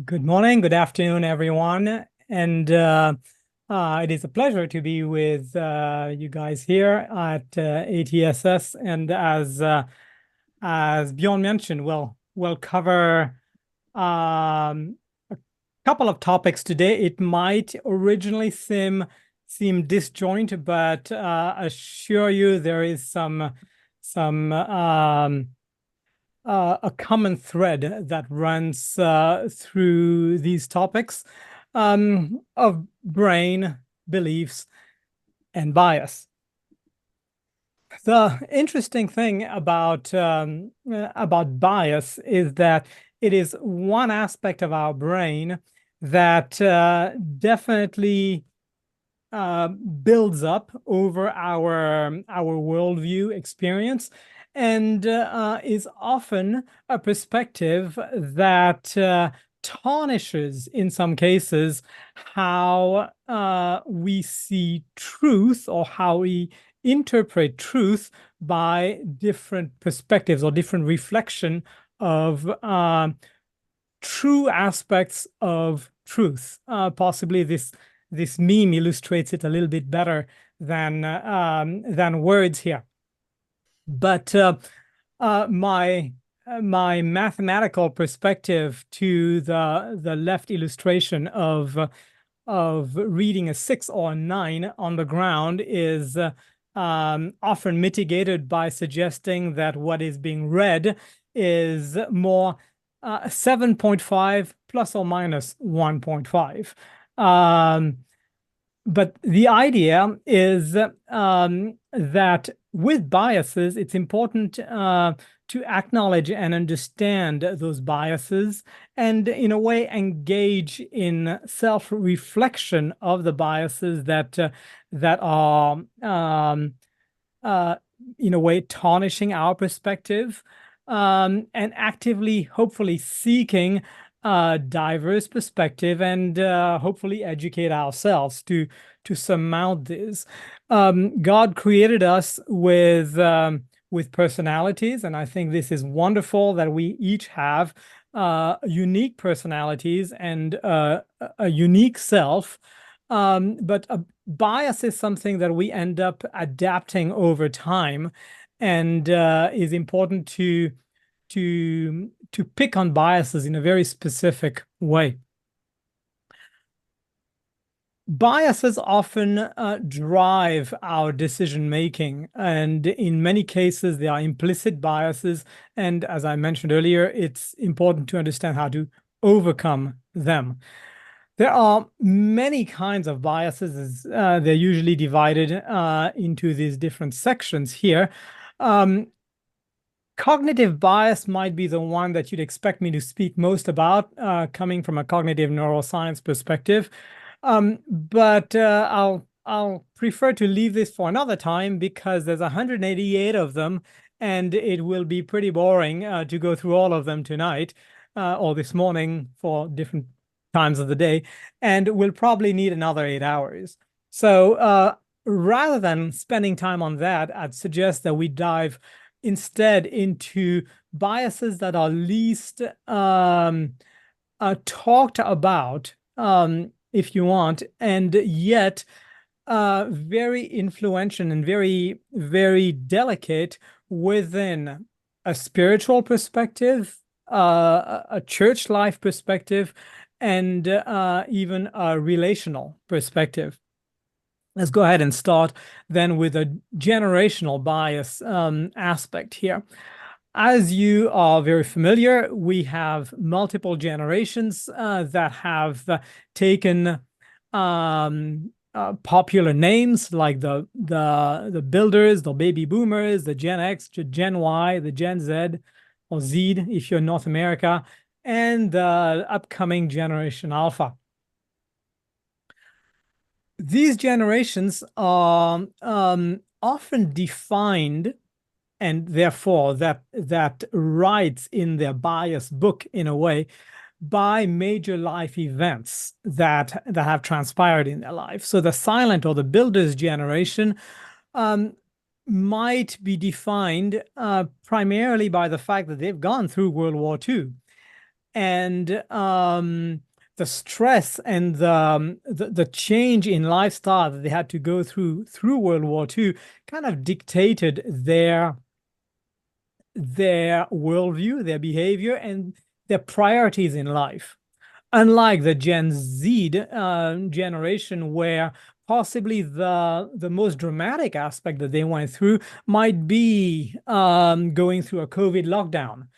Good morning, good afternoon, everyone. And it is a pleasure to be with you guys here at ATSS. And as Bjorn mentioned, we'll cover a couple of topics today. It might originally seem disjoint, but assure you there is some a common thread that runs through these topics of brain, beliefs, and bias. The interesting thing about bias is that it is one aspect of our brain that definitely builds up over our worldview experience, and is often a perspective that tarnishes, in some cases, how we see truth or how we interpret truth by different perspectives or different reflection of true aspects of truth. Possibly this meme illustrates it a little bit better than words here. But my mathematical perspective to the left illustration of reading a 6 or a 9 on the ground is often mitigated by suggesting that what is being read is more 7.5 plus or minus 1.5. But the idea is that with biases, it's important to acknowledge and understand those biases and, in a way, engage in self-reflection of the biases that are, in a way, tarnishing our perspective, and actively, hopefully, seeking diverse perspective and hopefully educate ourselves to surmount this. God created us with personalities, and I think this is wonderful that we each have unique personalities and a unique self. But a bias is something that we end up adapting over time, and is important to pick on biases in a very specific way. Biases often drive our decision making, and in many cases, they are implicit biases. And as I mentioned earlier, it's important to understand how to overcome them. There are many kinds of biases. They're usually divided into these different sections here. Cognitive bias might be the one that you'd expect me to speak most about, coming from a cognitive neuroscience perspective. But I'll prefer to leave this for another time because there's 188 of them, and it will be pretty boring to go through all of them tonight or this morning for different times of the day, and we'll probably need another 8 hours. So rather than spending time on that, I'd suggest that we dive instead into biases that are least talked about, if you want, and yet very influential and very, very delicate within a spiritual perspective, a church life perspective, and even a relational perspective. Let's go ahead and start then with a generational bias aspect here. As you are very familiar, we have multiple generations that have taken popular names like the builders, the baby boomers, the Gen X, the Gen Y, the Gen Z, or Z if you're in North America, and the upcoming Generation Alpha. These generations are often defined, and therefore that writes in their bias book in a way, by major life events that have transpired in their life. So the silent or the builders generation might be defined primarily by the fact that they've gone through World War II. and the stress and the change in lifestyle that they had to go through World War II kind of dictated their worldview, their behavior, and their priorities in life. Unlike the Gen Z generation, where possibly the most dramatic aspect that they went through might be going through a COVID lockdown.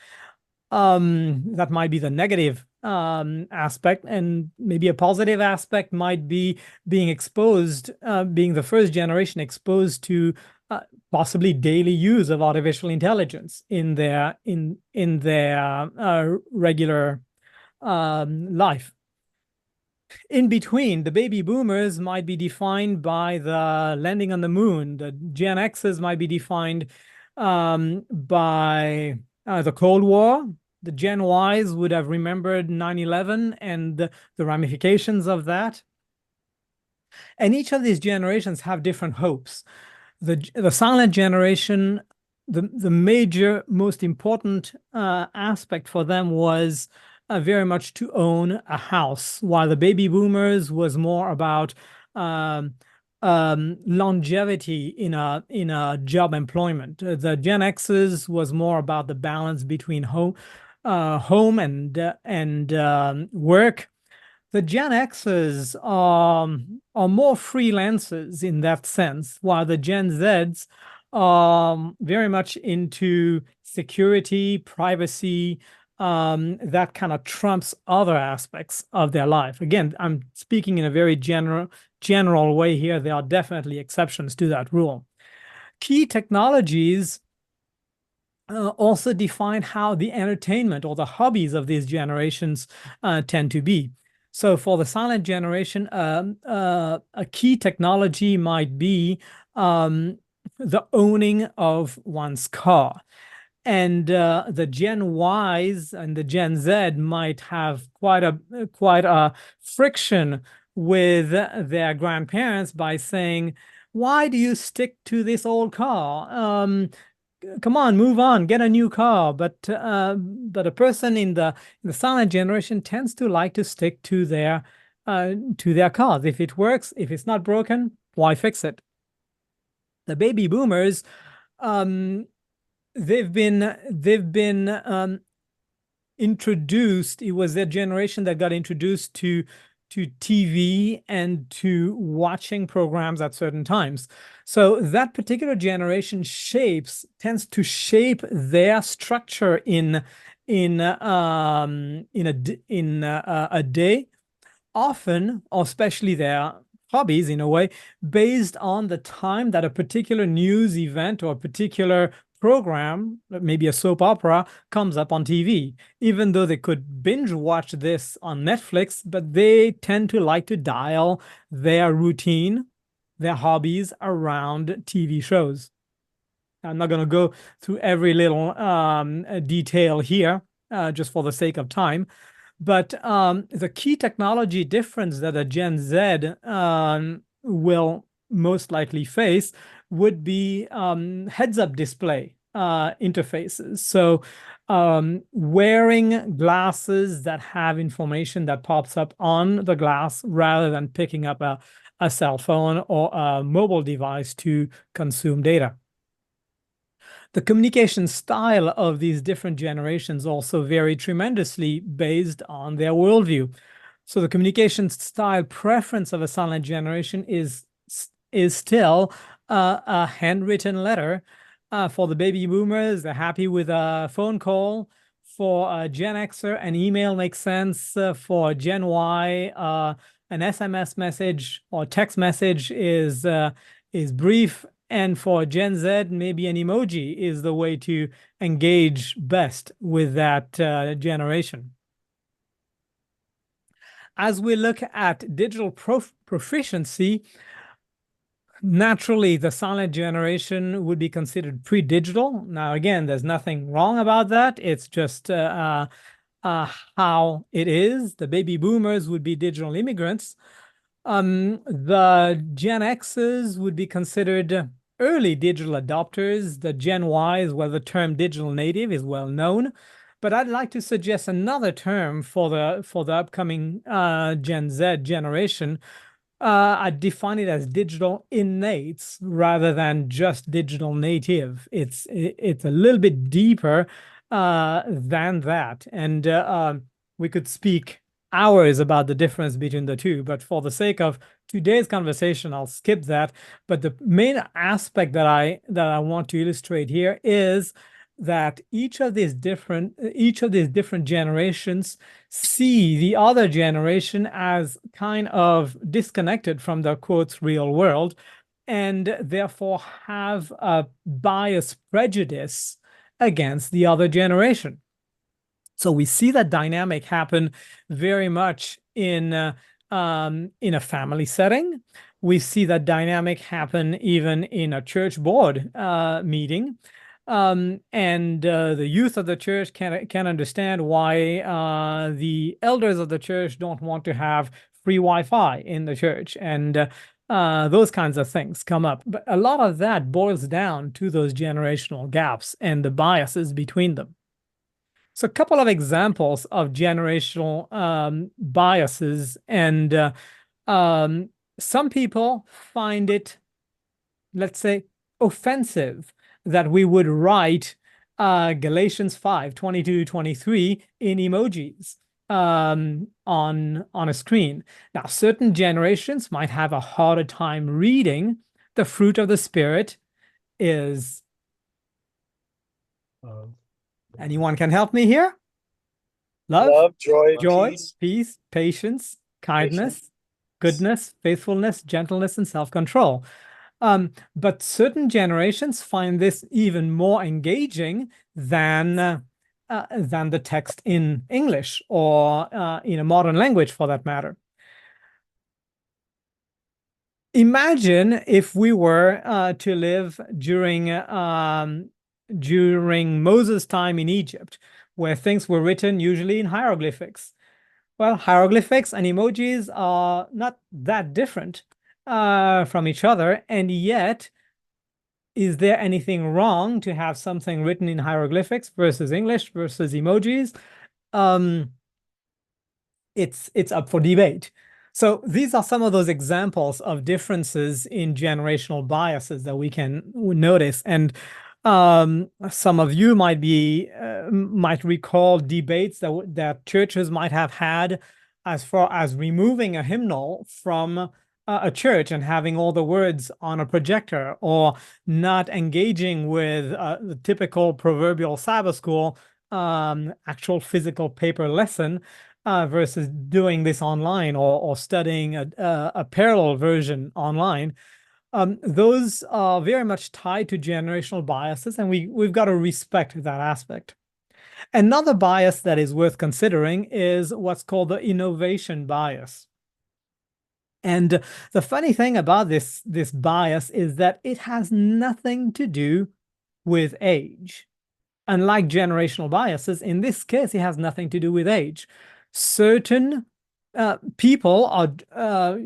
That might be the negative aspect, and maybe a positive aspect might be being exposed, being the first generation exposed to possibly daily use of artificial intelligence in their regular life. In between, the baby boomers might be defined by the landing on the moon. The Gen X's might be defined by the Cold War. The Gen Ys would have remembered 9/11 and the ramifications of that. And each of these generations have different hopes. The silent generation, the major, most important aspect for them was very much to own a house, while the baby boomers was more about longevity in a job employment. The Gen X's was more about the balance between home and work. The Gen X's are more freelancers in that sense, while the Gen Zs are very much into security, privacy, that kind of trumps other aspects of their life. Again, I'm speaking in a very general way here. There are definitely exceptions to that rule. Key technologies also define how the entertainment or the hobbies of these generations tend to be. So for the silent generation, a key technology might be the owning of one's car. And the Gen Ys and the Gen Z might have quite a friction with their grandparents by saying, "Why do you stick to this old car? Come on, move on, get a new car." But a person in the silent generation tends to like to stick to their cars. If it works, if it's not broken, why fix it? The baby boomers, they've been introduced. It was their generation that got introduced to TV and to watching programs at certain times. So that particular generation tends to shape their structure in a day, often, or especially their hobbies in a way, based on the time that a particular news event or a particular program, maybe a soap opera, comes up on TV, even though they could binge watch this on Netflix, but they tend to like to dial their routine, their hobbies around TV shows. I'm not going to go through every little detail here, just for the sake of time. But the key technology difference that a Gen Z will most likely face would be heads-up display interfaces. So wearing glasses that have information that pops up on the glass rather than picking up a cell phone or a mobile device to consume data. The communication style of these different generations also vary tremendously based on their worldview. So the communication style preference of a silent generation is still a handwritten letter. For the baby boomers, they're happy with a phone call. For a Gen Xer, an email makes sense. For Gen Y, an SMS message or text message is brief. And for Gen Z, maybe an emoji is the way to engage best with that generation. As we look at digital proficiency, naturally, the silent generation would be considered pre-digital. Now, again, there's nothing wrong about that. It's just how it is. The baby boomers would be digital immigrants. The Gen X's would be considered early digital adopters. The Gen Ys, where the term digital native is well known. But I'd like to suggest another term for the upcoming Gen Z generation. I define it as digital innates rather than just digital native. It's a little bit deeper than that, and we could speak hours about the difference between the two. But for the sake of today's conversation, I'll skip that. But the main aspect that I want to illustrate here is that each of these different generations see the other generation as kind of disconnected from the quotes real world, and therefore have a bias prejudice against the other generation. So we see that dynamic happen very much in a family setting. We see that dynamic happen even in a church board meeting. And the youth of the church can understand why the elders of the church don't want to have free Wi-Fi in the church, and those kinds of things come up. But a lot of that boils down to those generational gaps and the biases between them. So a couple of examples of generational biases, and some people find it, let's say, offensive that we would write Galatians 5:22-23 in emojis on a screen. Now, certain generations might have a harder time reading the fruit of the Spirit is... Anyone can help me here? Love, joy, peace, patience, kindness, goodness, faithfulness, gentleness, and self-control. But certain generations find this even more engaging than the text in English or in a modern language, for that matter. Imagine if we were to live during Moses' time in Egypt, where things were written usually in hieroglyphics. Well, hieroglyphics and emojis are not that different from each other, and yet, is there anything wrong to have something written in hieroglyphics versus English versus emojis? It's up for debate. So these are some of those examples of differences in generational biases that we can notice. And some of you might recall debates that churches might have had as far as removing a hymnal from a church and having all the words on a projector, or not engaging with the typical proverbial Sabbath school actual physical paper lesson versus doing this online, or studying a parallel version online. Those are very much tied to generational biases, and we've got to respect that aspect. Another bias that is worth considering is what's called the innovation bias. And the funny thing about this bias is that it has nothing to do with age. Unlike generational biases, in this case, it has nothing to do with age. Certain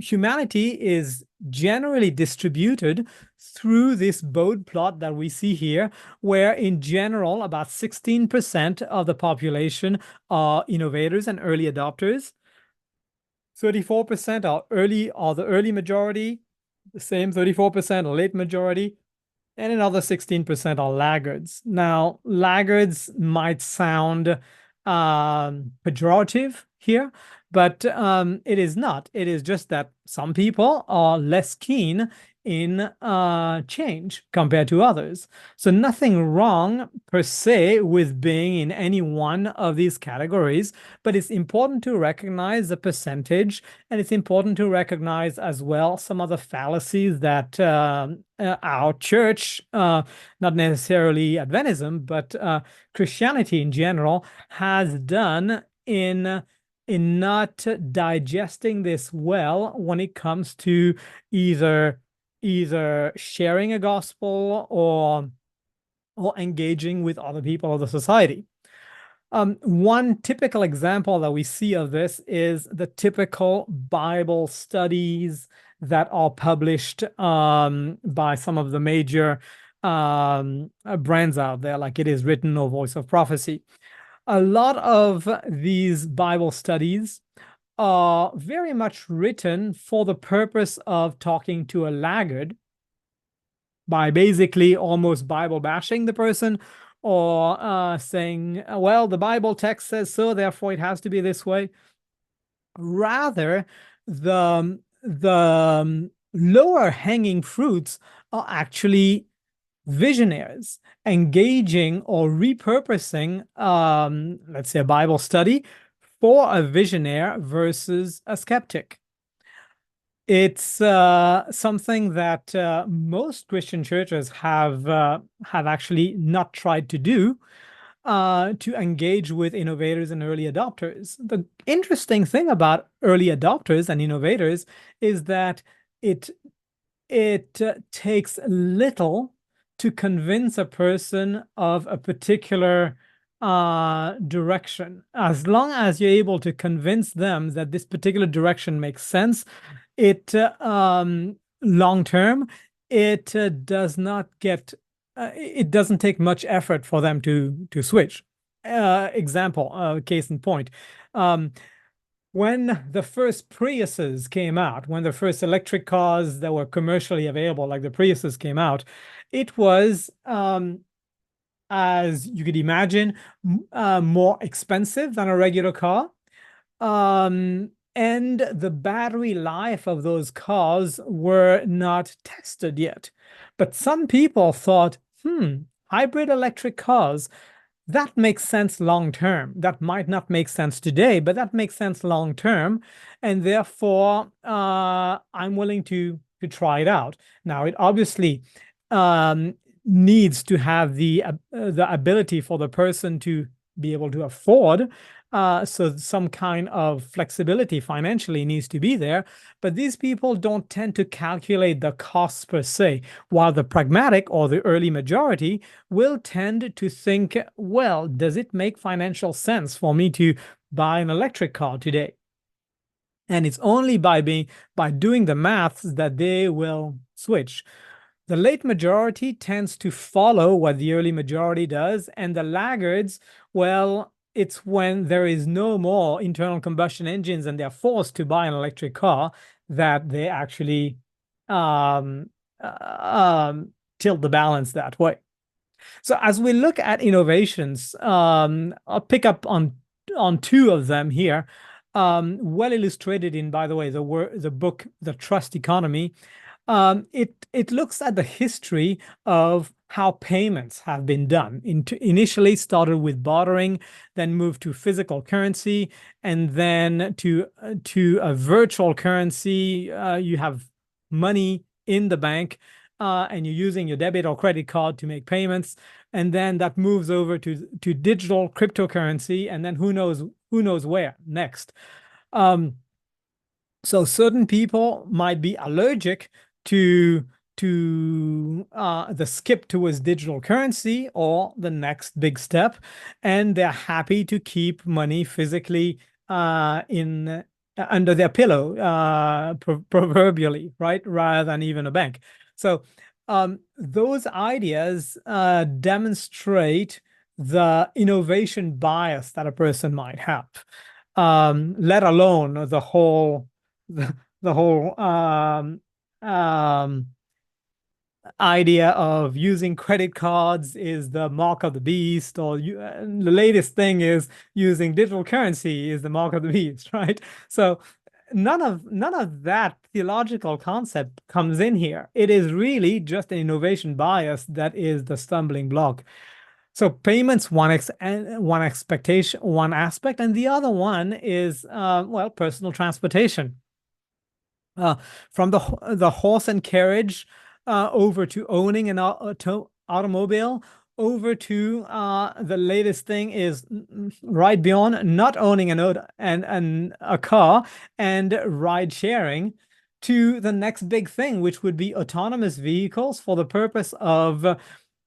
humanity is generally distributed through this bode plot that we see here, where in general about 16% of the population are innovators and early adopters. 34% are the early majority, the same 34% are late majority, and another 16% are laggards. Now, laggards might sound pejorative here, but it is not. It is just that some people are less keen in change compared to others. So nothing wrong per se with being in any one of these categories, but it's important to recognize the percentage, and it's important to recognize as well some of the fallacies that our church, not necessarily Adventism, but Christianity in general, has done in not digesting this well when it comes to either sharing a gospel or engaging with other people of the society. One typical example that we see of this is the typical Bible studies that are published by some of the major brands out there, like It Is Written or Voice of Prophecy. a lot of these Bible studies are very much written for the purpose of talking to a laggard by basically almost Bible bashing the person, or saying, well, the Bible text says so, therefore it has to be this way. Rather, the lower hanging fruits are actually visionaries engaging or repurposing, let's say, a Bible study for a visionary versus a skeptic. It's something that most Christian churches have actually not tried to do, to engage with innovators and early adopters. The interesting thing about early adopters and innovators is that it takes little to convince a person of a particular direction. As long as you're able to convince them that this particular direction makes sense, it long term, it does not get it doesn't take much effort for them to switch. Example, case in point. When the first Priuses came out, when the first electric cars that were commercially available, like the Priuses came out, it was, as you could imagine, more expensive than a regular car. And the battery life of those cars were not tested yet. But some people thought, hybrid electric cars, that makes sense long term. That might not make sense today, but that makes sense long term. And therefore, I'm willing to try it out. Now, it obviously needs to have the ability for the person to be able to afford. So some kind of flexibility financially needs to be there. But these people don't tend to calculate the costs per se, while the pragmatic or the early majority will tend to think, well, does it make financial sense for me to buy an electric car today? And it's only by doing the maths that they will switch. The late majority tends to follow what the early majority does, and the laggards, well, it's when there is no more internal combustion engines and they're forced to buy an electric car that they actually tilt the balance that way. So as we look at innovations, I'll pick up on two of them here, well illustrated in, by the way, the book, The Trust Economy. It looks at the history of how payments have been done. Initially started with bartering, then moved to physical currency, and then to a virtual currency. You have money in the bank, and you're using your debit or credit card to make payments, and then that moves over to digital cryptocurrency, and then who knows where next. So certain people might be allergic to the skip towards digital currency or the next big step, and they're happy to keep money physically in under their pillow, proverbially, right, rather than even a bank. So those ideas demonstrate the innovation bias that a person might have, let alone the whole idea of using credit cards is the mark of the beast, or the latest thing is using digital currency is the mark of the beast, right? So none of that theological concept comes in here. It is really just an innovation bias that is the stumbling block. So payments, one expectation, one aspect, and the other one is well, personal transportation. From the horse and carriage over to owning an automobile, over to the latest thing is right beyond not owning a car and ride sharing, to the next big thing, which would be autonomous vehicles for the purpose of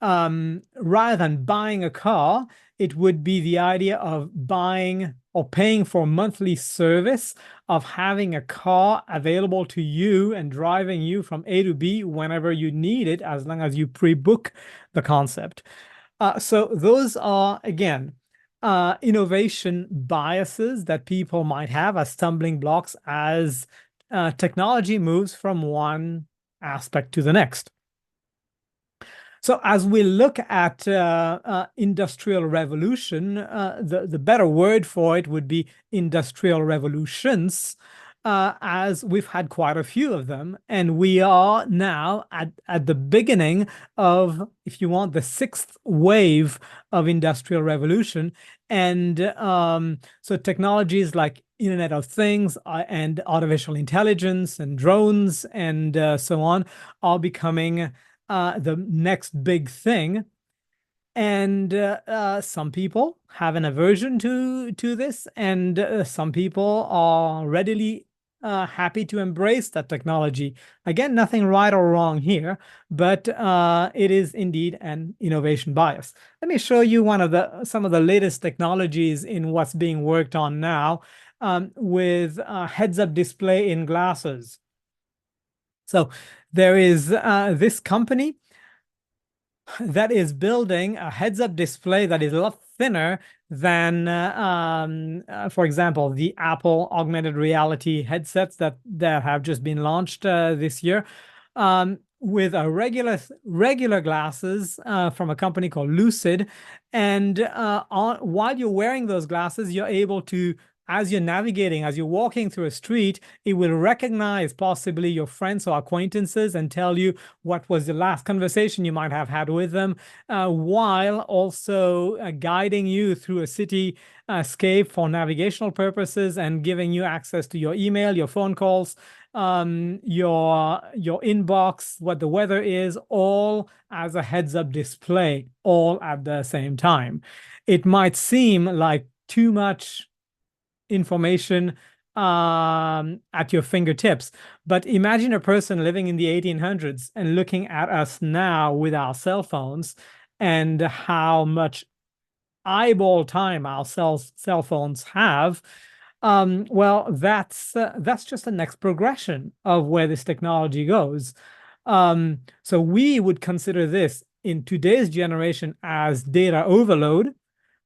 rather than buying a car, it would be the idea of buying or paying for monthly service of having a car available to you and driving you from A to B whenever you need it, as long as you pre-book the concept. So those are, again, innovation biases that people might have as stumbling blocks as technology moves from one aspect to the next. So as we look at industrial revolution, the better word for it would be industrial revolutions, as we've had quite a few of them. And we are now at the beginning of, if you want, the sixth wave of industrial revolution. And so technologies like Internet of Things and artificial intelligence and drones and so on are becoming the next big thing. And some people have an aversion to this, and some people are readily happy to embrace that technology. Again, nothing right or wrong here, but it is indeed an innovation bias. Let me show you some of the latest technologies in what's being worked on now with heads-up display in glasses. So there is this company that is building a heads-up display that is a lot thinner than, for example, the Apple augmented reality headsets that have just been launched this year, with a regular glasses from a company called Lucid. And while you're wearing those glasses, you're able to, as you're navigating, as you're walking through a street, it will recognize possibly your friends or acquaintances and tell you what was the last conversation you might have had with them, while also guiding you through a cityscape for navigational purposes and giving you access to your email, your phone calls, your inbox, what the weather is, all as a heads-up display, all at the same time. It might seem like too much information at your fingertips, but imagine a person living in the 1800s and looking at us now with our cell phones and how much eyeball time our cell phones have. Well, that's just the next progression of where this technology goes. So we would consider this in today's generation as data overload,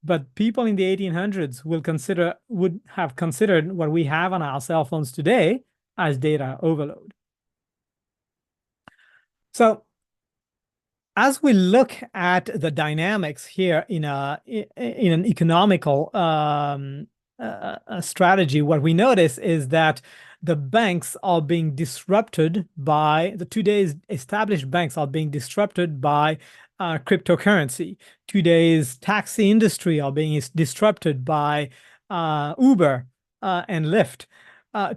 but people in the 1800s would have considered what we have on our cell phones today as data overload. So as we look at the dynamics here in an economical strategy, what we notice is that the banks are being disrupted by today's established banks are being disrupted by cryptocurrency. Today's taxi industry are being disrupted by Uber and Lyft.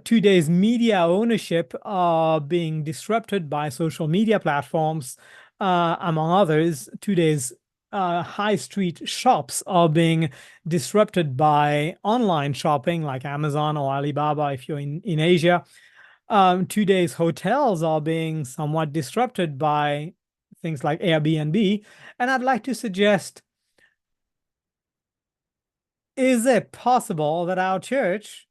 Today's media ownership are being disrupted by social media platforms, among others. Today's high street shops are being disrupted by online shopping like Amazon or Alibaba if you're in Asia. Today's hotels are being somewhat disrupted by things like Airbnb. And I'd like to suggest, is it possible that our church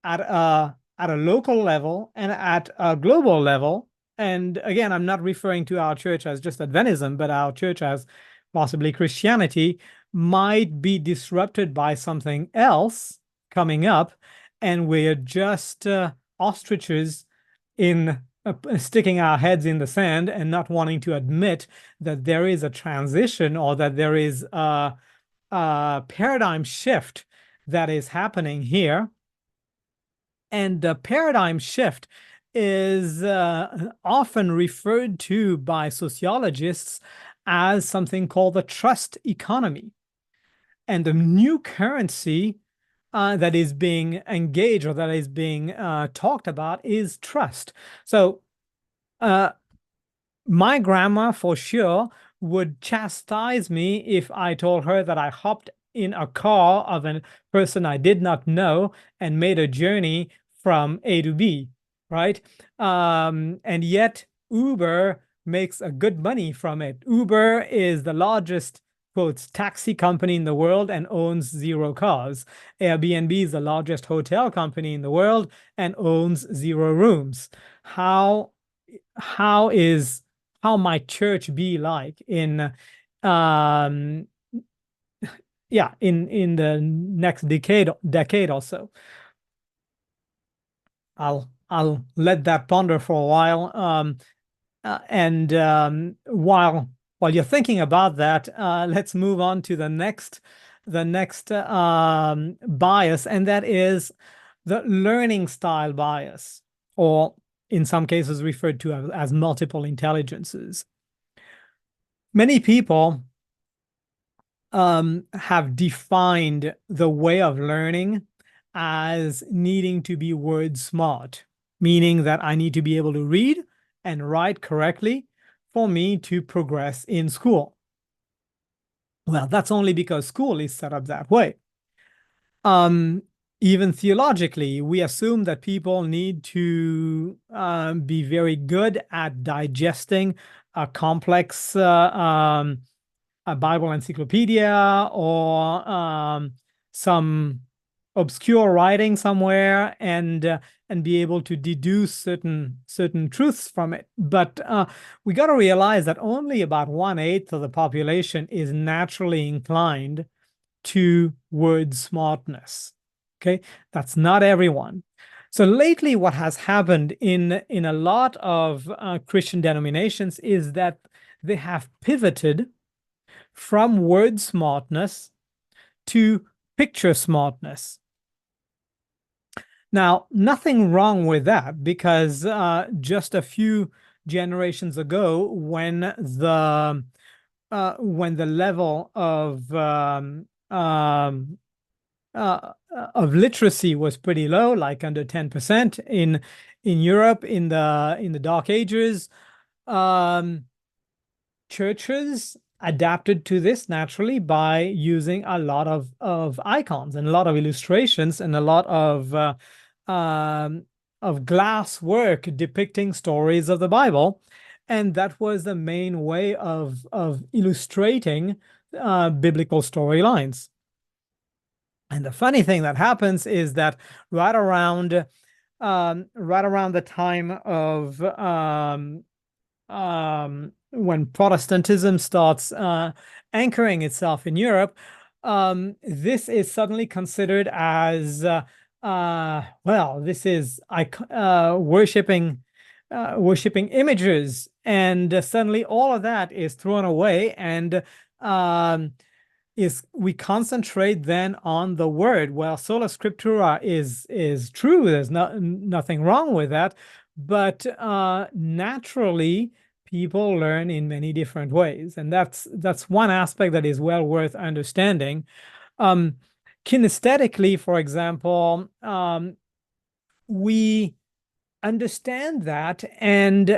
at a local level and at a global level, and again, I'm not referring to our church as just Adventism, but our church as possibly Christianity, might be disrupted by something else coming up, and we're just ostriches in sticking our heads in the sand and not wanting to admit that there is a transition or that there is a paradigm shift that is happening here. And the paradigm shift is often referred to by sociologists as something called the trust economy. And the new currency that is being engaged or that is being talked about is trust. So my grandma for sure would chastise me if I told her that I hopped in a car of a person I did not know and made a journey from A to B, right? And yet Uber makes a good money from it. Uber is the largest, quotes, taxi company in the world and owns 0 cars. Airbnb is the largest hotel company in the world and owns 0 rooms. How might church be like in yeah, in the next decade or so. I'll let that ponder for a while. And while you're thinking about that, let's move on to the next bias, and that is the learning style bias, or in some cases referred to as multiple intelligences. Many people have defined the way of learning as needing to be word smart, meaning that I need to be able to read and write correctly for me to progress in school. Well, that's only because school is set up that way. Even theologically, we assume that people need to be very good at digesting a complex a Bible encyclopedia or some obscure writing somewhere and be able to deduce certain truths from it. But we got to realize that only about 1/8 of the population is naturally inclined to word smartness. Okay, that's not everyone. So lately, what has happened in a lot of Christian denominations is that they have pivoted from word smartness to picture smartness. Now, nothing wrong with that, because just a few generations ago, when the level of literacy was pretty low, like under 10% in Europe in the Dark Ages, churches adapted to this naturally by using a lot of icons and a lot of illustrations and a lot of glass work depicting stories of the Bible. And that was the main way of illustrating biblical storylines. And the funny thing that happens is that right around the time of when Protestantism starts anchoring itself in Europe, this is suddenly considered as well, this is worshiping images, and suddenly all of that is thrown away, and we concentrate then on the word. Well, sola scriptura is true. There's nothing wrong with that, but naturally people learn in many different ways, and that's one aspect that is well worth understanding. Kinesthetically, for example, we understand that, and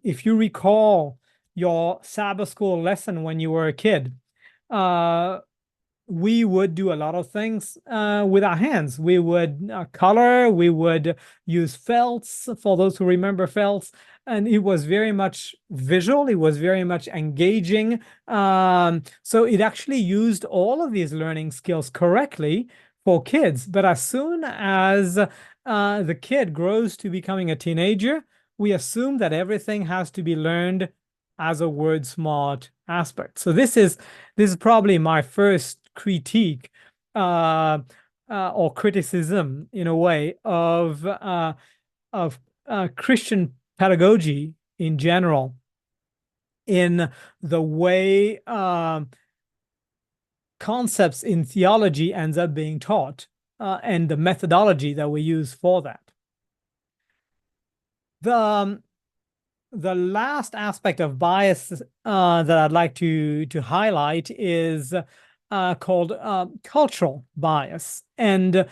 if you recall your Sabbath school lesson when you were a kid, we would do a lot of things with our hands. We would color, we would use felts, for those who remember felts, and it was very much visual, it was very much engaging. So it actually used all of these learning skills correctly for kids. But as soon as the kid grows to becoming a teenager, we assume that everything has to be learned as a word smart aspect. So this is probably my first critique or criticism, in a way, of Christian pedagogy in general, in the way concepts in theology ends up being taught, and the methodology that we use for that. The last aspect of bias that I'd like to highlight is called cultural bias, and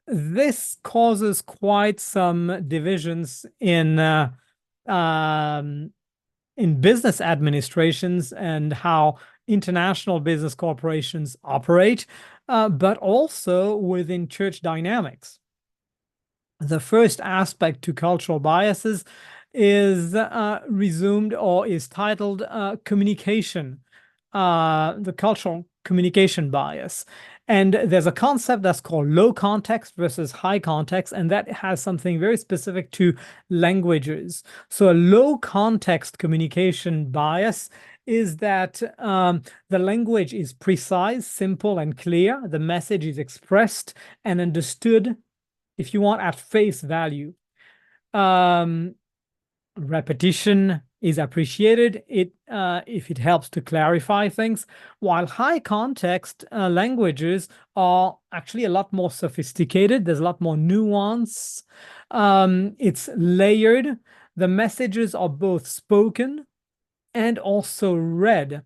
this causes quite some divisions in business administrations and how international business corporations operate, but also within church dynamics. The first aspect to cultural biases is resumed, or is titled communication, the cultural communication bias. And there's a concept that's called low context versus high context, and that has something very specific to languages. So a low context communication bias is that the language is precise, simple, and clear. The message is expressed and understood, if you want, at face value. Repetition is appreciated if it helps to clarify things, while high context languages are actually a lot more sophisticated. There's a lot more nuance. It's layered. The messages are both spoken and also read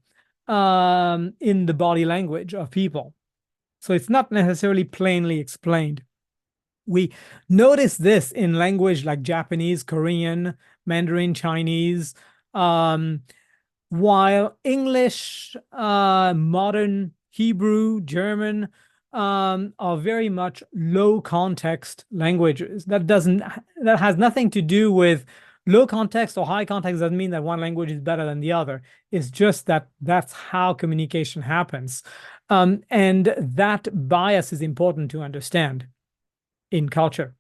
in the body language of people. So it's not necessarily plainly explained. We notice this in language like Japanese, Korean, Mandarin, Chinese, while English, modern Hebrew, German are very much low context languages. That has nothing to do with low context or high context. Doesn't mean that one language is better than the other. It's just that that's how communication happens. And that bias is important to understand in culture.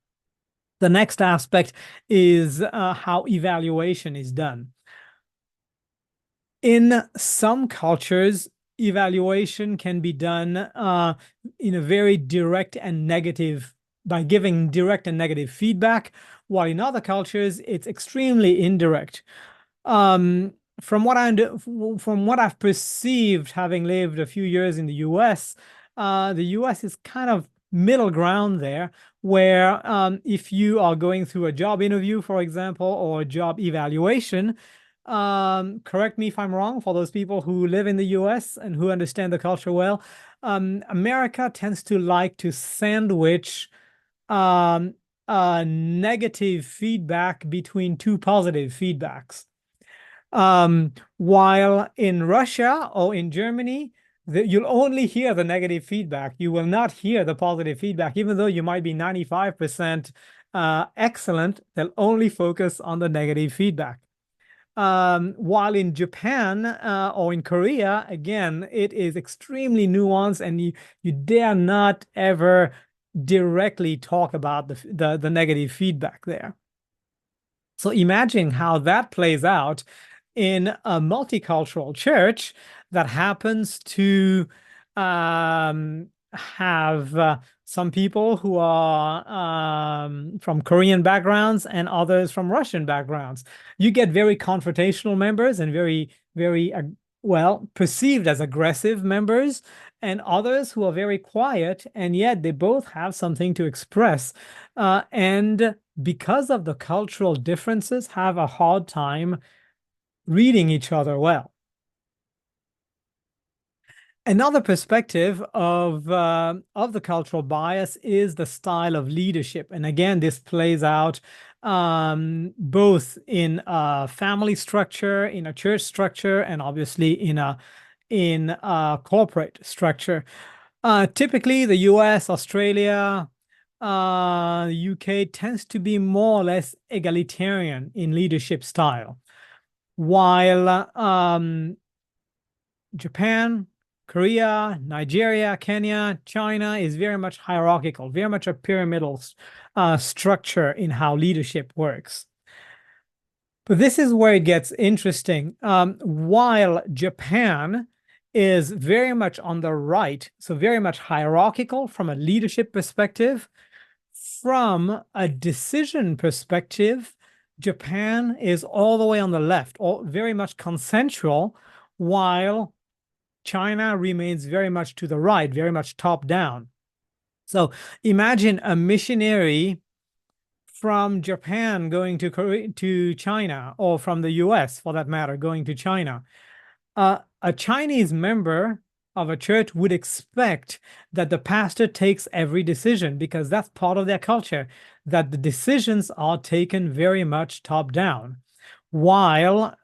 The next aspect is how evaluation is done. In some cultures, evaluation can be done in a very direct and negative, by giving direct and negative feedback, while in other cultures, it's extremely indirect. From what I've perceived, having lived a few years in the US is kind of middle ground there, where if you are going through a job interview, for example, or a job evaluation, correct me if I'm wrong, for those people who live in the US and who understand the culture well, America tends to like to sandwich negative feedback between two positive feedbacks. While in Russia or in Germany, you'll only hear the negative feedback. You will not hear the positive feedback. Even though you might be 95% excellent, they'll only focus on the negative feedback. While in Japan or in Korea, again, it is extremely nuanced, and you dare not ever directly talk about the negative feedback there. So imagine how that plays out in a multicultural church that happens to have some people who are from Korean backgrounds and others from Russian backgrounds. You get very confrontational members and very, very, well, perceived as aggressive members, and others who are very quiet, and yet they both have something to express. And because of the cultural differences, have a hard time reading each other well. Another perspective of the cultural bias is the style of leadership. And again, this plays out both in a family structure, in a church structure, and obviously in a corporate structure. Typically, the US, Australia, the UK tends to be more or less egalitarian in leadership style, while Japan, Korea, Nigeria, Kenya, China is very much hierarchical, very much a pyramidal structure in how leadership works. But this is where it gets interesting. While Japan is very much on the right, so very much hierarchical from a leadership perspective, from a decision perspective, Japan is all the way on the left, or very much consensual, while China remains very much to the right, very much top down. So imagine a missionary from Japan going to China, or from the US for that matter, going to China. A Chinese member of a church would expect that the pastor takes every decision, because that's part of their culture, that the decisions are taken very much top down. While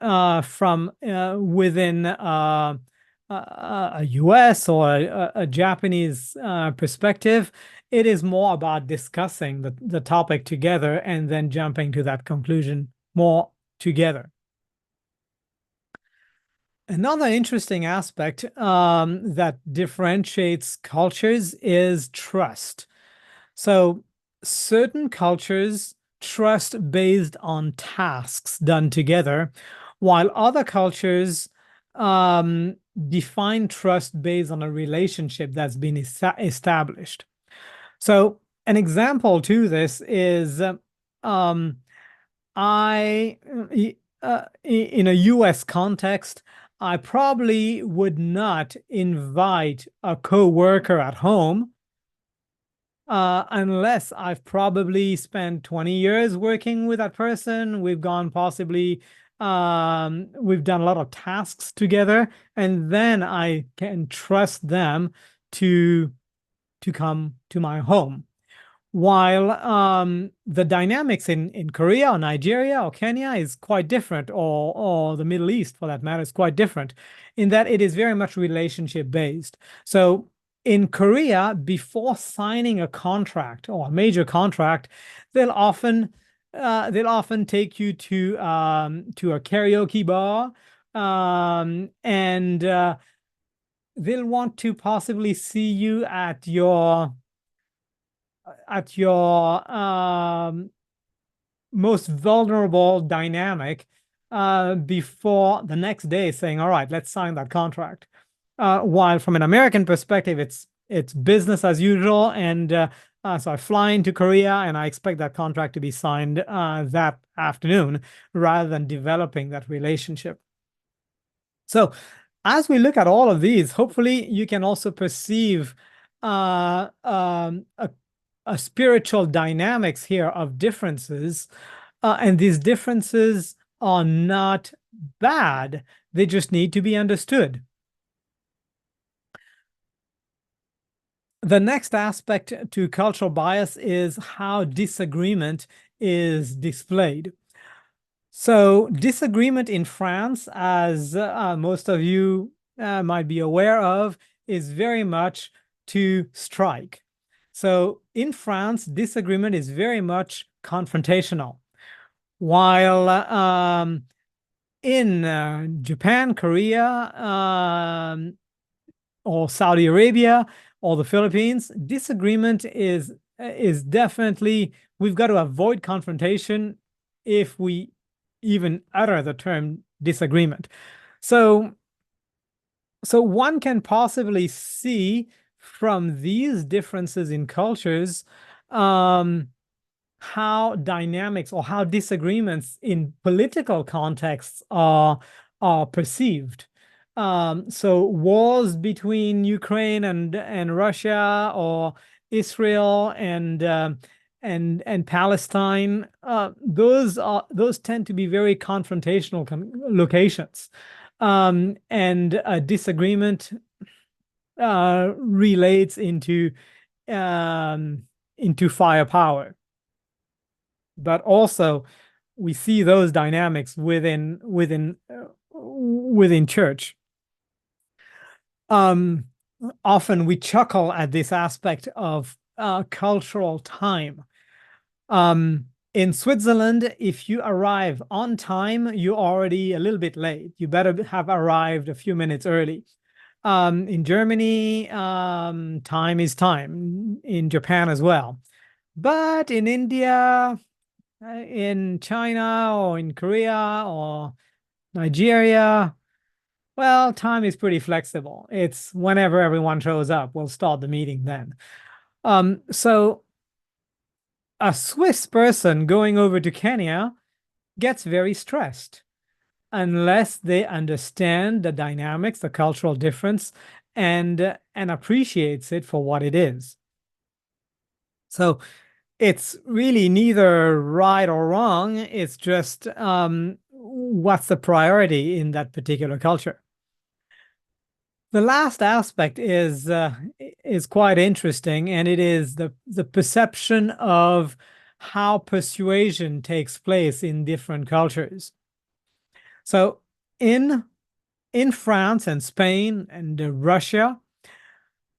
from within a US or a Japanese perspective, it is more about discussing the topic together and then jumping to that conclusion more together. Another interesting aspect that differentiates cultures is trust. So certain cultures trust based on tasks done together, while other cultures define trust based on a relationship that's been established. So an example to this is in a US context, I probably would not invite a coworker at home unless I've probably spent 20 years working with that person. We've gone possibly, we've done a lot of tasks together, and then I can trust them to come to my home. While the dynamics in Korea or Nigeria or Kenya is quite different, or the Middle East for that matter is quite different, in that it is very much relationship based. So in Korea, before signing a contract or a major contract, they'll often take you to a karaoke bar, and they'll want to possibly see you at your most vulnerable dynamic before the next day saying, all right, let's sign that contract. While from an American perspective, it's business as usual. And so I fly into Korea and I expect that contract to be signed that afternoon rather than developing that relationship. So as we look at all of these, hopefully you can also perceive a spiritual dynamics here of differences, and these differences are not bad. They just need to be understood. The next aspect to cultural bias is how disagreement is displayed. So disagreement in France, as most of you might be aware of, is very much to strike. So in France, disagreement is very much confrontational. While in Japan, Korea, or Saudi Arabia, or the Philippines, disagreement is definitely, we've got to avoid confrontation if we even utter the term disagreement. So one can possibly see from these differences in cultures how dynamics or how disagreements in political contexts are perceived. So wars between Ukraine and Russia, or Israel and Palestine, those tend to be very confrontational locations, and a disagreement relates into firepower. But also we see those dynamics within church. Often we chuckle at this aspect of cultural time. In Switzerland, if you arrive on time, you're already a little bit late. You better have arrived a few minutes early. In Germany, time is time. In Japan as well. But in India, in China, or in Korea, or Nigeria, well, time is pretty flexible. It's whenever everyone shows up, we'll start the meeting then. So a Swiss person going over to Kenya gets very stressed unless they understand the dynamics, the cultural difference, and appreciates it for what it is. So it's really neither right or wrong. It's just what's the priority in that particular culture. The last aspect is quite interesting, and it is the perception of how persuasion takes place in different cultures. So in France and Spain and Russia,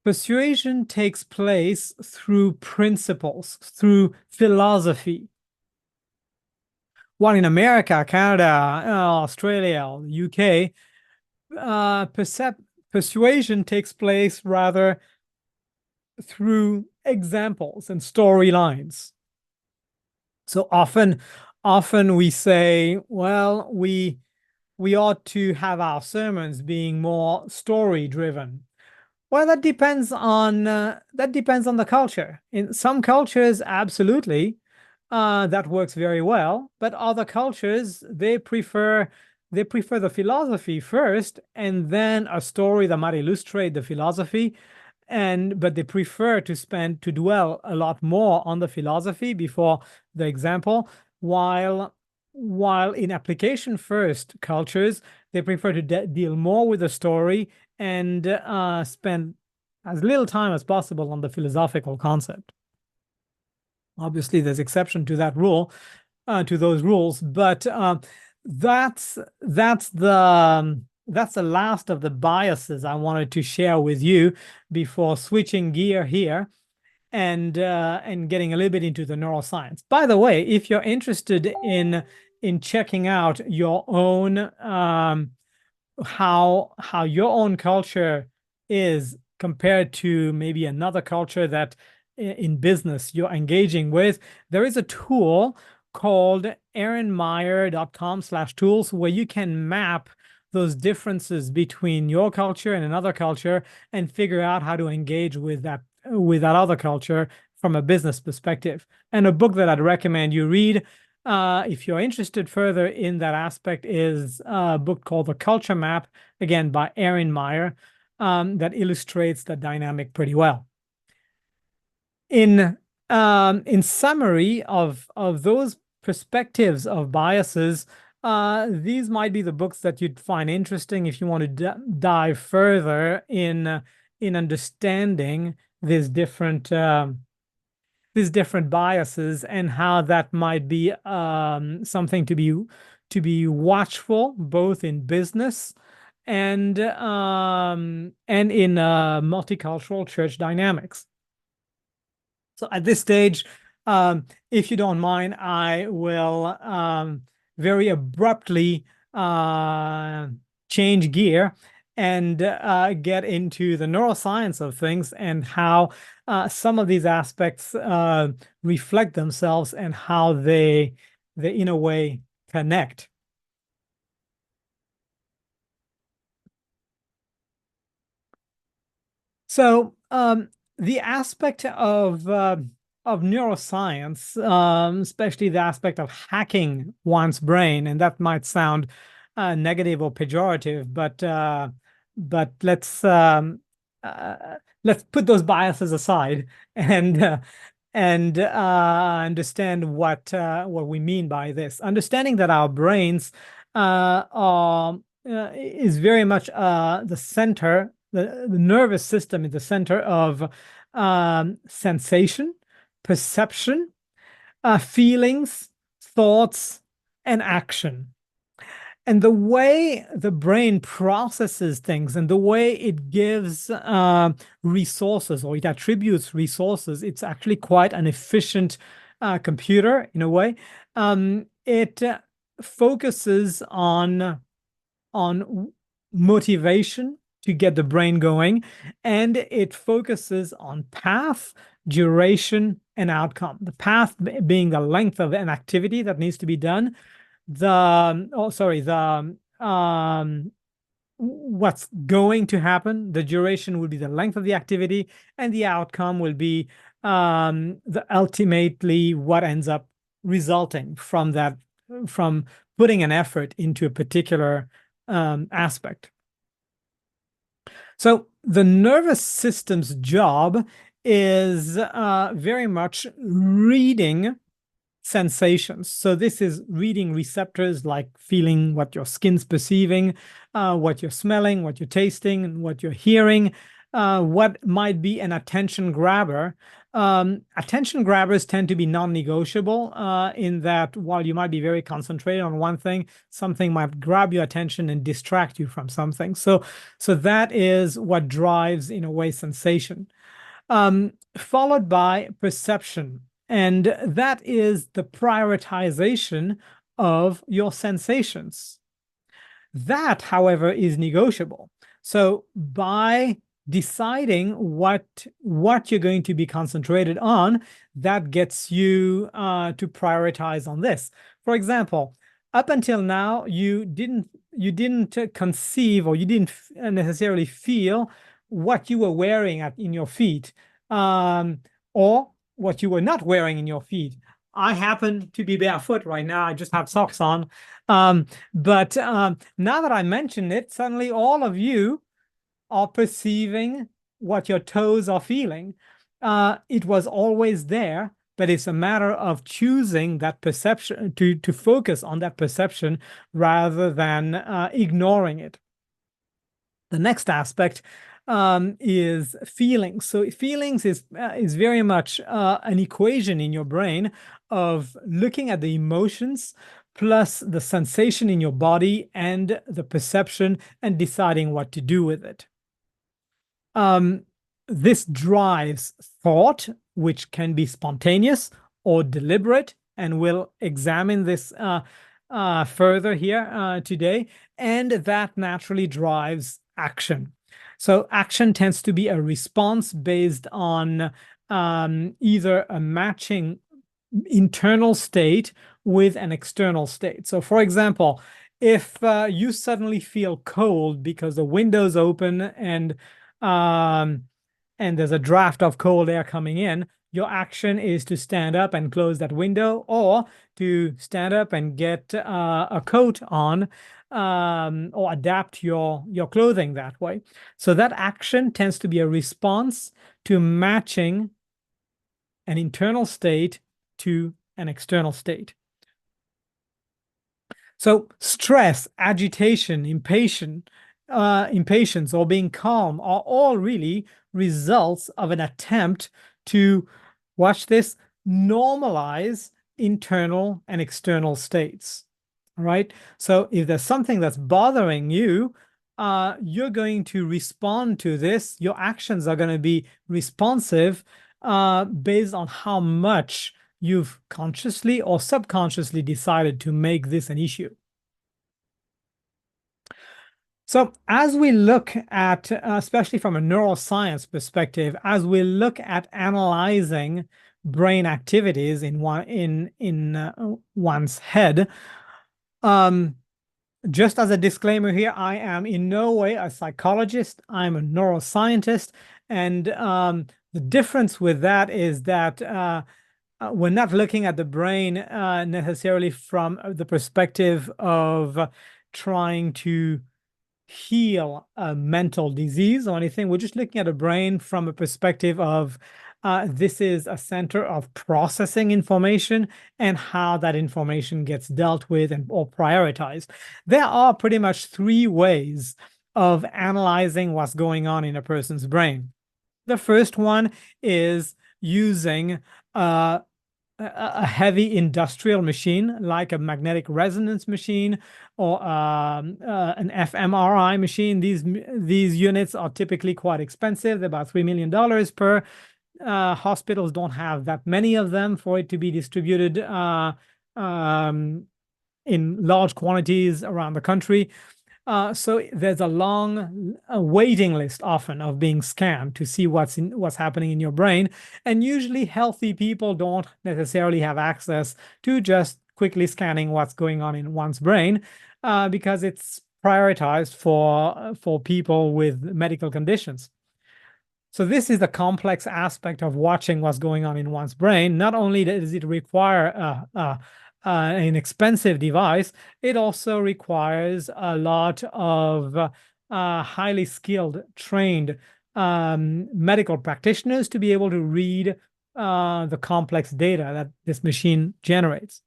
persuasion takes place through principles, through philosophy. While in America, Canada, Australia, UK, persuasion takes place rather through examples and storylines. So often we say, well, we we ought to have our sermons being more story driven. Well, that depends on the culture. In some cultures, absolutely, that works very well. But other cultures, they prefer the philosophy first, and then a story that might illustrate the philosophy. But they prefer to dwell a lot more on the philosophy before the example, while in application first cultures, they prefer to deal more with the story and spend as little time as possible on the philosophical concept. Obviously, there's exception to that rule, to those rules, but that's the last of the biases I wanted to share with you before switching gear here and getting a little bit into the neuroscience. By the way, if you're interested in checking out your own how your own culture is compared to maybe another culture that in business you're engaging with, there is a tool called aaronmeyer.com/tools where you can map those differences between your culture and another culture and figure out how to engage with that other culture from a business perspective. And a book that I'd recommend you read if you're interested further in that aspect is a book called The Culture Map, again by Aaron Meyer, that illustrates the dynamic pretty well. In summary of those perspectives of biases, these might be the books that you'd find interesting if you want to dive further in understanding these different biases and how that might be something to be watchful both in business and in multicultural church dynamics. So at this stage, if you don't mind, I will very abruptly change gear and get into the neuroscience of things and how some of these aspects reflect themselves and how they in a way connect. So the aspect of neuroscience, especially the aspect of hacking one's brain, and that might sound negative or pejorative, but let's put those biases aside and understand what we mean by this. Understanding that our brains is very much the center. The nervous system is the center of sensation, perception, feelings, thoughts, and action. And the way the brain processes things and the way it gives resources or it attributes resources, it's actually quite an efficient computer in a way. It focuses on motivation to get the brain going, and it focuses on path, duration, and outcome. The path being the length of an activity that needs to be done. What's going to happen. The duration will be the length of the activity, and the outcome will be ultimately what ends up resulting from that, from putting an effort into a particular aspect. So the nervous system's job is very much reading sensations. So this is reading receptors like feeling what your skin's perceiving, what you're smelling, what you're tasting, and what you're hearing, what might be an attention grabber. Attention grabbers tend to be non-negotiable in that while you might be very concentrated on one thing, something might grab your attention and distract you from something. So that is what drives, in a way, sensation. Followed by perception. And that is the prioritization of your sensations. That, however, is negotiable. So by deciding what you're going to be concentrated on, that gets you to prioritize on this. For example, up until now, you didn't conceive, or you didn't necessarily feel what you were wearing in your feet, or what you were not wearing in your feet. I happen to be barefoot right now. I just have socks on. But now that I mentioned it, suddenly all of you are perceiving what your toes are feeling. It was always there, but it's a matter of choosing that perception, to focus on that perception rather than ignoring it. The next aspect is feelings. So feelings is very much an equation in your brain of looking at the emotions plus the sensation in your body and the perception and deciding what to do with it. This drives thought, which can be spontaneous or deliberate, and we'll examine this further here today. And that naturally drives action. So action tends to be a response based on either a matching internal state with an external state. So for example, if you suddenly feel cold because the window's open and there's a draft of cold air coming in, your action is to stand up and close that window, or to stand up and get a coat on, or adapt your clothing that way. So that action tends to be a response to matching an internal state to an external state. So stress, agitation, impatience, or being calm are all really results of an attempt to, watch this, normalize internal and external states. All right. So if there's something that's bothering you, you're going to respond to this. Your actions are going to be responsive based on how much you've consciously or subconsciously decided to make this an issue. So as we look at, especially from a neuroscience perspective, as we look at analyzing brain activities in one's head, just as a disclaimer here, I am in no way a psychologist. I'm a neuroscientist, and the difference with that is that we're not looking at the brain necessarily from the perspective of trying to heal a mental disease or anything. We're just looking at a brain from a perspective of this is a center of processing information and how that information gets dealt with or prioritized. There are pretty much three ways of analyzing what's going on in a person's brain. The first one is using a heavy industrial machine like a magnetic resonance machine or an fMRI machine. These units are typically quite expensive. They're about $3 million per. Hospitals don't have that many of them for it to be distributed in large quantities around the country. So there's a long waiting list often of being scanned to see what's happening in your brain. And usually healthy people don't necessarily have access to just quickly scanning what's going on in one's brain because it's prioritized for people with medical conditions. So this is the complex aspect of watching what's going on in one's brain. Not only does it require an expensive device, it also requires a lot of highly skilled, trained medical practitioners to be able to read the complex data that this machine generates.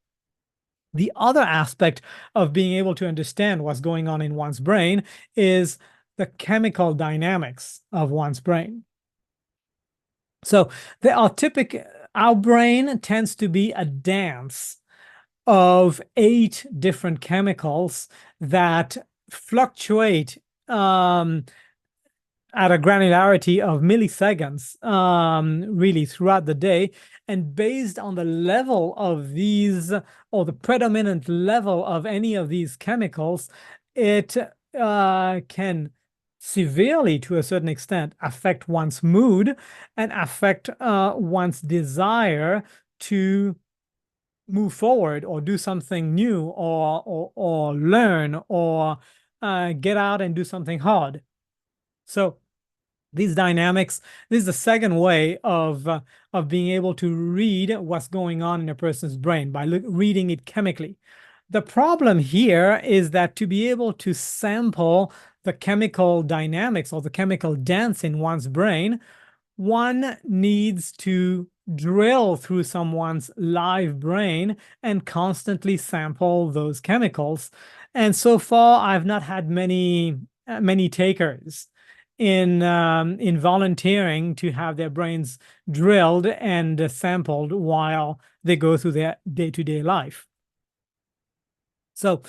The other aspect of being able to understand what's going on in one's brain is the chemical dynamics of one's brain. So our brain tends to be a dance of 8 different chemicals that fluctuate at a granularity of milliseconds really throughout the day. And based on the level of these, or the predominant level of any of these chemicals, it can severely, to a certain extent, affect one's mood and affect one's desire to move forward or do something new or learn or get out and do something hard. So these dynamics, this is the second way of being able to read what's going on in a person's brain by reading it chemically. The problem here is that to be able to sample the chemical dynamics or the chemical dance in one's brain, one needs to drill through someone's live brain and constantly sample those chemicals. And so far, I've not had many takers in volunteering to have their brains drilled and sampled while they go through their day-to-day life. So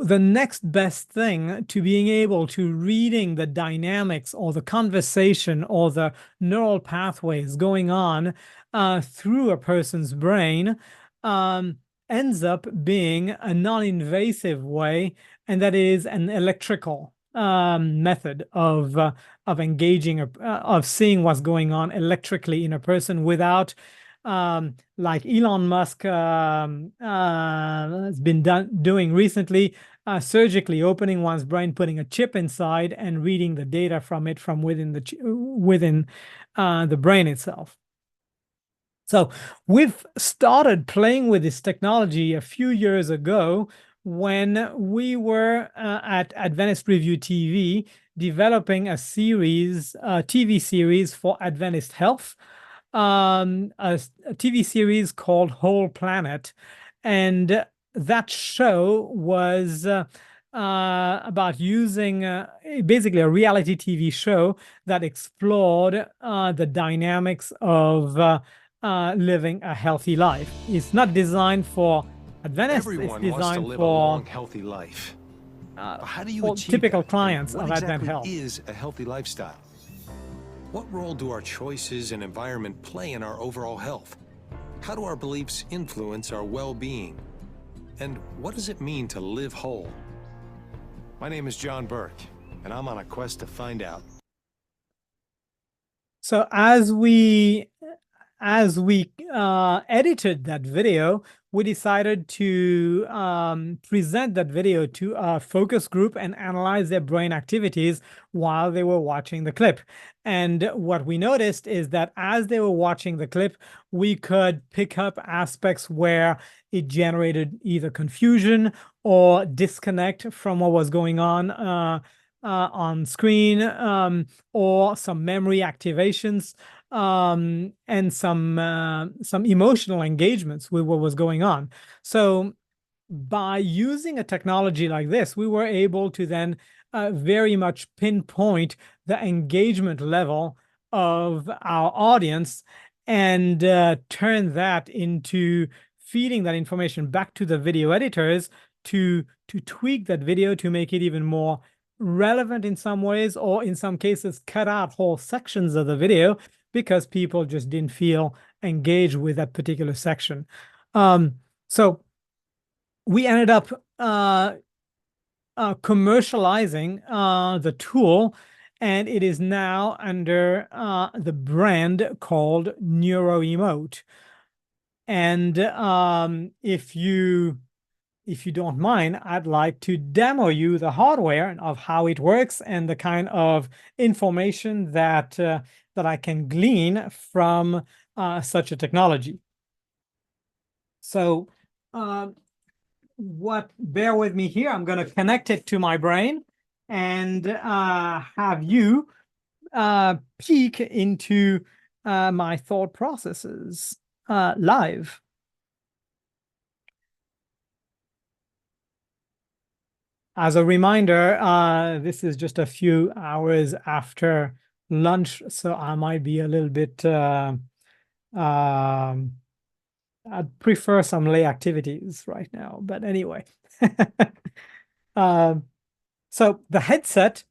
the next best thing to being able to reading the dynamics or the conversation or the neural pathways going on through a person's brain ends up being a non-invasive way, and that is an electrical method of engaging of seeing what's going on electrically in a person without like Elon Musk has been doing recently, surgically opening one's brain, putting a chip inside, and reading the data from it from within the brain itself. So we've started playing with this technology a few years ago when we were at Adventist Review TV developing a TV series for Adventist Health, a TV series called Whole Planet. And that show was about using basically a reality TV show that explored the dynamics of living a healthy life. It's not designed for Adventists. Everyone it's wants to designed live for a long, healthy life. How do you achieve typical that? clients What of exactly Advent Health. is a healthy lifestyle? What role do our choices and environment play in our overall health? How do our beliefs influence our well-being? And what does it mean to live whole? My name is John Burke, and I'm on a quest to find out. So as we edited that video, we decided to present that video to a focus group and analyze their brain activities while they were watching the clip. And what we noticed is that as they were watching the clip, we could pick up aspects where it generated either confusion or disconnect from what was going on screen, or some memory activations, and some emotional engagements with what was going on. So by using a technology like this, we were able to then very much pinpoint the engagement level of our audience and turn that into feeding that information back to the video editors to tweak that video to make it even more relevant in some ways, or in some cases cut out whole sections of the video because people just didn't feel engaged with that particular section. So we ended up commercializing the tool, and it is now under the brand called NeuroEmote. And if you don't mind, I'd like to demo you the hardware of how it works and the kind of information that I can glean from such a technology. So bear with me here. I'm going to connect it to my brain and have you peek into my thought processes live. As a reminder, this is just a few hours after lunch, so I might be a little bit, I'd prefer some lay activities right now, but anyway. So the headset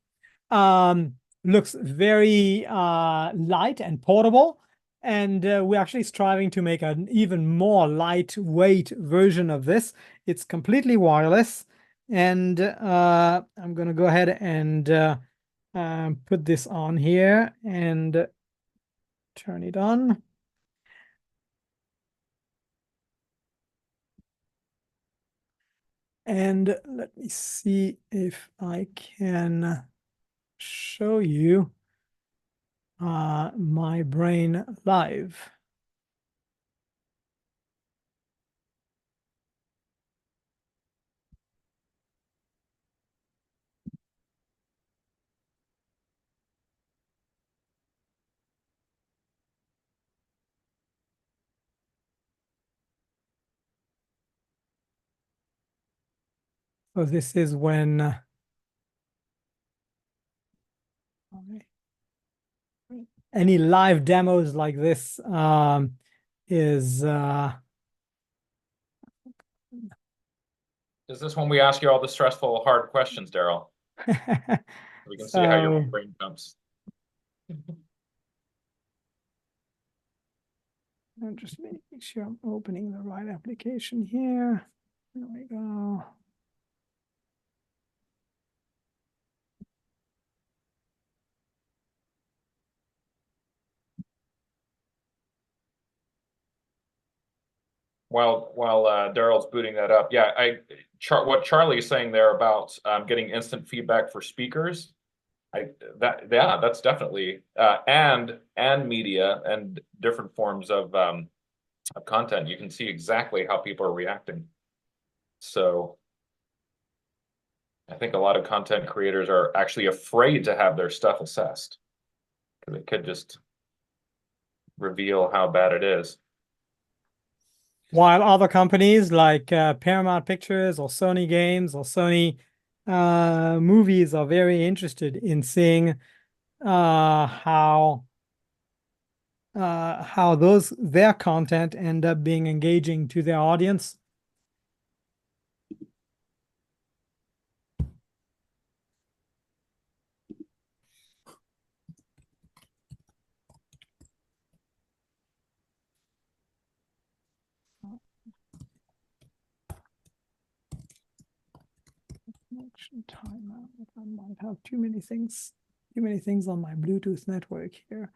looks very light and portable, and we're actually striving to make an even more lightweight version of this. It's completely wireless. And I'm going to go ahead and put this on here and turn it on. And let me see if I can show you my brain live. So this is when any live demos like this is Is this when we ask you all the stressful, hard questions, Daryl? We can see how your brain jumps. I'm just making sure I'm opening the right application here. There we go. While Daryl's booting that up, yeah, what Charlie's saying there about getting instant feedback for speakers, that's definitely and media and different forms of content. You can see exactly how people are reacting. So I think a lot of content creators are actually afraid to have their stuff assessed because it could just reveal how bad it is. While other companies like Paramount Pictures or Sony Games or Sony Movies are very interested in seeing how their content end up being engaging to their audience. Timeout. I might have too many things on my Bluetooth network here.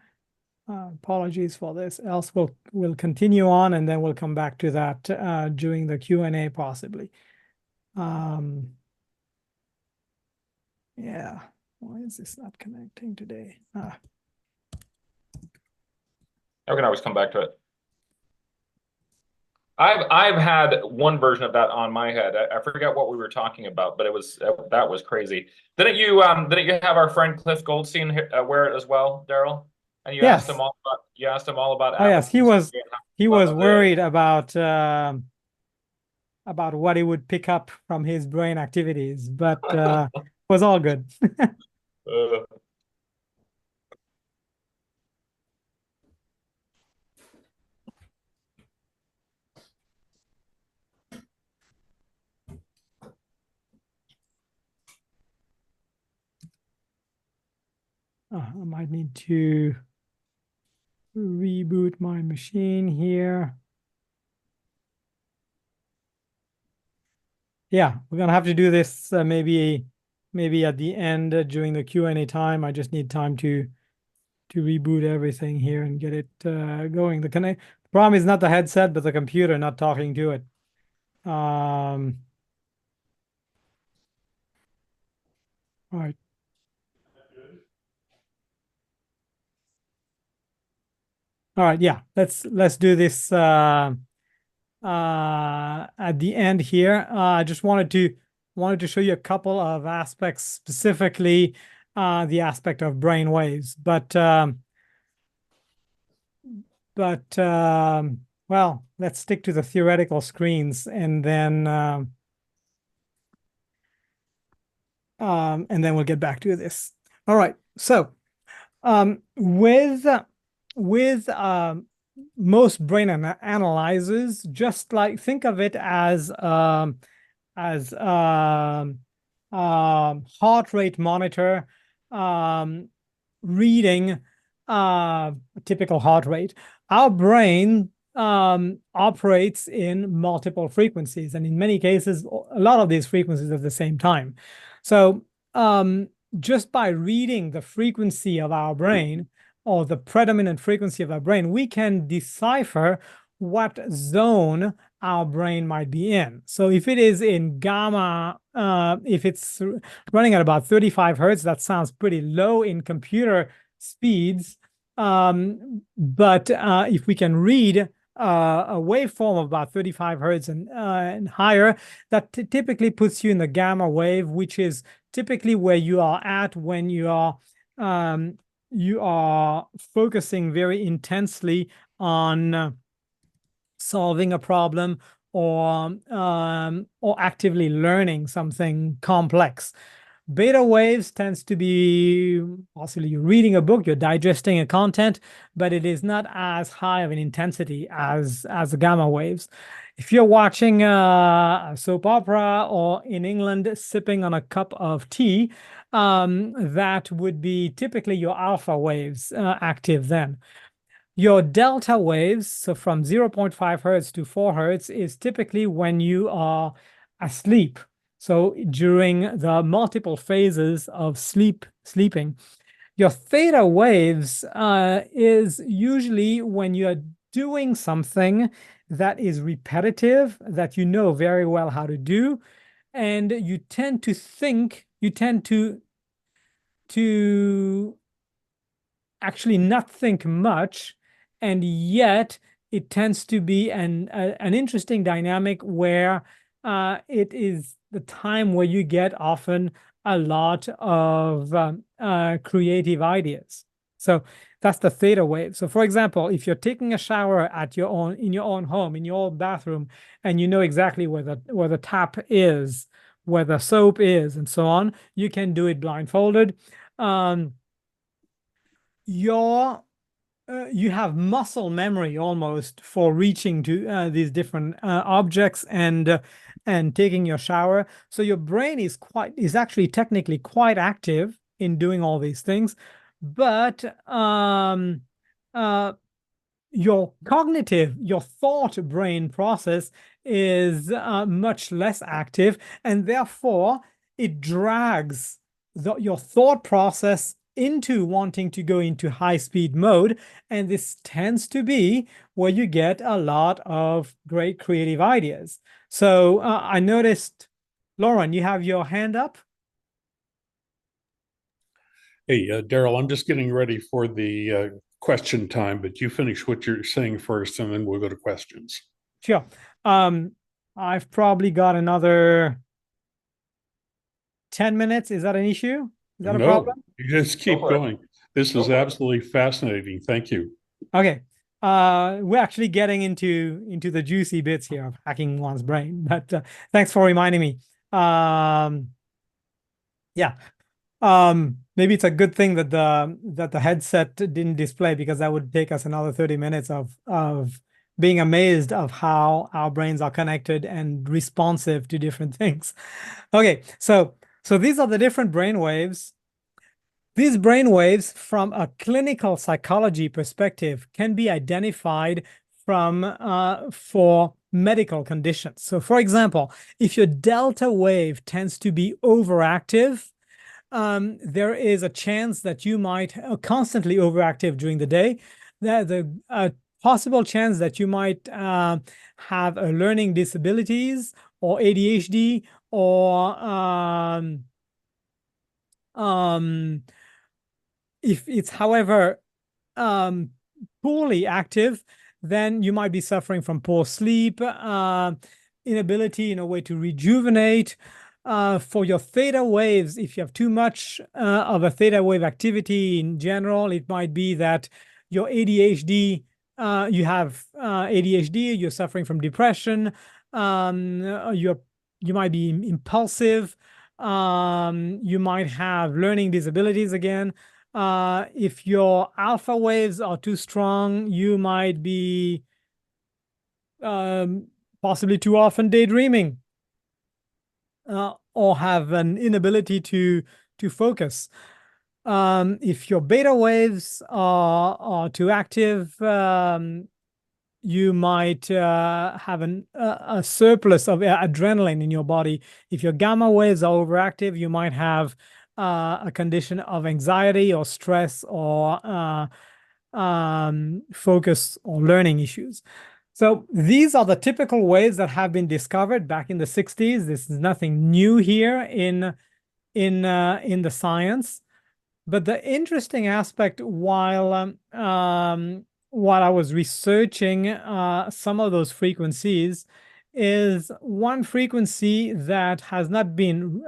Apologies for this. Else we'll continue on, and then we'll come back to that during the Q&A possibly. Yeah. Why is this not connecting today? I can always come back to it. I've had one version of that on my head. I forget what we were talking about, but that was crazy. Didn't you have our friend Cliff Goldstein wear it as well, Daryl? And you asked him all about Oh yes, he was worried about what he would pick up from his brain activities, but it was all good. I might need to reboot my machine here. Yeah, we're gonna have to do this maybe at the end during the Q&A time. I just need time to reboot everything here and get it going. The problem is not the headset, but the computer not talking to it. All right. All right, yeah, let's do this at the end here. I just wanted to show you a couple of aspects, specifically the aspect of brain waves. But well, let's stick to the theoretical screens, and then we'll get back to this. All right, so with most brain analyzers, just like think of it as heart rate monitor reading typical heart rate. Our brain operates in multiple frequencies, and in many cases, a lot of these frequencies at the same time. So just by reading the frequency of our brain, or the predominant frequency of our brain, we can decipher what zone our brain might be in. So if it is in gamma, if it's running at about 35 hertz, that sounds pretty low in computer speeds. But if we can read a waveform of about 35 hertz and higher, that typically puts you in the gamma wave, which is typically where you are at when you are focusing very intensely on solving a problem or actively learning something complex. Beta waves tends to be possibly you're reading a book, you're digesting a content, but it is not as high of an intensity as the gamma waves. If you're watching a soap opera or in England sipping on a cup of tea, that would be typically your alpha waves active then. Your delta waves, so from 0.5 hertz to 4 hertz, is typically when you are asleep. So during the multiple phases of sleeping. Your theta waves is usually when you're doing something that is repetitive, that you know very well how to do, and you tend to actually not think much, and yet it tends to be an interesting dynamic where it is the time where you get often a lot of creative ideas. So that's the theta wave. So for example, if you're taking a shower in your own home, in your own bathroom, and you know exactly where the tap is, where the soap is, and so on, you can do it blindfolded. You have muscle memory almost for reaching to these different objects and taking your shower. So your brain is actually technically quite active in doing all these things, but your thought brain process is much less active, and therefore it drags your thought process into wanting to go into high-speed mode, and this tends to be where you get a lot of great creative ideas. So I noticed, Lauren, you have your hand up. Hey, Daryl, I'm just getting ready for the question time, but you finish what you're saying first, and then we'll go to questions. Sure. I've probably got another 10 minutes. Is that an issue? Is that a problem? You just keep going. This is absolutely fascinating. Thank you. Okay. We're actually getting into the juicy bits here of hacking one's brain, but thanks for reminding me. Yeah. Maybe it's a good thing that the headset didn't display, because that would take us another 30 minutes of being amazed of how our brains are connected and responsive to different things. Okay, so these are the different brain waves. These brain waves, from a clinical psychology perspective, can be identified for medical conditions. So for example, if your delta wave tends to be overactive, there is a chance that you might constantly overactive during the day. The possible chance that you might have learning disabilities or ADHD, or if it's, however, poorly active, then you might be suffering from poor sleep, inability in a way to rejuvenate. For your theta waves, if you have too much of a theta wave activity in general, it might be that your ADHD, you have ADHD, you're suffering from depression, you might be impulsive, you might have learning disabilities again. If your alpha waves are too strong, you might be possibly too often daydreaming, or have an inability to focus. If your beta waves are too active, you might have a surplus of adrenaline in your body. If your gamma waves are overactive, you might have a condition of anxiety or stress or focus or learning issues. So these are the typical waves that have been discovered back in the 60s. This is nothing new here in the science. But the interesting aspect while I was researching some of those frequencies is one frequency that has not been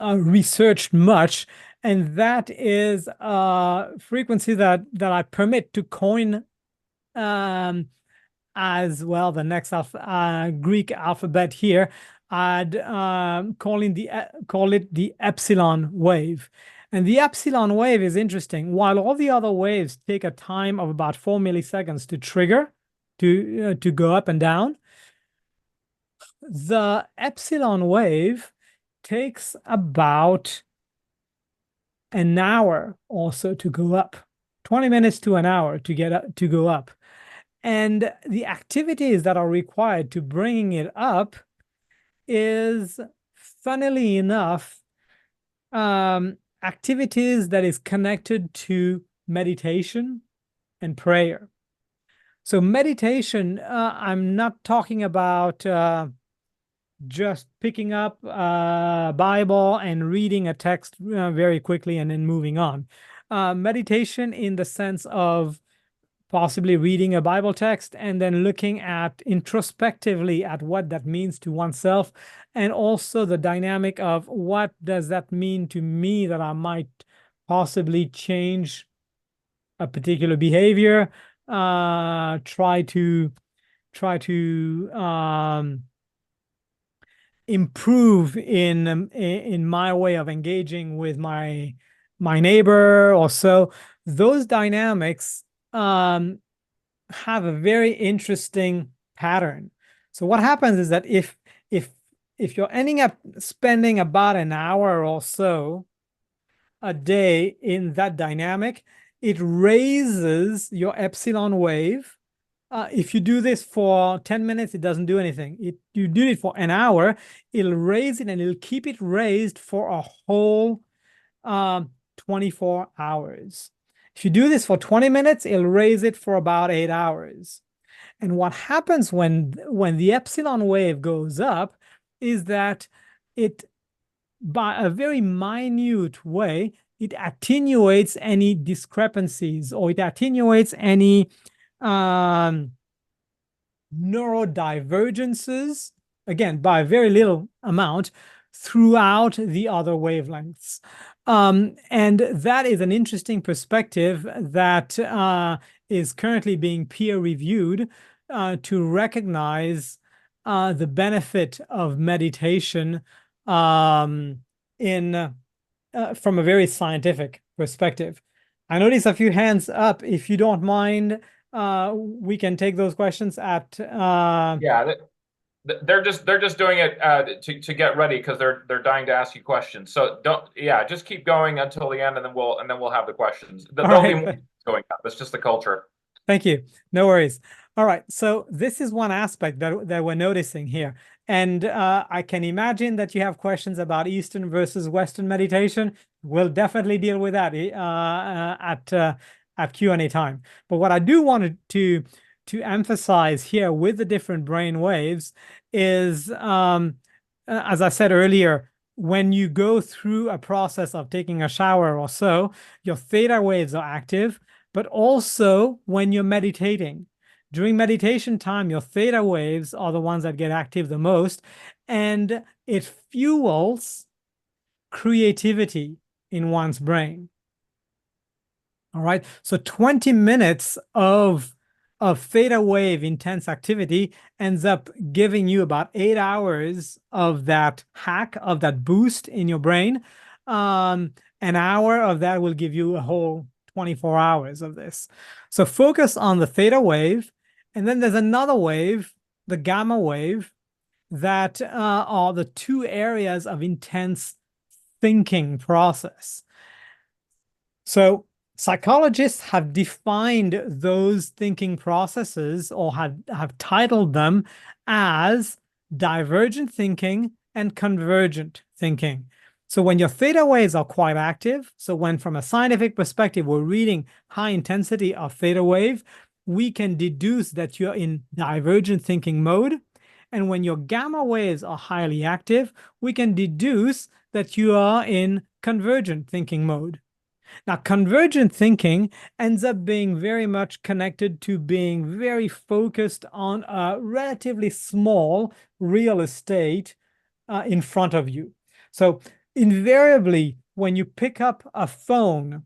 researched much, and that is a frequency that I permit to coin as well the next Greek alphabet here. I'd call it the epsilon wave. And the epsilon wave is interesting. While all the other waves take a time of about 4 milliseconds to trigger, to go up and down, the epsilon wave takes about an hour also to go up, 20 minutes to an hour to go up. And the activities that are required to bring it up is, funnily enough, activities that is connected to meditation and prayer. So meditation, I'm not talking about just picking up a Bible and reading a text very quickly and then moving on. Meditation in the sense of possibly reading a Bible text and then looking at introspectively at what that means to oneself, and also the dynamic of what does that mean to me that I might possibly change a particular behavior, try to improve in my way of engaging with my neighbor or so. Those dynamics have a very interesting pattern. So what happens is that if you're ending up spending about an hour or so a day in that dynamic, it raises your epsilon wave. If you do this for 10 minutes, it doesn't do anything. You do it for an hour, it'll raise it and it'll keep it raised for a whole 24 hours. If you do this for 20 minutes, it'll raise it for about 8 hours. And what happens when the epsilon wave goes up is that it, by a very minute way, it attenuates any discrepancies, or it attenuates any neurodivergences, again, by a very little amount, throughout the other wavelengths. And that is an interesting perspective that is currently being peer-reviewed to recognize the benefit of meditation from a very scientific perspective. I notice a few hands up. If you don't mind, we can take those questions at Yeah, they're just doing it to get ready because they're dying to ask you questions. So just keep going until the end, and then we'll have the questions. There'll be more going up. It's just the culture. Thank you. No worries. All right. So this is one aspect that we're noticing here. And I can imagine that you have questions about Eastern versus Western meditation. We'll definitely deal with that at Q&A time. But what I do want to emphasize here with the different brain waves is, as I said earlier, when you go through a process of taking a shower or so, your theta waves are active, but also when you're meditating. During meditation time, your theta waves are the ones that get active the most, and it fuels creativity in one's brain. All right, so 20 minutes of theta wave intense activity ends up giving you about 8 hours of that hack, of that boost in your brain. An hour of that will give you a whole 24 hours of this. So focus on the theta wave. And then there's another wave, the gamma wave, that are the two areas of intense thinking process. So psychologists have defined those thinking processes, or have titled them as divergent thinking and convergent thinking. So when your theta waves are quite active, so when from a scientific perspective, we're reading high intensity of theta wave, we can deduce that you're in divergent thinking mode. And when your gamma waves are highly active, we can deduce that you are in convergent thinking mode. Now, convergent thinking ends up being very much connected to being very focused on a relatively small real estate in front of you. So invariably, when you pick up a phone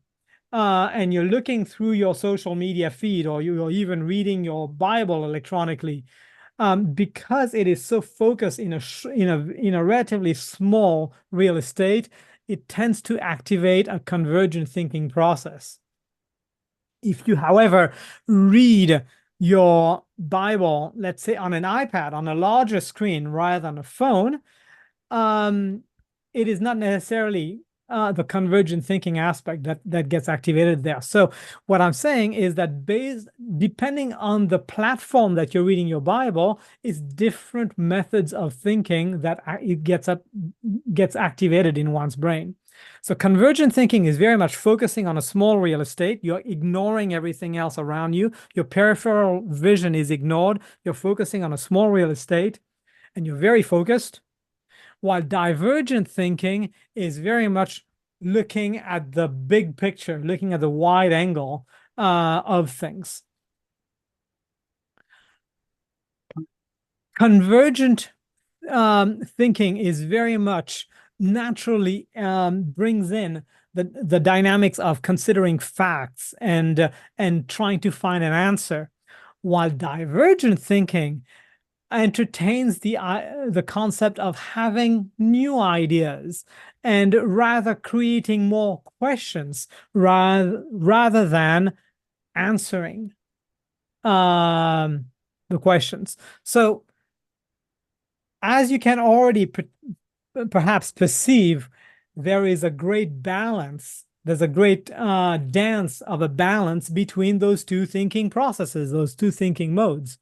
and you're looking through your social media feed, or you're even reading your Bible electronically, because it is so focused in a relatively small real estate, it tends to activate a convergent thinking process. If you, however, read your Bible, let's say on an iPad, on a larger screen rather than a phone, it is not necessarily the convergent thinking aspect that gets activated there. So what I'm saying is that depending on the platform that you're reading your Bible, is different methods of thinking that it gets activated in one's brain. So convergent thinking is very much focusing on a small real estate. You're ignoring everything else around you. Your peripheral vision is ignored. You're focusing on a small real estate, and you're very focused. While divergent thinking is very much looking at the big picture, looking at the wide angle of things. Convergent thinking is very much naturally brings in the dynamics of considering facts and trying to find an answer, while divergent thinking entertains the concept of having new ideas and rather creating more questions rather than answering the questions. So as you can already perhaps perceive, there is a great balance. There's a great dance of a balance between those two thinking processes, those two thinking modes.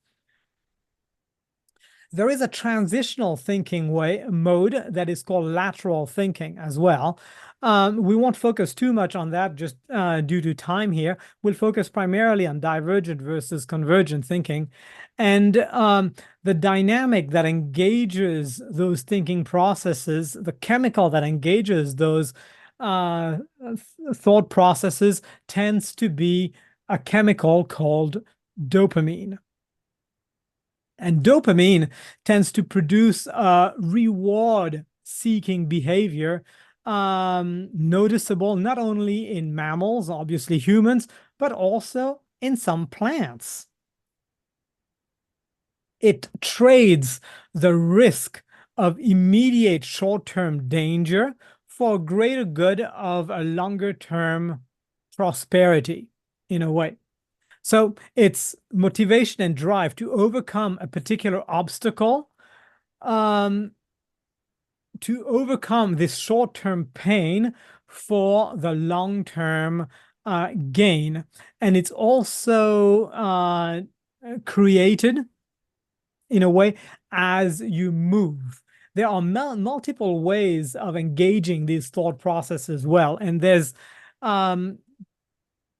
There is a transitional thinking mode that is called lateral thinking as well. We won't focus too much on that just due to time here. We'll focus primarily on divergent versus convergent thinking. And the dynamic that engages those thinking processes, the chemical that engages those thought processes tends to be a chemical called dopamine. And dopamine tends to produce reward-seeking behavior, noticeable not only in mammals, obviously humans, but also in some plants. It trades the risk of immediate short-term danger for greater good of a longer-term prosperity, in a way. So it's motivation and drive to overcome a particular obstacle, to overcome this short-term pain for the long-term gain. And it's also created in a way as you move. There are multiple ways of engaging these thought processes well. And there's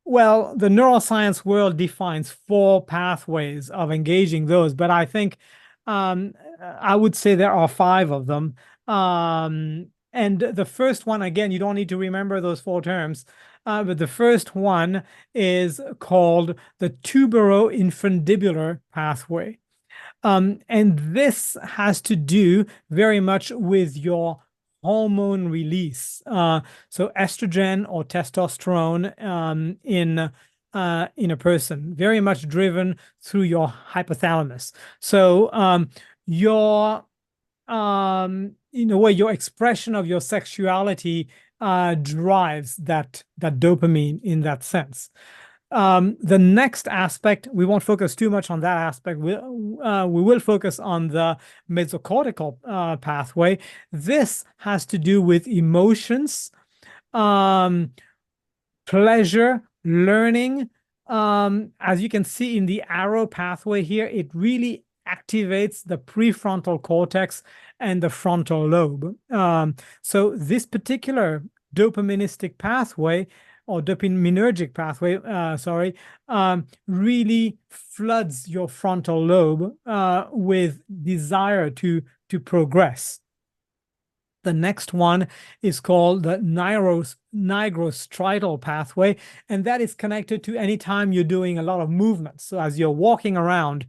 well, the neuroscience world defines 4 pathways of engaging those, but I think I would say there are 5 of them. And the first one, again, you don't need to remember those 4 terms, but the first one is called the tuberoinfundibular pathway. And this has to do very much with your hormone release. So estrogen or testosterone in a person, very much driven through your hypothalamus. So your in a way, your expression of your sexuality drives that dopamine in that sense. The next aspect, we won't focus too much on that aspect. We will focus on the mesocortical pathway. This has to do with emotions, pleasure, learning. As you can see in the arrow pathway here, it really activates the prefrontal cortex and the frontal lobe. So this particular dopaministic pathway or dopaminergic pathway, really floods your frontal lobe with desire to progress. The next one is called the nigrostriatal pathway, and that is connected to any time you're doing a lot of movement. So as you're walking around,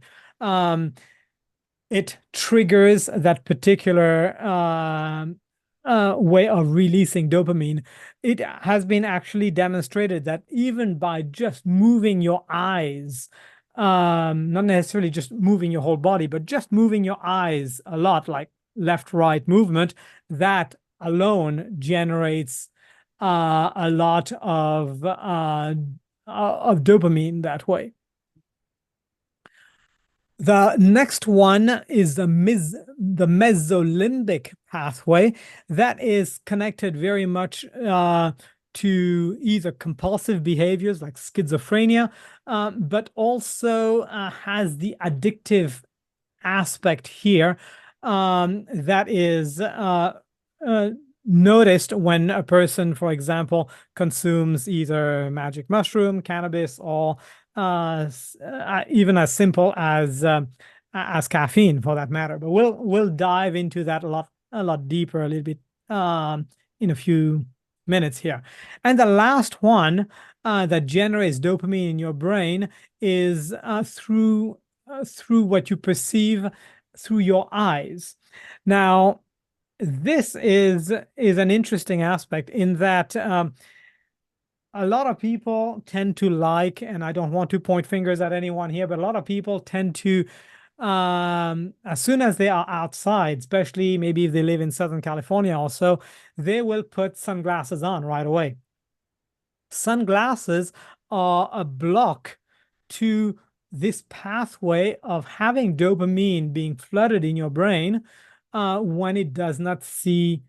it triggers that particular way of releasing dopamine. It has been actually demonstrated that even by just moving your eyes, not necessarily just moving your whole body, but just moving your eyes a lot, like left-right movement, that alone generates a lot of dopamine that way. The next one is the mesolimbic pathway that is connected very much to either compulsive behaviors like schizophrenia, but also has the addictive aspect here that is noticed when a person, for example, consumes either magic mushroom, cannabis, or even as simple as caffeine, for that matter. But we'll dive into that a lot deeper, a little bit in a few minutes here. And the last one that generates dopamine in your brain is through what you perceive through your eyes. Now, this is an interesting aspect in that a lot of people tend to like, and I don't want to point fingers at anyone here, but a lot of people tend to, as soon as they are outside, especially maybe if they live in Southern California also, they will put sunglasses on right away. Sunglasses are a block to this pathway of having dopamine being flooded in your brain when it does not see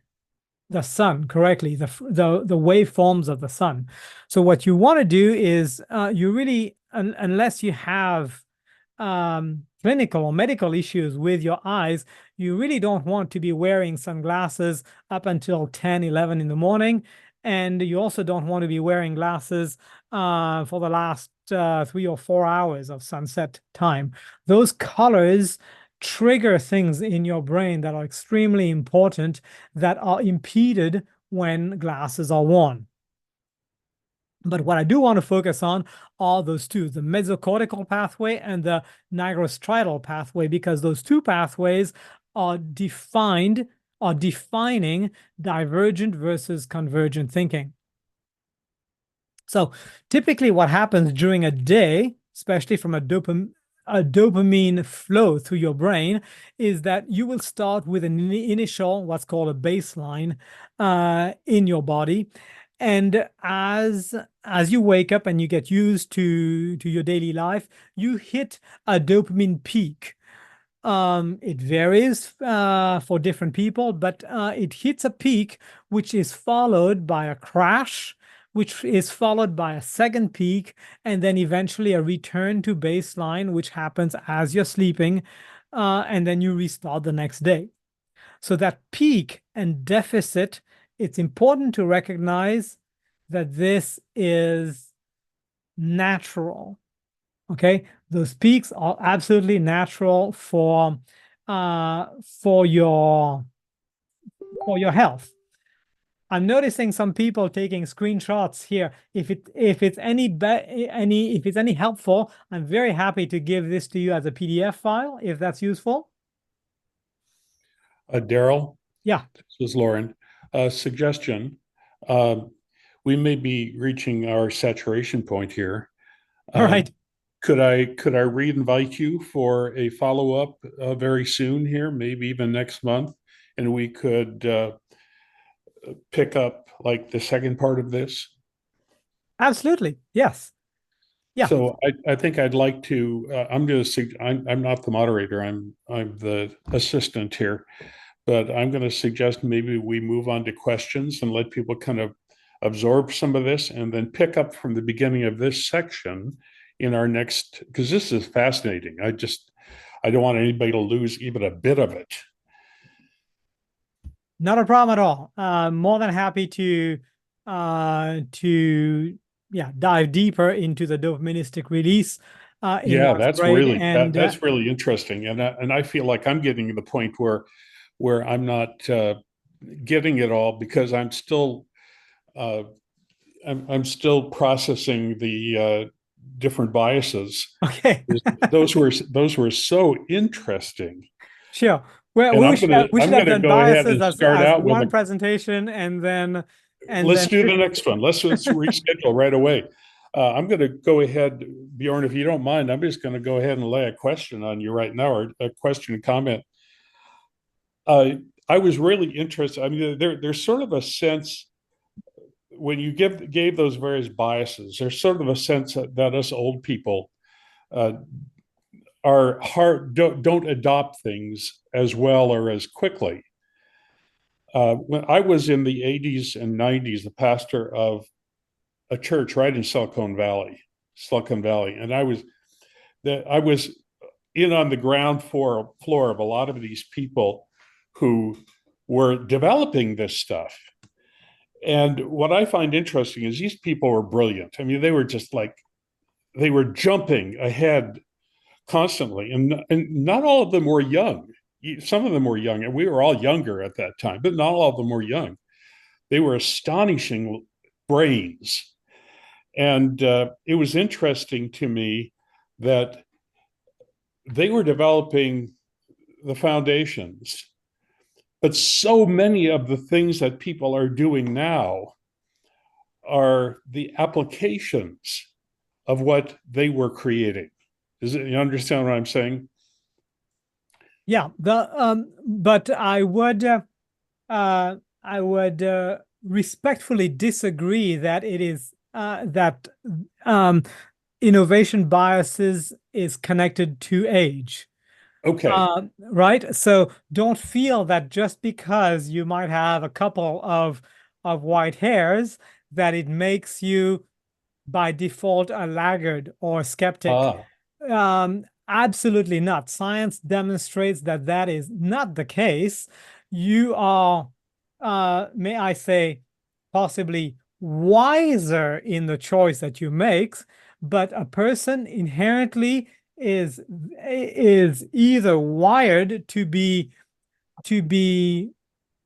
the sun correctly, the waveforms of the sun. So what you want to do is you really, unless you have clinical or medical issues with your eyes, you really don't want to be wearing sunglasses up until 10, 11 in the morning. And you also don't want to be wearing glasses for the last 3 or 4 hours of sunset time. Those colors trigger things in your brain that are extremely important that are impeded when glasses are worn. But what I do want to focus on are those two, the mesocortical pathway and the nigrostriatal pathway, because those two pathways are defining divergent versus convergent thinking. So typically what happens during a day, especially from a dopamine flow through your brain, is that you will start with an initial, what's called a baseline in your body. And as you wake up and you get used to your daily life, you hit a dopamine peak. It varies for different people, but it hits a peak, which is followed by a crash, which is followed by a second peak, and then eventually a return to baseline, which happens as you're sleeping, and then you restart the next day. So that peak and deficit, it's important to recognize that this is natural. Okay, those peaks are absolutely natural for your health. I'm noticing some people taking screenshots here. If it's any helpful, I'm very happy to give this to you as a PDF file if that's useful. Daryl? Yeah. This is Lauren. Suggestion. We may be reaching our saturation point here. All right. Could I re-invite you for a follow-up very soon here, maybe even next month, and we could pick up like the second part of this? Absolutely. Yes. Yeah. So I think I'd like to. I'm not the moderator. I'm the assistant here, but I'm going to suggest maybe we move on to questions and let people kind of absorb some of this, and then pick up from the beginning of this section in our next, because this is fascinating. I don't want anybody to lose even a bit of it. Not a problem at all. More than happy to dive deeper into the deterministic release in Yeah, what's great. And that's really interesting, and I feel like I'm getting to the point where I'm not getting it all because I'm still I'm still processing the different biases. okay, Those were so interesting. sure. Well, And we I'm should have gonna done go ahead biases and start as out with one a. presentation and then Let's do the next one. Let's reschedule right away. I'm going to go ahead, Bjorn, if you don't mind. I'm just going to go ahead and lay a question on you right now, or a question and comment. I was really interested. I mean, there's sort of a sense when you gave those various biases. There's sort of a sense that us old people are hard don't adopt things as well or as quickly. When I was in the 80s and 90s, the pastor of a church right in Silicon Valley, and I was in on the ground floor of a lot of these people who were developing this stuff. And what I find interesting is these people were brilliant. I mean, they were just like they were jumping ahead constantly, and not all of them were young. Some of them were young, and we were all younger at that time, but not all of them were young. They were astonishing brains. And it was interesting to me that they were developing the foundations, but so many of the things that people are doing now are the applications of what they were creating. You understand what I'm saying? Yeah, but I would respectfully disagree that it is that innovation biases is connected to age. Okay. Right? So don't feel that just because you might have a couple of white hairs that it makes you by default a laggard or skeptic. Absolutely not. Science demonstrates that that is not the case. You are, may I say, possibly wiser in the choice that you make, but a person inherently is either wired to be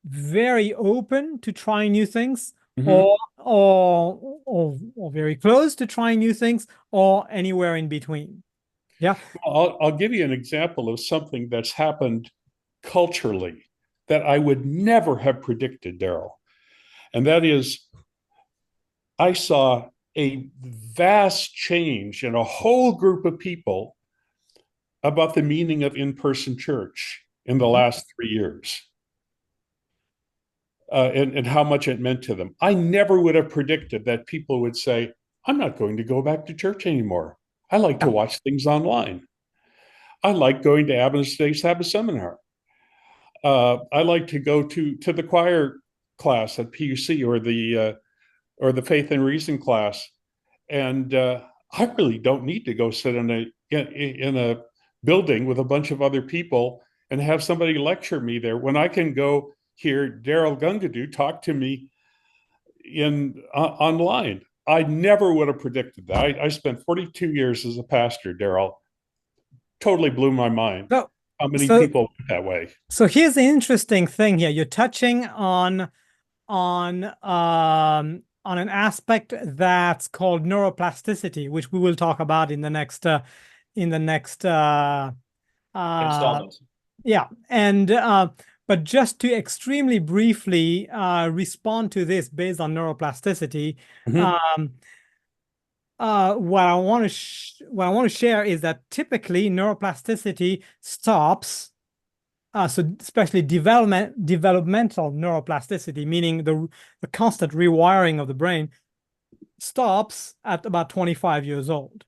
very open to trying new things, Mhm. or very close to trying new things, or anywhere in between. Yeah. I'll give you an example of something that's happened culturally that I would never have predicted, Daryl. And that is, I saw a vast change in a whole group of people about the meaning of in-person church in the last 3 years. And how much it meant to them. I never would have predicted that people would say, I'm not going to go back to church anymore. I like to watch things online. I like going to Adventist Sabbath seminar. I like to go to the choir class at PUC or the Faith and Reason class, and I really don't need to go sit in a building with a bunch of other people and have somebody lecture me there when I can go hear Daryl Gungadoo talk to me online. I never would have predicted that. I spent 42 years as a pastor, Daryl. Totally blew my mind. So, How many people went that way? So here's the interesting thing here. You're touching on an aspect that's called neuroplasticity, which we will talk about in the next Installments. Yeah, and but just to extremely briefly respond to this based on neuroplasticity, what I want to share is that typically neuroplasticity stops. So especially developmental neuroplasticity, meaning the constant rewiring of the brain, stops at about 25 years old.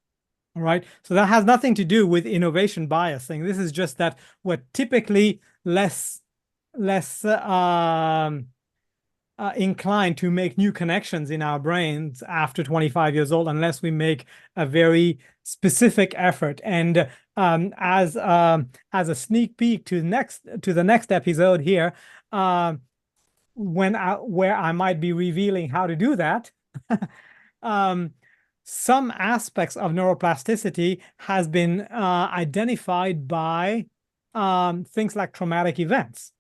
All right. So that has nothing to do with innovation biasing. This is just that we're typically less inclined to make new connections in our brains after 25 years old unless we make a very specific effort. And as a sneak peek to the next episode here, where I might be revealing how to do that, some aspects of neuroplasticity has been identified by things like traumatic events.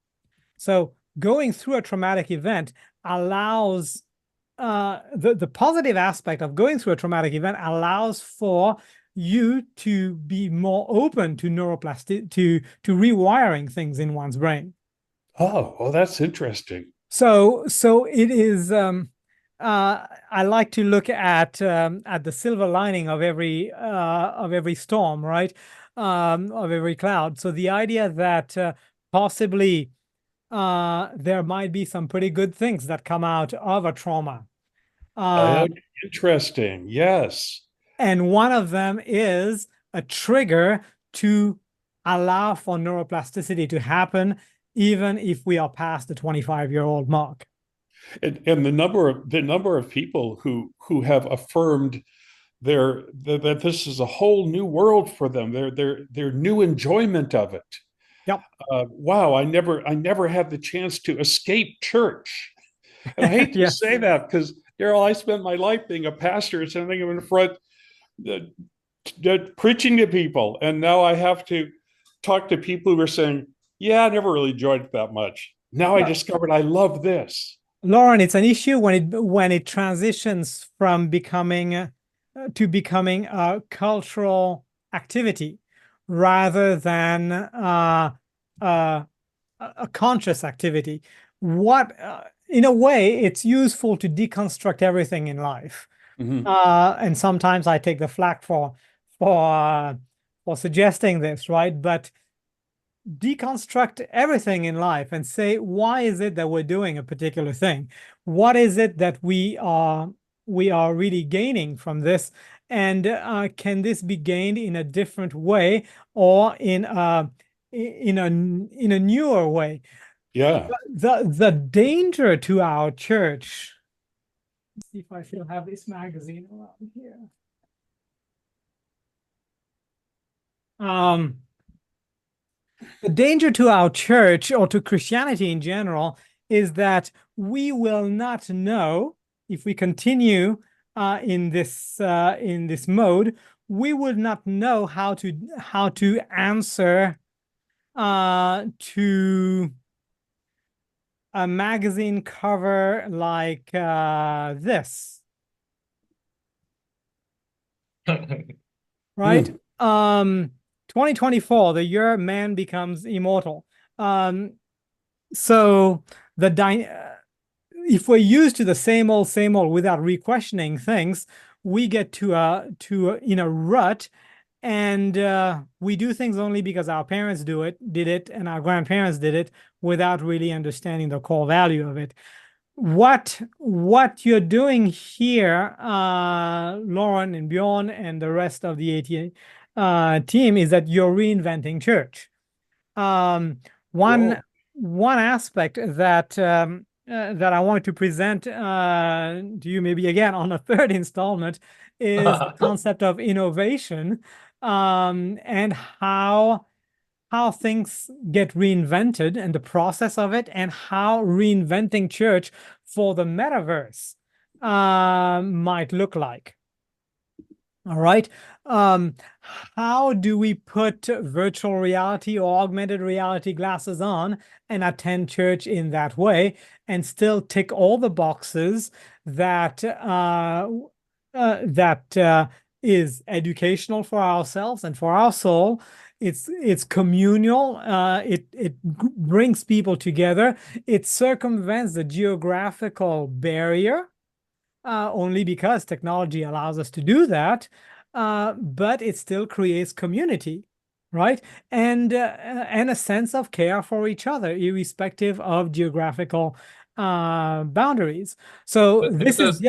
So going through a traumatic event allows the positive aspect of going through a traumatic event allows for you to be more open to neuroplasticity, to rewiring things in one's brain. Oh, that's interesting. So it is. I like to look at the silver lining of every storm, right? Of every cloud. So the idea that possibly there might be some pretty good things that come out of a trauma. Interesting. Yes. And one of them is a trigger to allow for neuroplasticity to happen, even if we are past the 25-year-old mark. And the number of people who have affirmed that this is a whole new world for them, their new enjoyment of it. Yep. Wow, I never had the chance to escape church. And I hate to Yes. say that because, Daryl, I spent my life being a pastor, standing in front, preaching to people. And now I have to talk to people who are saying, yeah, I never really enjoyed it that much. Now I discovered I love this. Lauren, it's an issue when it transitions from becoming a cultural activity rather than a conscious activity. In a way, it's useful to deconstruct everything in life. Mm-hmm. And sometimes I take the flak for suggesting this, right? But deconstruct everything in life and say, why is it that we're doing a particular thing? What is it that we are really gaining from this? And can this be gained in a different way or in a newer way? Yeah. The danger to our church. Let's see if I still have this magazine around here. The danger to our church or to Christianity in general is that we will not know, if we continue in this mode, we would not know how to answer to a magazine cover like this, right? 2024, the year man becomes immortal. So if we're used to the same old without re-questioning things, we get in a rut, and we do things only because our parents did it, and our grandparents did it without really understanding the core value of it. What you're doing here, Lauren and Bjorn and the rest of the ATA team, is that you're reinventing church. One aspect that I wanted to present to you, maybe again on a third installment, is the concept of innovation, and how things get reinvented and the process of it, and how reinventing church for the metaverse might look like. All right. How do we put virtual reality or augmented reality glasses on and attend church in that way and still tick all the boxes that is educational for ourselves and for our soul? It's communal. It brings people together. It circumvents the geographical barrier. Only because technology allows us to do that, but it still creates community, right? And a sense of care for each other, irrespective of geographical boundaries. So this is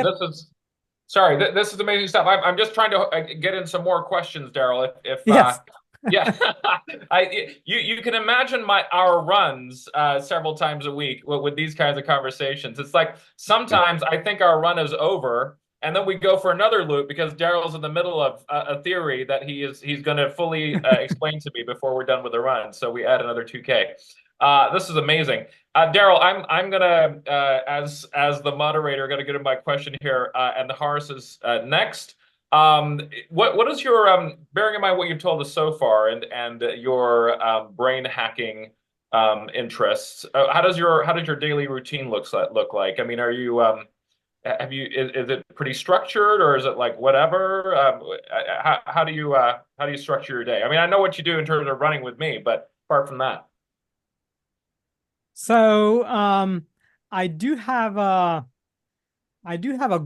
sorry, this is amazing stuff. I'm just trying to get in some more questions, Daryl. Yes. Yeah, you can imagine our runs several times a week with these kinds of conversations. It's like sometimes I think our run is over, and then we go for another loop because Daryl's in the middle of a theory that he's going to fully explain to me before we're done with the run. So we add another 2K. This is amazing. Daryl, I'm gonna as the moderator gonna get to my question here, and Horace is next. What is your bearing in mind what you've told us so far and your brain hacking interests? How does your daily routine look like? I mean, are you is it pretty structured or is it like whatever? How do you structure your day? I mean, I know what you do in terms of running with me, but apart from that. So I do have a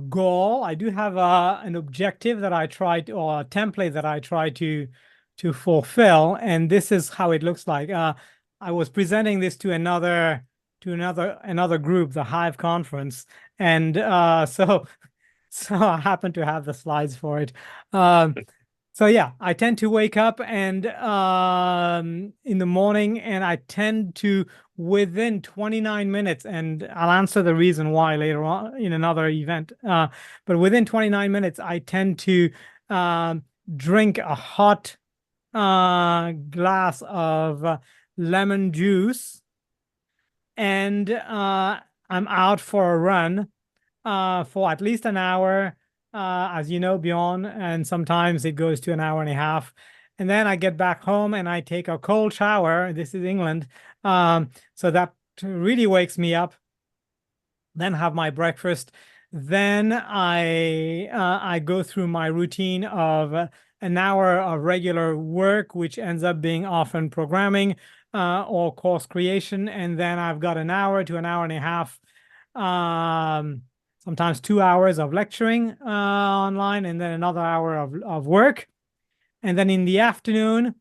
goal. I do have an objective that I try to, or a template that I try to fulfill, and this is how it looks like. I was presenting this to another group, the Hive Conference, and so I happen to have the slides for it. So yeah, I tend to wake up and in the morning, and I tend to within 29 minutes, and I'll answer the reason why later on in another event. But within 29 minutes, I tend to drink a hot glass of lemon juice, and I'm out for a run for at least an hour. As you know, Bjorn, and sometimes it goes to an hour and a half. And then I get back home and I take a cold shower. This is England. So that really wakes me up. Then have my breakfast. Then I go through my routine of an hour of regular work, which ends up being often programming or course creation. And then I've got an hour to an hour and a half sometimes 2 hours of lecturing online, and then another hour of work. And then in the afternoon,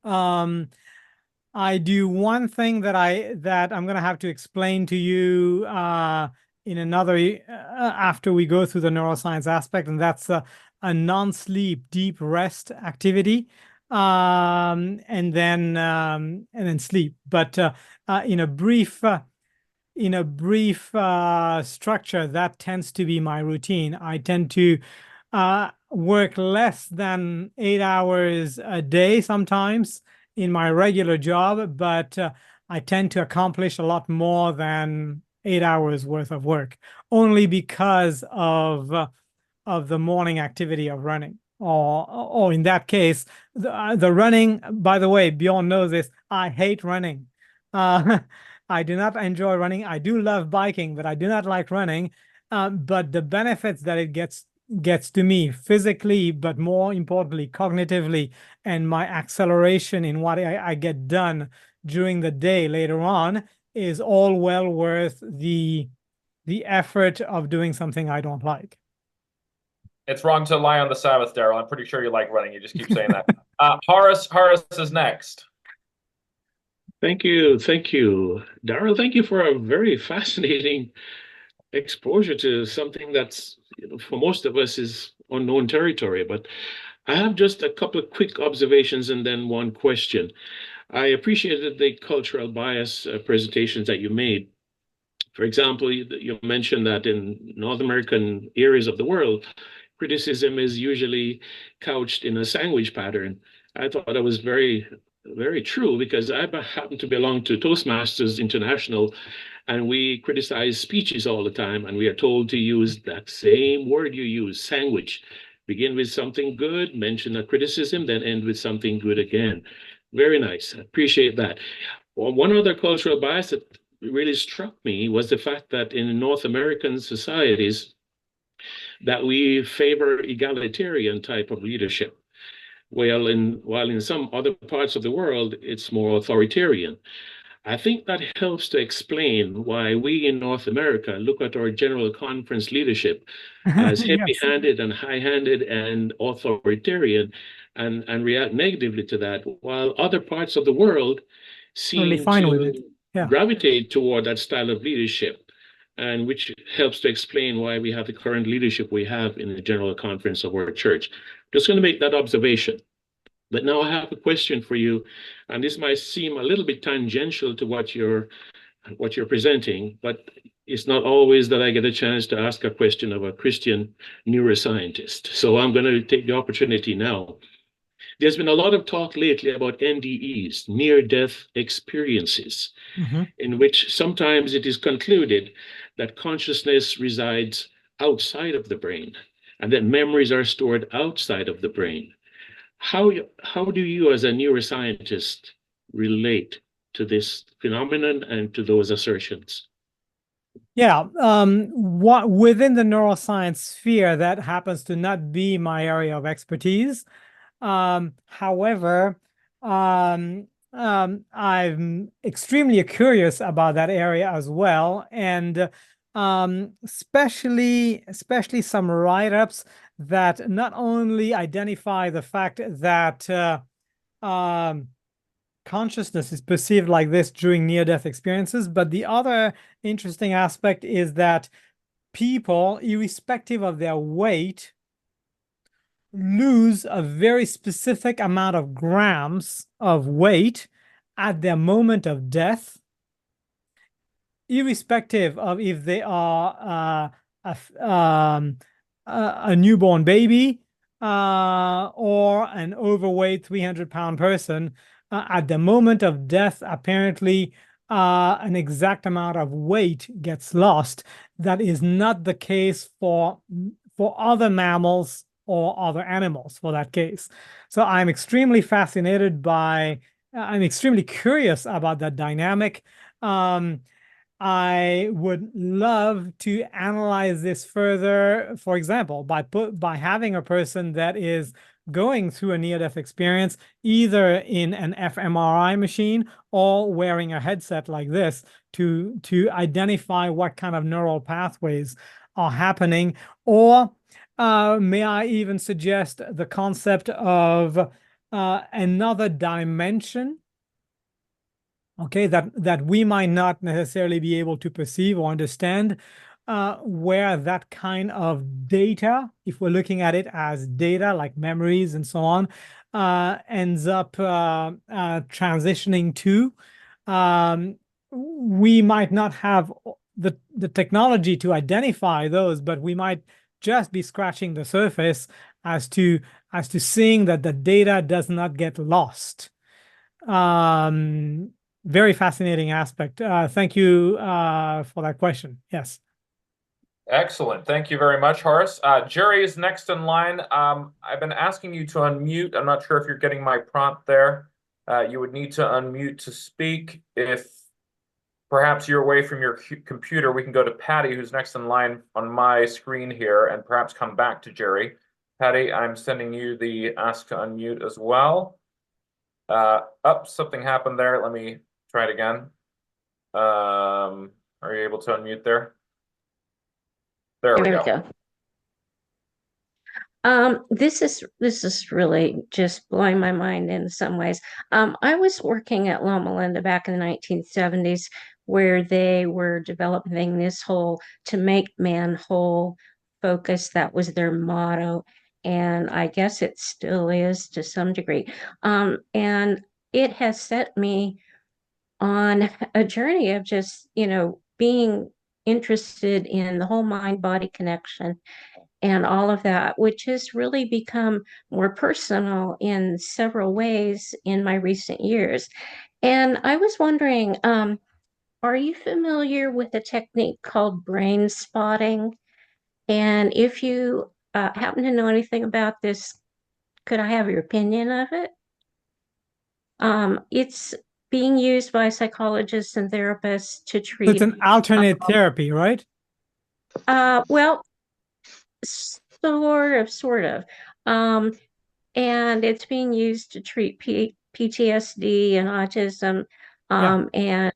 I do one thing that I'm going to have to explain to you in another after we go through the neuroscience aspect, and that's a non-sleep deep rest activity, and then sleep. But in a brief structure, that tends to be my routine. I tend to work less than 8 hours a day sometimes in my regular job, but I tend to accomplish a lot more than 8 hours worth of work, only because of the morning activity of running. Or in that case, the running, by the way, Bjorn knows this, I hate running. I do not enjoy running. I do love biking, but I do not like running. But the benefits that it gets to me physically, but more importantly, cognitively, and my acceleration in what I get done during the day later on is all well worth the effort of doing something I don't like. It's wrong to lie on the Sabbath, Daryl. I'm pretty sure you like running. You just keep saying that. Horace is next. Thank you. Daryl, thank you for a very fascinating exposure to something that's, for most of us is unknown territory. But I have just a couple of quick observations and then one question. I appreciated the cultural bias presentations that you made. For example, you mentioned that in North American areas of the world, criticism is usually couched in a sandwich pattern. I thought that was very, very true, because I happen to belong to Toastmasters International, and we criticize speeches all the time, and we are told to use that same word you use, sandwich. Begin with something good, mention a criticism, then end with something good again. Very nice. I appreciate that. Well, one other cultural bias that really struck me was the fact that in North American societies that we favor egalitarian type of leadership. While in some other parts of the world, it's more authoritarian. I think that helps to explain why we in North America look at our General Conference leadership as heavy-handed and high-handed and authoritarian and react negatively to that, while other parts of the world seem to gravitate toward that style of leadership, and which helps to explain why we have the current leadership we have in the General Conference of our church. Just going to make that observation. But now I have a question for you, and this might seem a little bit tangential to what you're presenting, but it's not always that I get a chance to ask a question of a Christian neuroscientist. So I'm going to take the opportunity now. There's been a lot of talk lately about NDEs, near-death experiences, in which sometimes it is concluded that consciousness resides outside of the brain and that memories are stored outside of the brain. How do you, as a neuroscientist, relate to this phenomenon and to those assertions? Yeah, what within the neuroscience sphere, that happens to not be my area of expertise. However, I'm extremely curious about that area as well, and especially some write-ups that not only identify the fact that consciousness is perceived like this during near-death experiences, but the other interesting aspect is that people, irrespective of their weight, lose a very specific amount of grams of weight at their moment of death, irrespective of if they are a newborn baby or an overweight 300-pound person. At the moment of death, apparently an exact amount of weight gets lost. That is not the case for other mammals or other animals for that case. So I'm extremely fascinated by, I'm extremely curious about that dynamic. I would love to analyze this further, for example, by having a person that is going through a near-death experience, either in an fMRI machine or wearing a headset like this to identify what kind of neural pathways are happening. Or may I even suggest the concept of another dimension, okay, that we might not necessarily be able to perceive or understand, where that kind of data, if we're looking at it as data like memories and so on, ends up transitioning to. We might not have the technology to identify those, but we might just be scratching the surface as to seeing that the data does not get lost. Very fascinating aspect. Thank you for that question. Yes. Excellent. Thank you very much, Horace. Jerry is next in line. I've been asking you to unmute. I'm not sure if you're getting my prompt there. You would need to unmute to speak. If perhaps you're away from your computer, we can go to Patty, who's next in line on my screen here, and perhaps come back to Jerry. Patty, I'm sending you the ask to unmute as well. Something happened there. Let me try it again. Are you able to unmute there? There we go. This is really just blowing my mind in some ways. I was working at Loma Linda back in the 1970s, where they were developing this whole "to make man whole" focus. That was their motto, and I guess it still is to some degree. And it has set me on a journey of just, being interested in the whole mind-body connection and all of that, which has really become more personal in several ways in my recent years. And I was wondering, are you familiar with a technique called brain spotting? And if you happen to know anything about this, could I have your opinion of it? It's being used by psychologists and therapists to treat. It's an alternate therapy, right? Well, sort of. And it's being used to treat PTSD and autism, and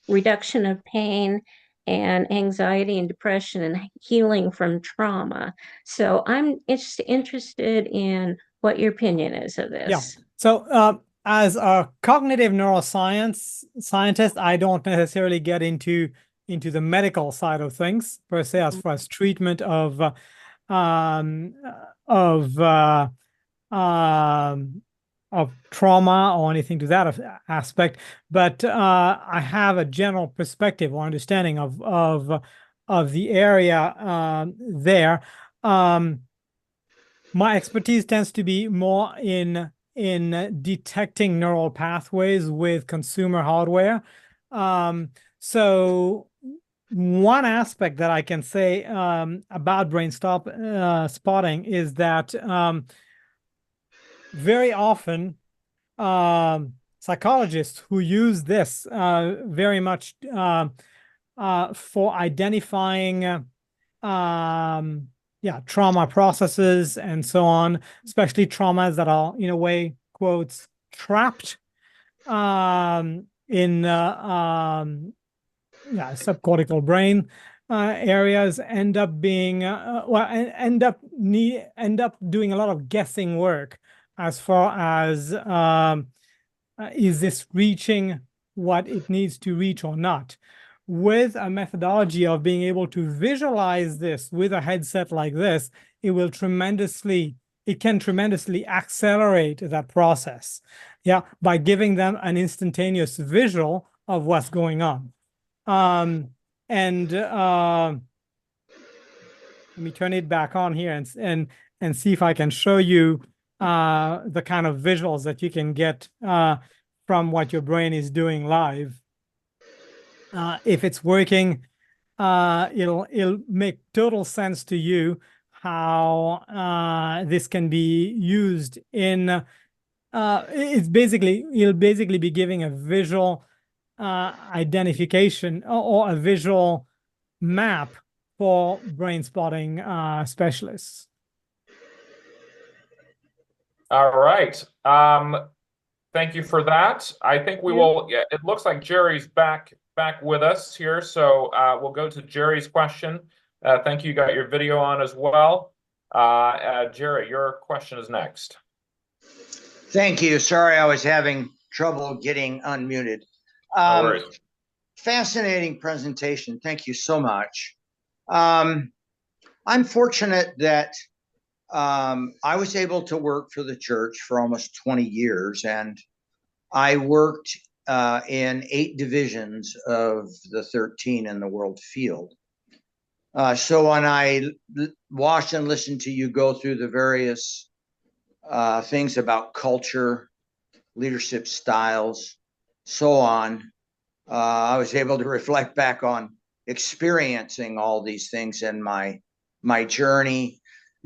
reduction of pain and anxiety and depression and healing from trauma. So I'm interested in what your opinion is of this. Yeah. So as a cognitive neuroscience scientist, I don't necessarily get into the medical side of things per se, as far as treatment of of trauma or anything to that aspect, but I have a general perspective or understanding of the area there. My expertise tends to be more in detecting neural pathways with consumer hardware. So one aspect that I can say about brain spotting is that very often psychologists who use this very much for identifying trauma processes and so on, especially traumas that are, in a way, quotes, trapped in subcortical brain areas, end up being end up doing a lot of guessing work as far as is this reaching what it needs to reach or not. With a methodology of being able to visualize this with a headset like this, it can tremendously accelerate that process. Yeah, by giving them an instantaneous visual of what's going on. Let me turn it back on here and see if I can show you the kind of visuals that you can get from what your brain is doing live. If it's working, it'll make total sense to you how this can be used in. It'll basically be giving a visual identification or a visual map for brain spotting specialists. All right. Thank you for that. I think we will. Yeah, it looks like Jerry's back with us here, so we'll go to Jerry's question. Thank you. You got your video on as well. Jerry, your question is next. Thank you. Sorry, I was having trouble getting unmuted. No worries. Fascinating presentation. Thank you so much. I'm fortunate that I was able to work for the church for almost 20 years, and I worked in 8 divisions of the 13 in the world field. So when I watched and listened to you go through the various things about culture, leadership styles, so on, I was able to reflect back on experiencing all these things in my journey,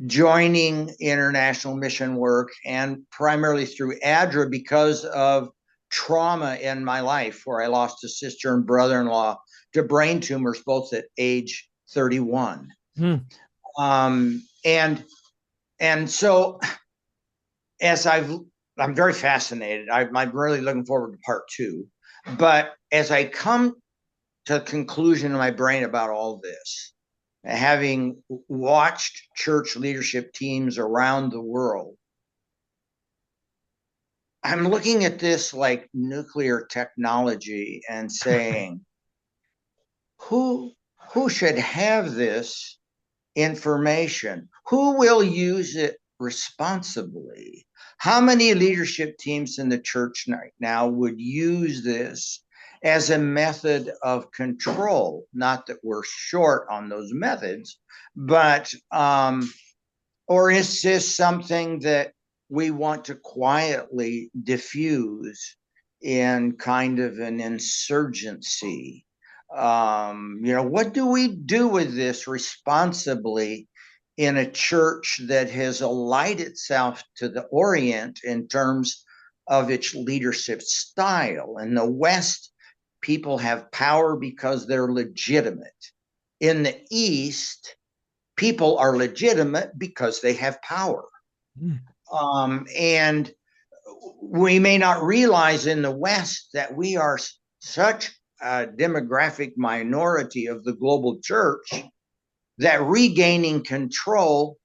joining international mission work, and primarily through ADRA because of trauma in my life, where I lost a sister and brother-in-law to brain tumors, both at age 31. And so as I'm very fascinated. I'm really looking forward to part 2. But as I come to a conclusion in my brain about all this, having watched church leadership teams around the world, I'm looking at this like nuclear technology and saying, who should have this information? Who will use it responsibly? How many leadership teams in the church right now would use this as a method of control? Not that we're short on those methods, but or is this something that we want to quietly diffuse in kind of an insurgency? What do we do with this responsibly in a church that has allied itself to the Orient in terms of its leadership style? In the West, people have power because they're legitimate. In the East, people are legitimate because they have power. And we may not realize in the West that we are such a demographic minority of the global church that regaining control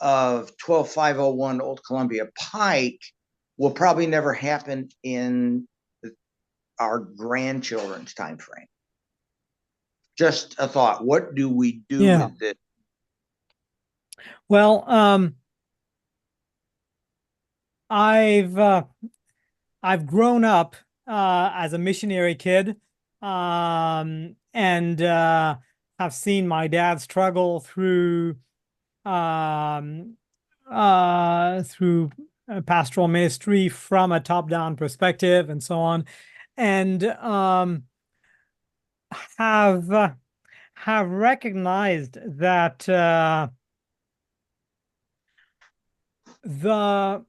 of 12501 Old Columbia Pike will probably never happen in our grandchildren's time frame. Just a thought. What do we do with this? Well, I've grown up as a missionary kid, and have seen my dad struggle through pastoral ministry from a top-down perspective and so on, and have recognized that the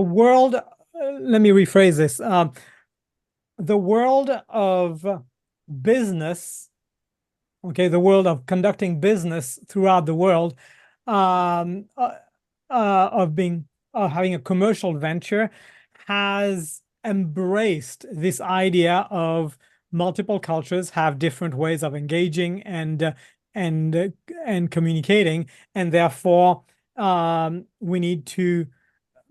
world, let me rephrase this, the world of business, okay, the world of conducting business throughout the world, of having a commercial venture, has embraced this idea of multiple cultures have different ways of engaging and communicating, and therefore we need to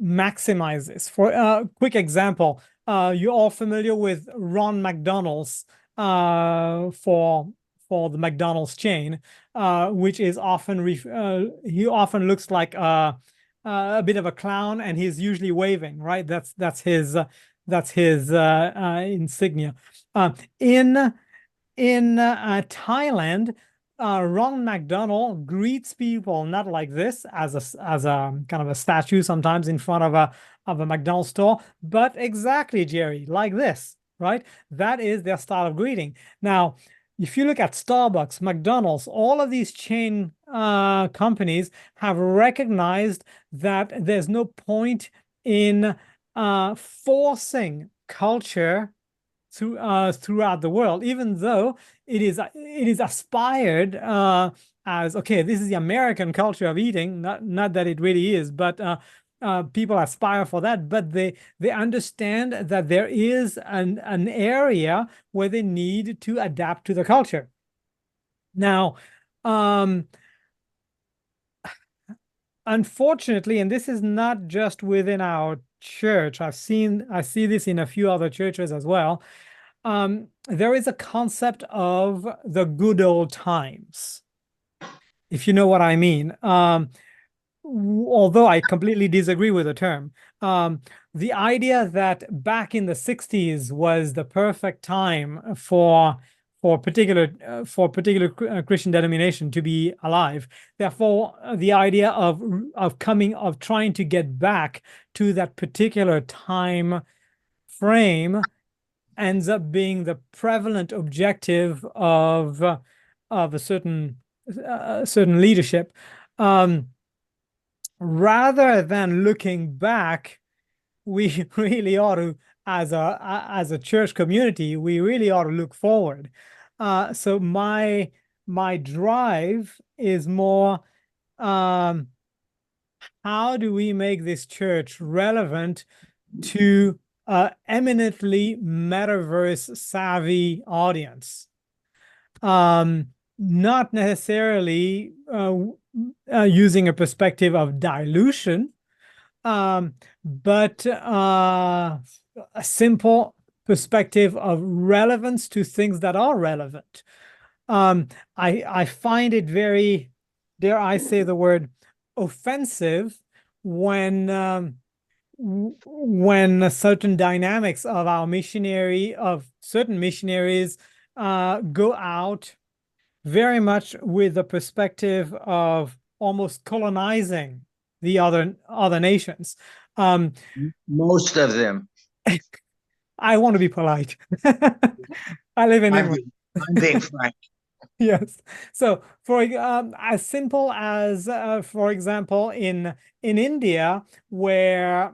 maximize this. For a quick example, you're all familiar with Ron McDonald's for the McDonald's chain, which is often he often looks like a bit of a clown, and he's usually waving, right? That's his insignia. In Thailand, Ronald McDonald greets people not like this, as a kind of a statue sometimes in front of a McDonald's store, but exactly, Jerry, like this, right? That is their style of greeting. Now, if you look at Starbucks, McDonald's, all of these chain companies have recognized that there's no point in forcing culture throughout the world, even though it is aspired as, okay, this is the American culture of eating, not that it really is, but people aspire for that, but they understand that there is an area where they need to adapt to the culture. Now, unfortunately, and this is not just within our church, I see this in a few other churches as well, there is a concept of the good old times, if you know what I mean. Although I completely disagree with the term. The idea that back in the 60s was the perfect time for particular Christian denomination to be alive. Therefore, the idea of trying to get back to that particular time frame ends up being the prevalent objective of a certain leadership. Rather than looking back, we really ought to, as a church community, we really ought to look forward. So my drive is more, how do we make this church relevant to eminently metaverse savvy audience? Not necessarily using a perspective of dilution, but a simple perspective of relevance to things that are relevant. I find it very, dare I say the word, offensive when certain dynamics of certain missionaries go out very much with the perspective of almost colonizing the other nations. Most of them. I want to be polite. I live in England. I'm being frank. Yes. So for as simple as for example in India, where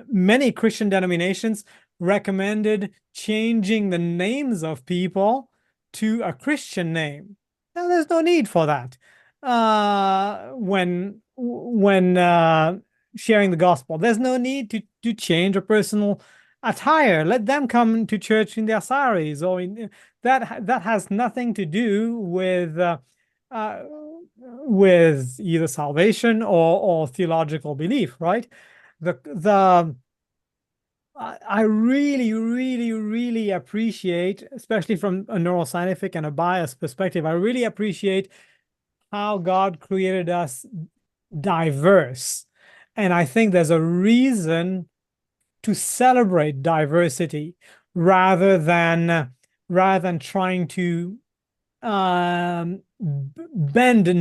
many Christian denominations recommended changing the names of people to a Christian name. Now, there's no need for that when sharing the gospel. There's no need to change a personal attire. Let them come to church in their saris, or that has nothing to do with either salvation or theological belief, right? I really, really, really appreciate, especially from a neuroscientific and a bias perspective, I really appreciate how God created us diverse. And I think there's a reason to celebrate diversity rather than trying to bend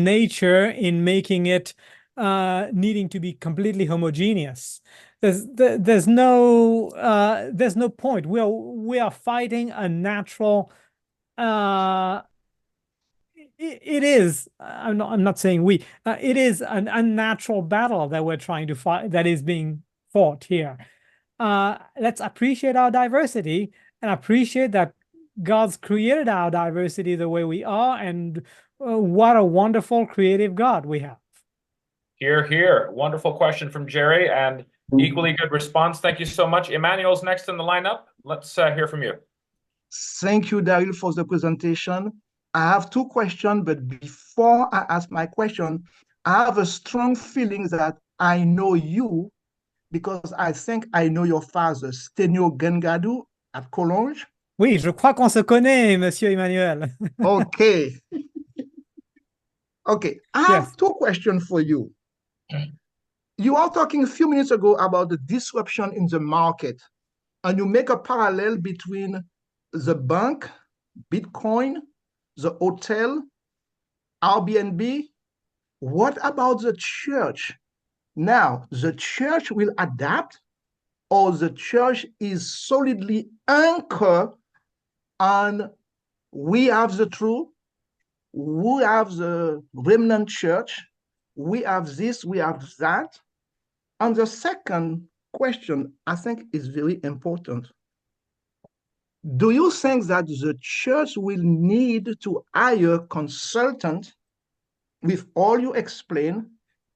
nature in making it needing to be completely homogeneous. There's no point. We are fighting a natural. It is. I'm not saying we. It is an unnatural battle that we're trying to fight. That is being fought here. Let's appreciate our diversity and appreciate that God's created our diversity the way we are, and what a wonderful creative God we have. Here, here. Wonderful question from Jerry, and equally good response. Thank you so much. Emmanuel's next in the lineup. Let's hear from you. Thank you, Daryl, for the presentation. I have two questions, but before I ask my question, I have a strong feeling that I know you because I think I know your father, Stenio Gungadoo at Collonges. Oui, je crois qu'on se connaît, Monsieur Emmanuel. Okay. Okay, I have two questions for you. You are talking a few minutes ago about the disruption in the market, and you make a parallel between the bank, Bitcoin, the hotel, Airbnb. What about the church? Now, the church will adapt, or the church is solidly anchored on we have the truth, we have the remnant church, we have this, we have that. And the second question, I think, is very important. Do you think that the church will need to hire consultants with all you explain,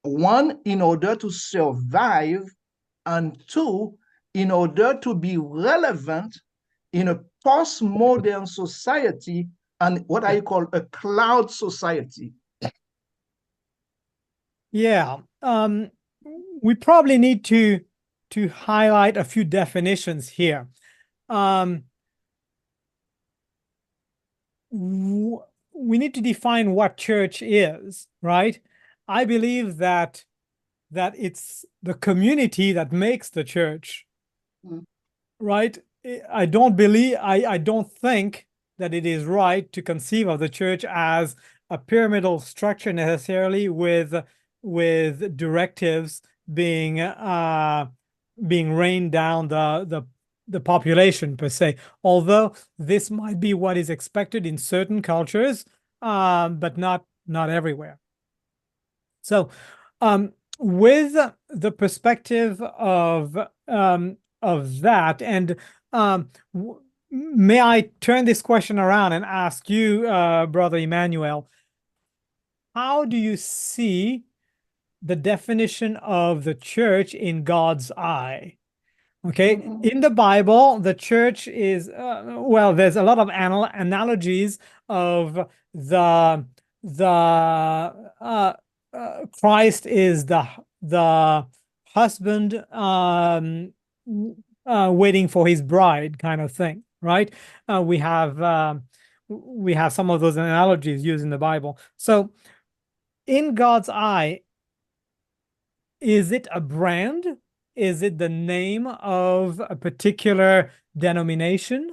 one, in order to survive, and two, in order to be relevant in a postmodern society and what I call a cloud society? Yeah, we probably need to highlight a few definitions here. We need to define what church is, right? I believe that it's the community that makes the church, right? I don't think that it is right to conceive of the church as a pyramidal structure necessarily with directives being rained down the population per se, although this might be what is expected in certain cultures, but not everywhere. So with the perspective of that, and may I turn this question around and ask you, Brother Emmanuel, how do you see the definition of the church in God's eye? Okay, in the Bible, the church is, well, there's a lot of analogies of Christ is the husband waiting for his bride kind of thing, right? We have some of those analogies used in the Bible. So in God's eye, is it a brand? Is it the name of a particular denomination?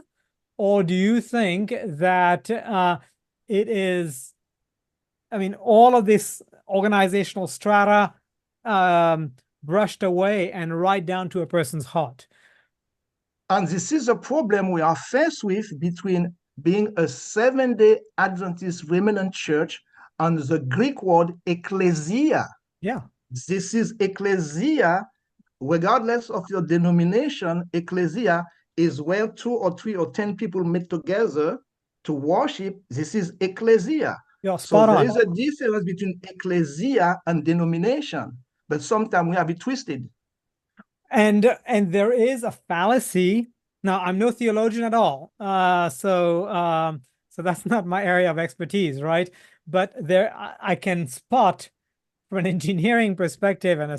Or do you think that it is, I mean, all of this organizational strata brushed away and right down to a person's heart? And this is a problem we are faced with between being a Seventh-day Adventist remnant church and the Greek word ecclesia. Yeah. This is ecclesia. Regardless of your denomination, ecclesia is where 2 or 3 or 10 people meet together to worship. This is ecclesia. So there is a difference between ecclesia and denomination, but sometimes we have it twisted. And there is a fallacy. Now, I'm no theologian at all, so that's not my area of expertise, right? But there, I can spot from an engineering perspective and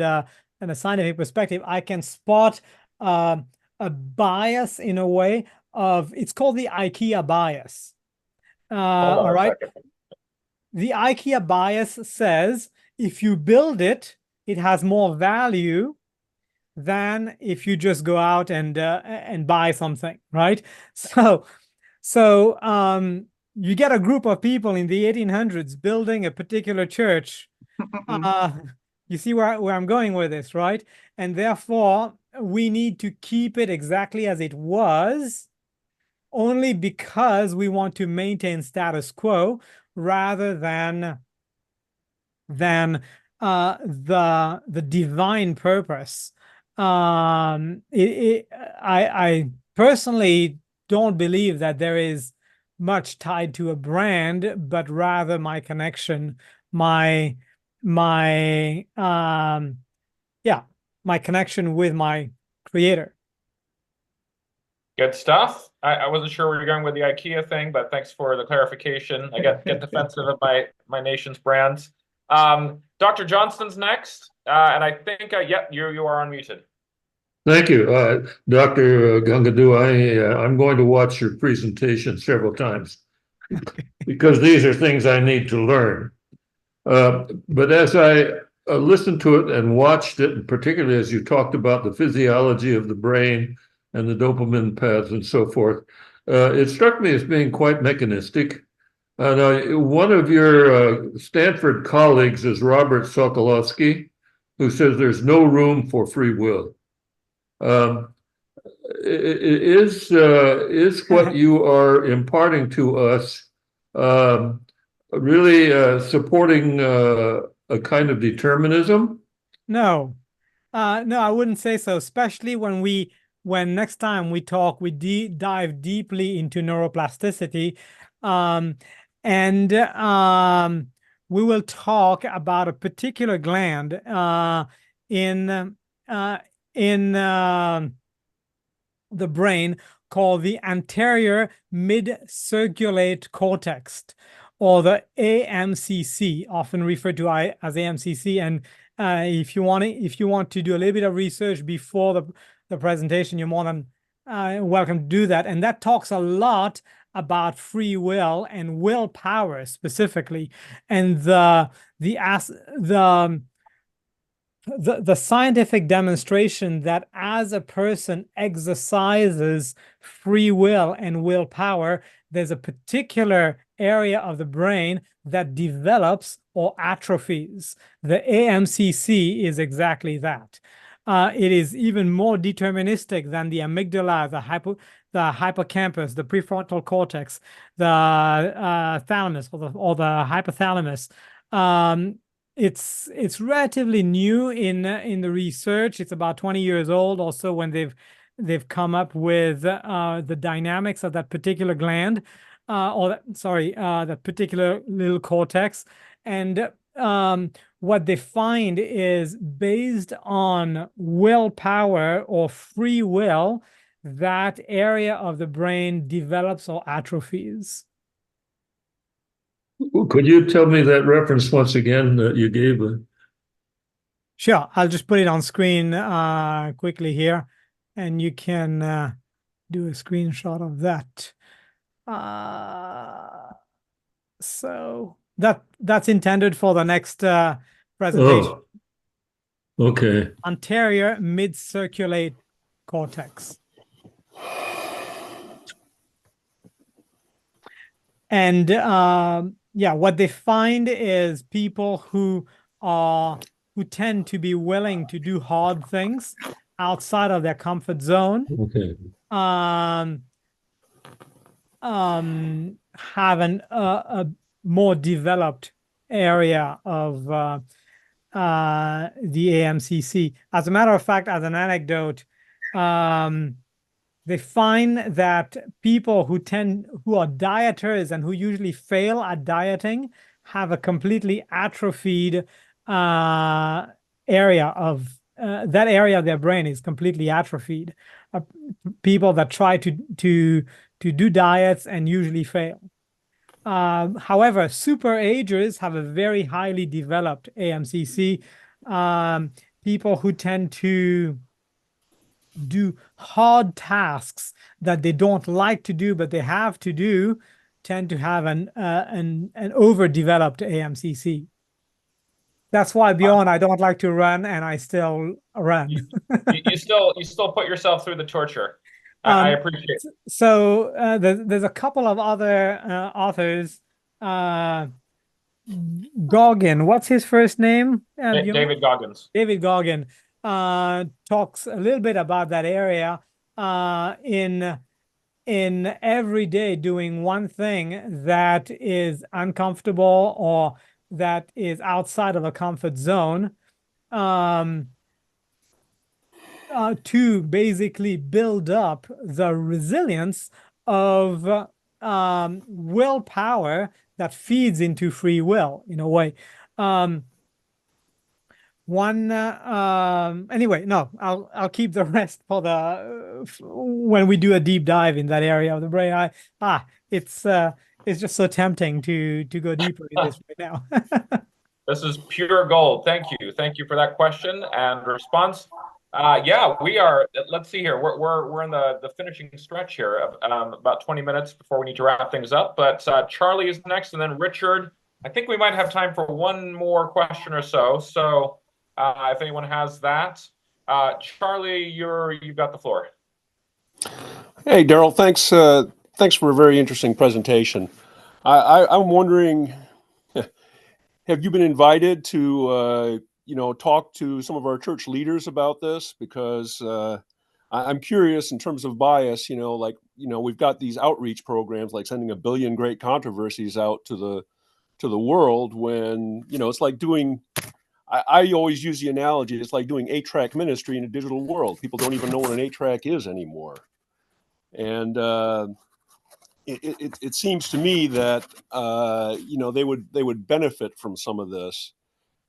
a scientific perspective, I can spot a bias in a way of, it's called the IKEA bias. All right. the IKEA bias says if you build it, it has more value than if you just go out and buy something, right? So you get a group of people in the 1800s building a particular church. You see where I'm going with this, right? And therefore, we need to keep it exactly as it was, only because we want to maintain status quo rather than the divine purpose. I personally don't believe that there is much tied to a brand, but rather my connection, my connection with my creator. Good stuff. I wasn't sure where you're going with the IKEA thing, but thanks for the clarification. I get defensive of my nation's brands. Dr. Johnston's next, and I think you are unmuted. Thank you, Dr. Gungadoo. I'm going to watch your presentation several times because these are things I need to learn. But as I listened to it and watched it, and particularly as you talked about the physiology of the brain and the dopamine paths and so forth, it struck me as being quite mechanistic. Now, one of your Stanford colleagues is Robert Sokolowski, who says there's no room for free will. Is what you are imparting to us really supporting a kind of determinism? No, I wouldn't say so. Especially when next time we talk, we dive deeply into neuroplasticity, and we will talk about a particular gland in the brain called the anterior mid-cingulate cortex, or the AMCC, often referred to as AMCC. And if you want to do a little bit of research before the presentation, you're more than welcome to do that. And that talks a lot about free will and willpower specifically, and the scientific demonstration that as a person exercises free will and willpower, there's a particular area of the brain that develops or atrophies. The AMCC is exactly that. It is even more deterministic than the amygdala, the hippocampus, the prefrontal cortex, the thalamus, or the hypothalamus. It's relatively new in the research. It's about 20 years old also when they've come up with the dynamics of that particular gland, that particular little cortex. And what they find is, based on willpower or free will, that area of the brain develops or atrophies. Could you tell me that reference once again that you gave? Sure, I'll just put it on screen quickly here, and you can do a screenshot of that. So that's intended for the next presentation. Oh, okay. Anterior mid-cingulate cortex. And what they find is people who tend to be willing to do hard things outside of their comfort zone, okay, have a more developed area of the AMCC. As a matter of fact, as an anecdote, they find that people who are dieters and who usually fail at dieting have a completely atrophied area of that area of their brain is completely atrophied. People that try to do diets and usually fail. However, super agers have a very highly developed AMCC. People who tend to do hard tasks that they don't like to do, but they have to do, tend to have an overdeveloped AMCC. That's why, beyond, I don't like to run, and I still run. you still put yourself through the torture. I appreciate it. So there's a couple of other authors. Goggin, what's his first name? David Goggins. David Goggin talks a little bit about that area in every day doing one thing that is uncomfortable or that is outside of a comfort zone, to basically build up the resilience of willpower that feeds into free will in a way. Anyway, no, I'll keep the rest for when we do a deep dive in that area of the brain. It's just so tempting to go deeper in this right now. This is pure gold. Thank you for that question and response. Yeah, we are. Let's see here. We're in the finishing stretch here. About 20 minutes before we need to wrap things up. But Charlie is next, and then Richard. I think we might have time for one more question or so. So if anyone has that, Charlie, you've got the floor. Hey, Daryl. Thanks for a very interesting presentation. I'm wondering, have you been invited to talk to some of our church leaders about this? Because I'm curious in terms of bias, we've got these outreach programs like sending 1 billion great controversies out to the world when, it's like doing, I always use the analogy, it's like doing 8-track ministry in a digital world. People don't even know what an 8-track is anymore. And it seems to me that, they would benefit from some of this.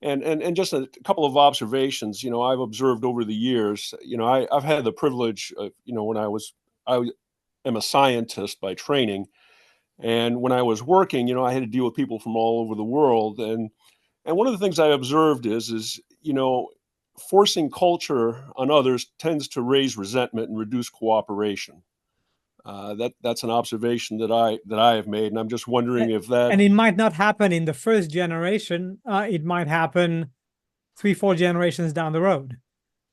And just a couple of observations, I've observed over the years, I've had the privilege of, when I am a scientist by training. And when I was working, I had to deal with people from all over the world. And one of the things I observed is, forcing culture on others tends to raise resentment and reduce cooperation. That's an observation that I have made, and I'm just wondering if that. And it might not happen in the first generation. It might happen 3-4 generations down the road.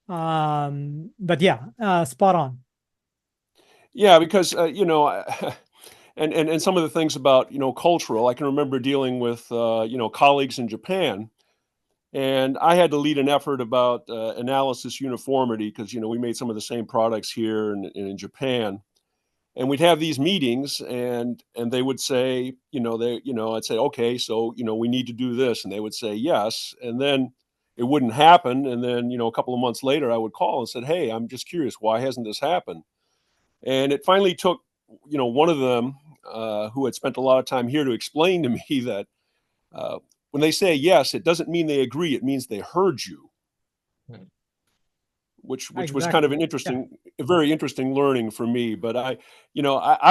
But yeah, spot on. Yeah, because and some of the things about cultural. I can remember dealing with colleagues in Japan, and I had to lead an effort about analysis uniformity because we made some of the same products here and in Japan. And we'd have these meetings, and they would say, I'd say, okay, so we need to do this, and they would say yes, and then it wouldn't happen, and then a couple of months later, I would call and said, hey, I'm just curious, why hasn't this happened? And it finally took, one of them who had spent a lot of time here to explain to me that when they say yes, it doesn't mean they agree; it means they heard you. Which was kind of an interesting, a very interesting learning for me. But I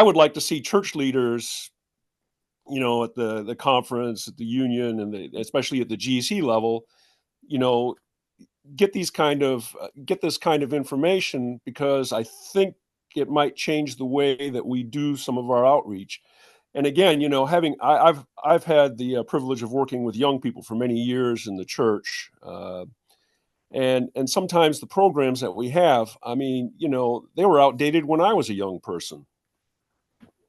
would like to see church leaders, at the conference, at the union, and especially at the GC level, get this kind of information, because I think it might change the way that we do some of our outreach. And again, I've had the privilege of working with young people for many years in the church. And sometimes the programs that we have, they were outdated when I was a young person.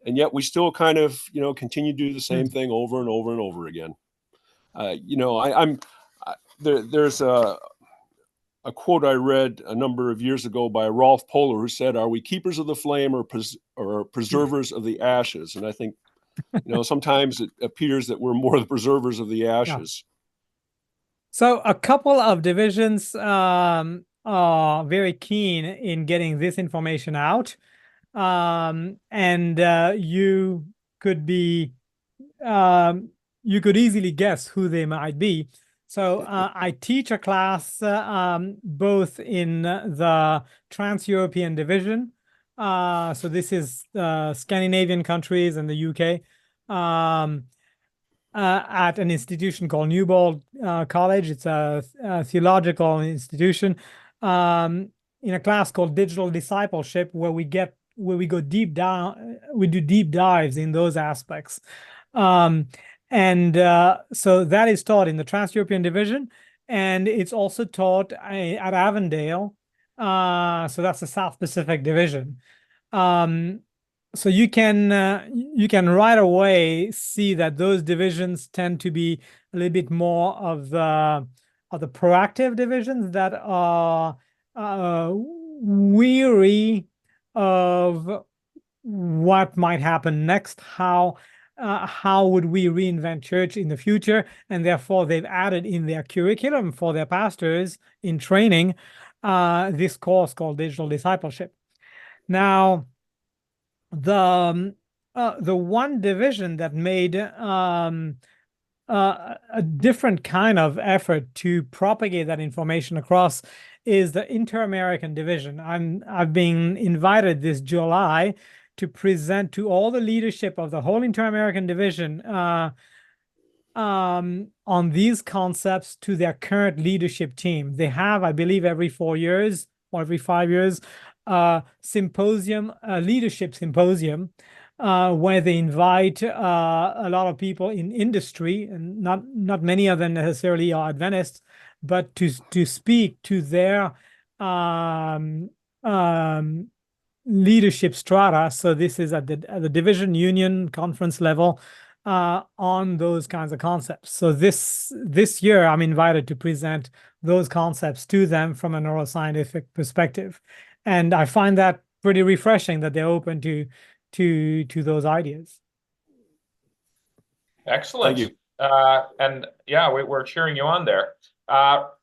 And yet we still kind of, continue to do the same thing over and over and over again. There's a quote I read a number of years ago by Rolf Polar, who said, "Are we keepers of the flame or preservers of the ashes?" And I think, sometimes it appears that we're more the preservers of the ashes. Yeah. So a couple of divisions are very keen in getting this information out. And you could easily guess who they might be. So I teach a class both in the Trans-European division. So this is Scandinavian countries and the UK. At an institution called Newbold College. It's a theological institution, in a class called Digital Discipleship, where we get where we go deep down, we do deep dives in those aspects. So that is taught in the Trans-European Division, and it's also taught at Avondale. So that's the South Pacific Division. So you can right away see that those divisions tend to be a little bit more of the proactive divisions that are weary of what might happen next. How would we reinvent church in the future? And therefore, they've added in their curriculum for their pastors in training this course called Digital Discipleship. Now, the one division that made a different kind of effort to propagate that information across is the Inter-American Division. I've been invited this July to present to all the leadership of the whole Inter-American Division on these concepts to their current leadership team. They have, I believe, every 4 years or every 5 years, symposium, leadership symposium, where they invite a lot of people in industry, and not many of them necessarily are Adventists, but to speak to their leadership strata. So this is at the division union conference level on those kinds of concepts. So this year I'm invited to present those concepts to them from a neuroscientific perspective. And I find that pretty refreshing that they're open to those ideas. Excellent. Thank you. And yeah, we're cheering you on there.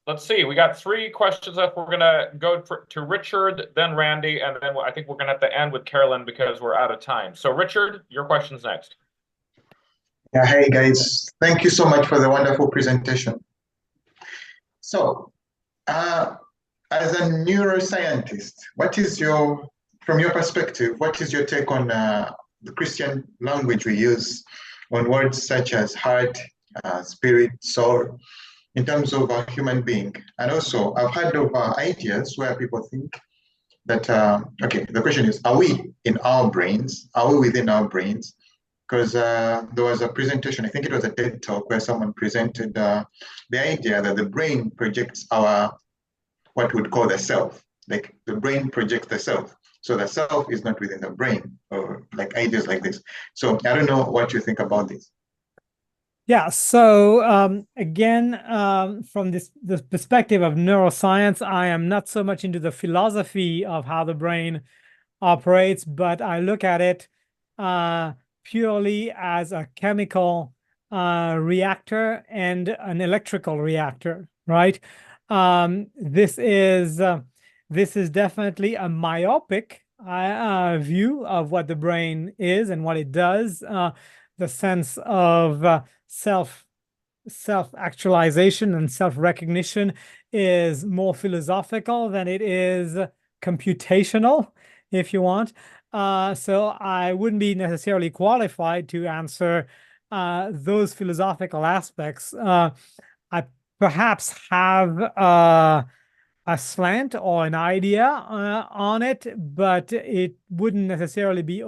Let's see. We got 3 questions left. We're going to go to Richard, then Randy, and then I think we're going to have to end with Carolyn because we're out of time. So Richard, your question's next. Yeah, hey guys. Thank you so much for the wonderful presentation. So, as a neuroscientist, from your perspective, what is your take on the Christian language we use on words such as heart, spirit, soul, in terms of a human being? And also, I've heard of ideas where people think that, okay, the question is, are we in our brains? Are we within our brains? Because there was a presentation, I think it was a TED Talk, where someone presented the idea that the brain projects what we'd call the self. Like the brain projects the self. So the self is not within the brain, or like ideas like this. So I don't know what you think about this. Yeah, so again, from the perspective of neuroscience, I am not so much into the philosophy of how the brain operates, but I look at it purely as a chemical reactor and an electrical reactor, right? This is definitely a myopic view of what the brain is and what it does. The sense of self-actualization and self-recognition is more philosophical than it is computational, if you want. So I wouldn't be necessarily qualified to answer those philosophical aspects. I perhaps have a slant or an idea on it, but it wouldn't necessarily be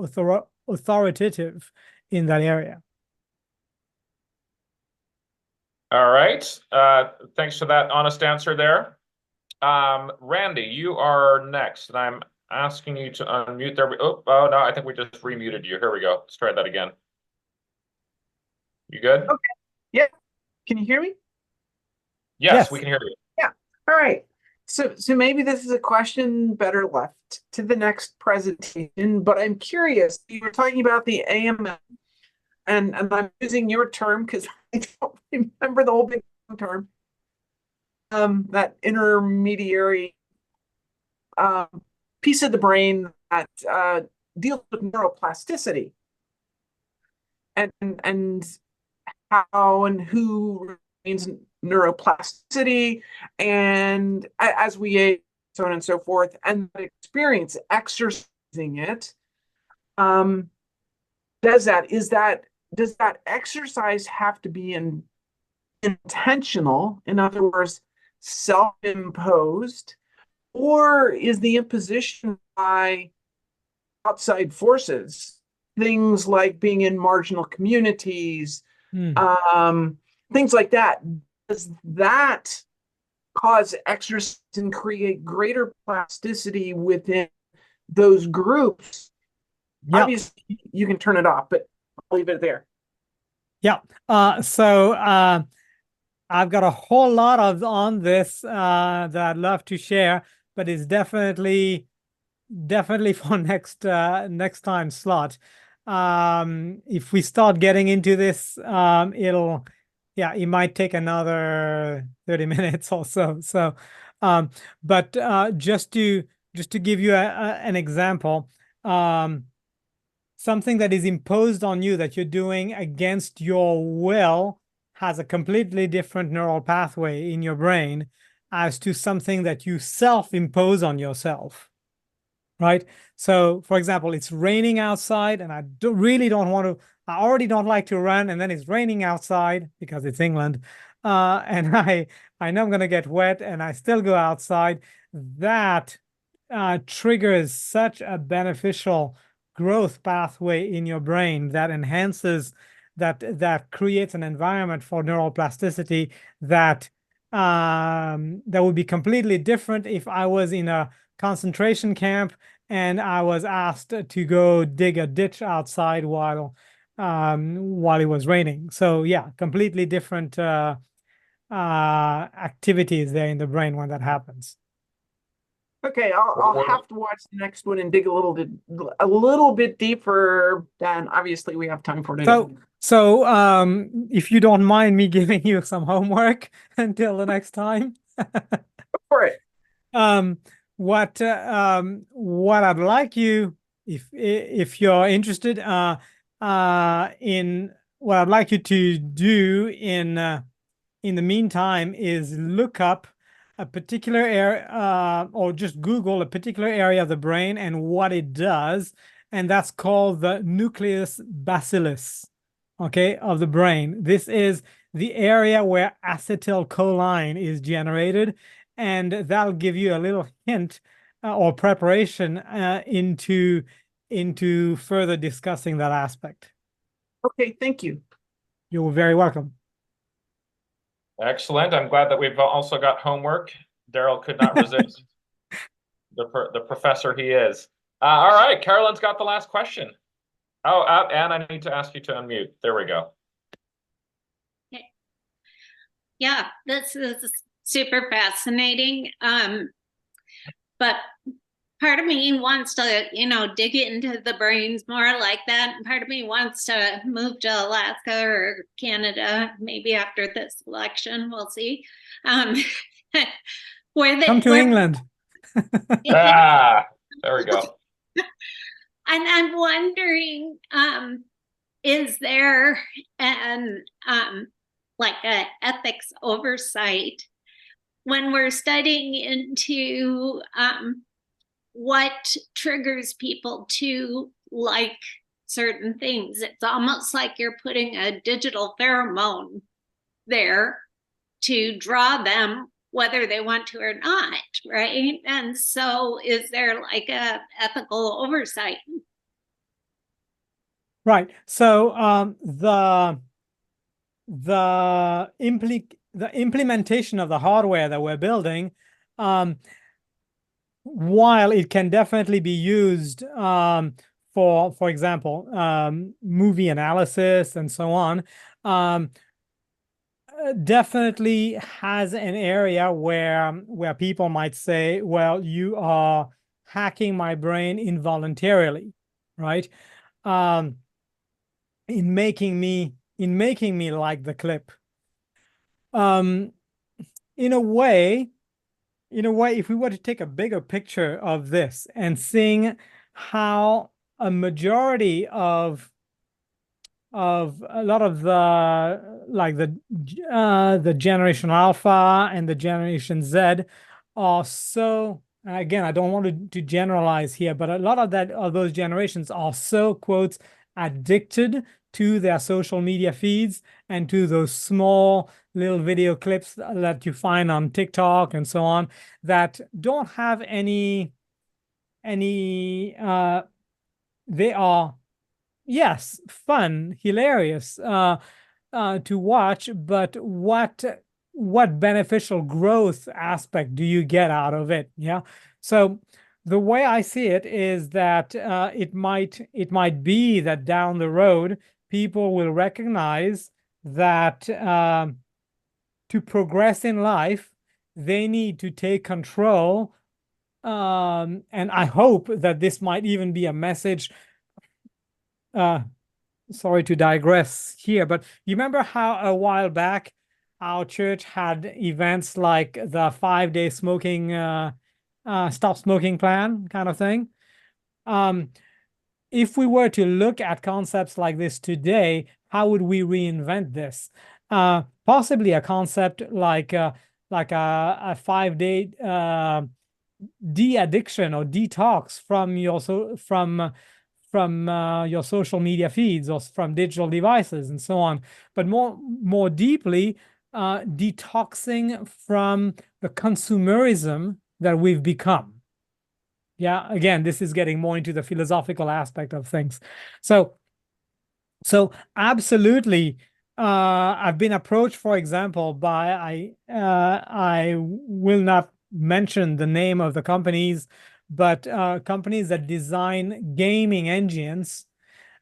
authoritative in that area. All right. Thanks for that honest answer there. Randy, you are next, and I'm asking you to unmute there. Oh no, I think we just remuted you. Here we go. Let's try that again. You good? Okay. Yeah. Can you hear me? Yes, we can hear you. Yeah. All right. So maybe this is a question better left to the next presentation, but I'm curious. You were talking about the AMM, and I'm using your term because I don't remember the whole big term. That intermediary piece of the brain that deals with neuroplasticity and how and who remains neuroplasticity, and as we age, so on and so forth, and that experience exercising it. Does that exercise have to be intentional? In other words, self-imposed, or is the imposition by outside forces, things like being in marginal communities, things like that. Does that cause exercise and create greater plasticity within those groups? Yeah. Obviously, you can turn it off, but I'll leave it there. Yeah. So I've got a whole lot on this that I'd love to share, but it's definitely for next time slot. If we start getting into this, it might take another 30 minutes or so. So, but just to give you an example, something that is imposed on you that you're doing against your will has a completely different neural pathway in your brain as to something that you self-impose on yourself. Right? So, for example, it's raining outside and I already don't like to run, and then it's raining outside because it's England. And I know I'm going to get wet and I still go outside. That triggers such a beneficial growth pathway in your brain that enhances, that creates an environment for neural plasticity that would be completely different if I was in a concentration camp and I was asked to go dig a ditch outside while it was raining. So yeah, completely different activities there in the brain when that happens. Okay, I'll have to watch the next one and dig a little bit deeper than obviously we have time for today. So if you don't mind me giving you some homework until the next time. Go for it. What I'd like you, if you're interested, in what I'd like you to do in the meantime is look up a particular area, or just Google a particular area of the brain and what it does, and that's called the nucleus bacillus, okay, of the brain. This is the area where acetylcholine is generated, and that'll give you a little hint or preparation into further discussing that aspect. Okay, thank you. You're very welcome. Excellent. I'm glad that we've also got homework. Daryl could not resist the professor he is. All right, Carolyn's got the last question. Oh, and I need to ask you to unmute. There we go. Yeah, this is super fascinating. But part of me wants to, dig into the brains more like that. And part of me wants to move to Alaska or Canada, maybe after this election, we'll see. Come to England. There we go. And I'm wondering, is there an ethics oversight when we're studying into what triggers people to like certain things? It's almost like you're putting a digital pheromone there to draw them whether they want to or not, right? And so is there like a ethical oversight? Right. So the implementation of the hardware that we're building, while it can definitely be used for example, movie analysis and so on, definitely has an area where people might say, well, you are hacking my brain involuntarily, right? In making me like the clip. In a way, if we were to take a bigger picture of this and seeing how a majority of a lot of the generation Alpha and the generation Z are so, again, I don't want to generalize here, but a lot of those generations are so, quotes, addicted to their social media feeds and to those small little video clips that you find on TikTok and so on, that don't have any they are, yes, fun, hilarious to watch, but what beneficial growth aspect do you get out of it? Yeah. So the way I see it is that it might be that down the road people will recognize that to progress in life, they need to take control. And I hope that this might even be a message. Sorry to digress here, but you remember how a while back our church had events like the 5-day smoking, stop smoking plan kind of thing? If we were to look at concepts like this today, how would we reinvent this? Possibly a concept like a 5-day de-addiction or detox from your your social media feeds or from digital devices and so on, but more deeply, detoxing from the consumerism that we've become. Yeah, again, this is getting more into the philosophical aspect of things. So absolutely, I've been approached, for example, by I will not mention the name of the companies, but companies that design gaming engines,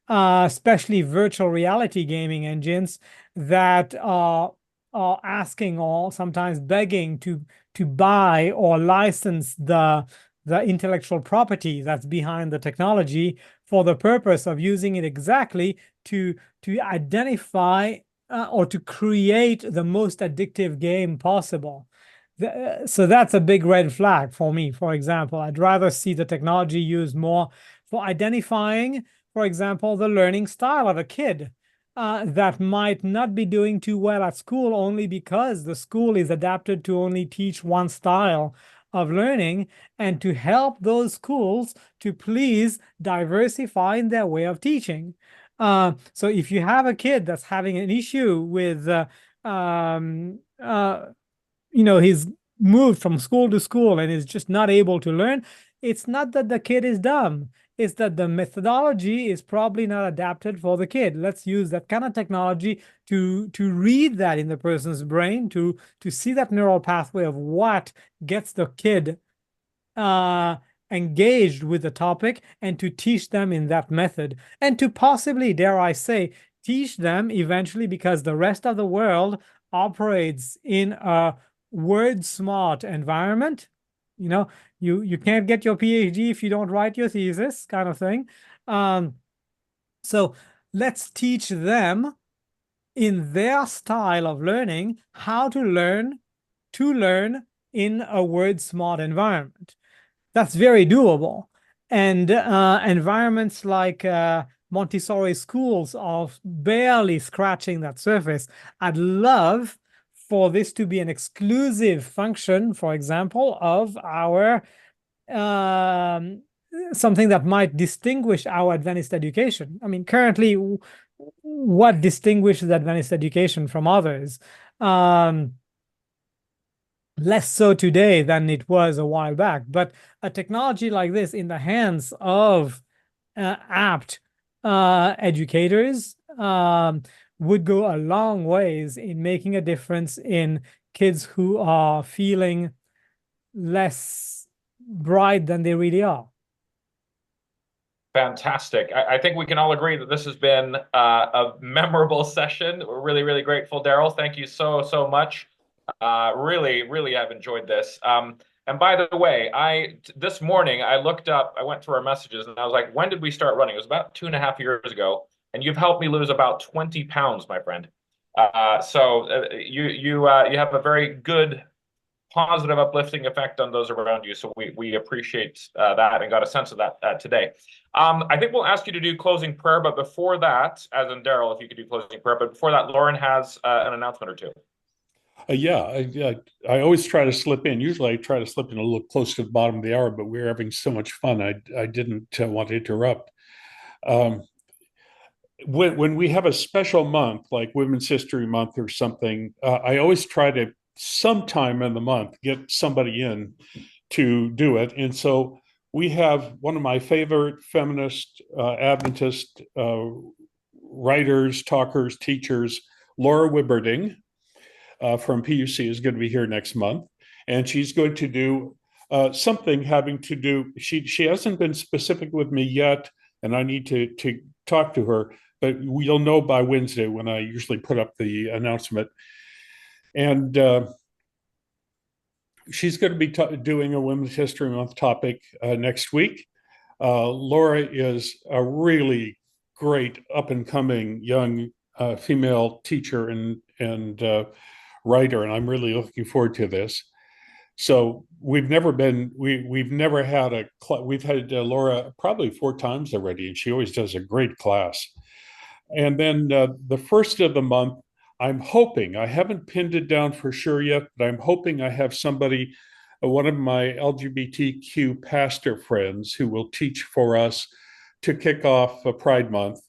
especially virtual reality gaming engines, that are asking or sometimes begging to buy or license the intellectual property that's behind the technology for the purpose of using it exactly to identify or to create the most addictive game possible. So that's a big red flag for me. For example, I'd rather see the technology used more for identifying, for example, the learning style of a kid that might not be doing too well at school only because the school is adapted to only teach one style of learning, and to help those schools to please diversify in their way of teaching. So if you have a kid that's having an issue with he's moved from school to school and is just not able to learn, it's not that the kid is dumb. It's that the methodology is probably not adapted for the kid. Let's use that kind of technology to read that in the person's brain, to see that neural pathway of what gets the kid engaged with the topic, and to teach them in that method, and to possibly, dare I say, teach them eventually, because the rest of the world operates in a word smart environment. You can't get your PhD if you don't write your thesis, kind of thing. So let's teach them in their style of learning how to learn in a word smart environment. That's very doable. And environments like Montessori schools are barely scratching that surface. I'd love for this to be an exclusive function, for example, of our something that might distinguish our Adventist education. I mean, currently, what distinguishes Adventist education from others? Less so today than it was a while back, but a technology like this in the hands of apt educators would go a long ways in making a difference in kids who are feeling less bright than they really are. Fantastic. I think we can all agree that this has been a memorable session. We're really, really grateful, Daryl. Thank you so much. Really have enjoyed this. And by the way, this morning I looked up, I went through our messages and I was like, when did we start running? It was about 2.5 years ago. And you've helped me lose about 20 pounds, my friend. So you have a very good, positive, uplifting effect on those around you. So we appreciate that and got a sense of that today. I think we'll ask you to do closing prayer, but before that, as in Daryl, if you could do closing prayer, but before that, Lauren has an announcement or two. I always try to slip in. Usually I try to slip in a little close to the bottom of the hour, but we're having so much fun. I didn't want to interrupt. When we have a special month, like Women's History Month or something, I always try to sometime in the month get somebody in to do it. And so we have one of my favorite feminist Adventist writers, talkers, teachers, Laura Wibberding from PUC is going to be here next month. And she's going to do something having to do, she hasn't been specific with me yet, and I need to talk to her, but we'll know by Wednesday when I usually put up the announcement. And she's going to be doing a Women's History Month topic next week. Laura is a really great up-and-coming young female teacher and writer, and I'm really looking forward to this. So we've never had we've had Laura probably 4 times already, and she always does a great class. And then the first of the month, I'm hoping, I haven't pinned it down for sure yet, but I'm hoping I have somebody, one of my LGBTQ pastor friends who will teach for us to kick off Pride Month,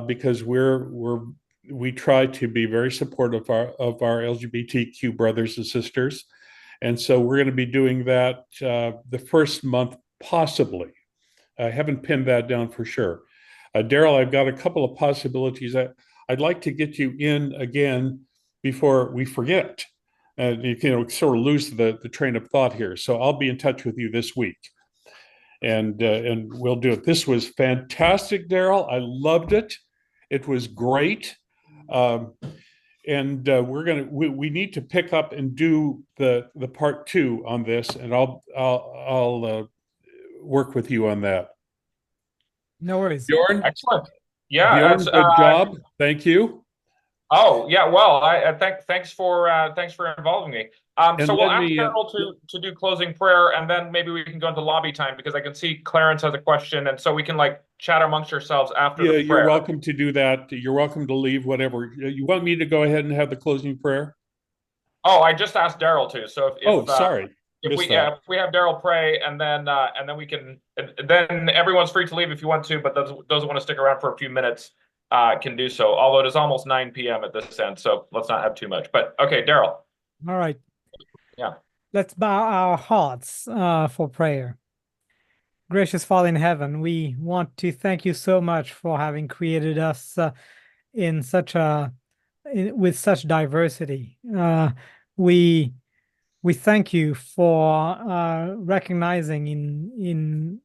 because we try to be very supportive of our LGBTQ brothers and sisters. And so we're going to be doing that the first month, possibly. I haven't pinned that down for sure. Daryl, I've got a couple of possibilities. I'd like to get you in again before we forget. You sort of lose the train of thought here. So I'll be in touch with you this week, and we'll do it. This was fantastic, Daryl. I loved it. It was great. And we need to pick up and do the part 2 on this, and I'll work with you on that. No worries. Bjorn, excellent. Yeah, Bjorn, good job. Thank you. Oh yeah, well, thanks for involving me. So we'll ask Daryl to do closing prayer, and then maybe we can go into lobby time, because I can see Clarence has a question, and so we can chat amongst yourselves after the prayer. You're welcome to do that. You're welcome to leave, whatever. You want me to go ahead and have the closing prayer? Oh, I just asked Daryl to. So sorry. If we have Daryl pray, and then we can, and then everyone's free to leave if you want to, but those who want to stick around for a few minutes can do so. Although it is almost 9 p.m. at this end, so let's not have too much. But okay, Daryl. All right. Yeah. Let's bow our hearts for prayer. Gracious Father in heaven, we want to thank you so much for having created us with such diversity. We thank you for recognizing in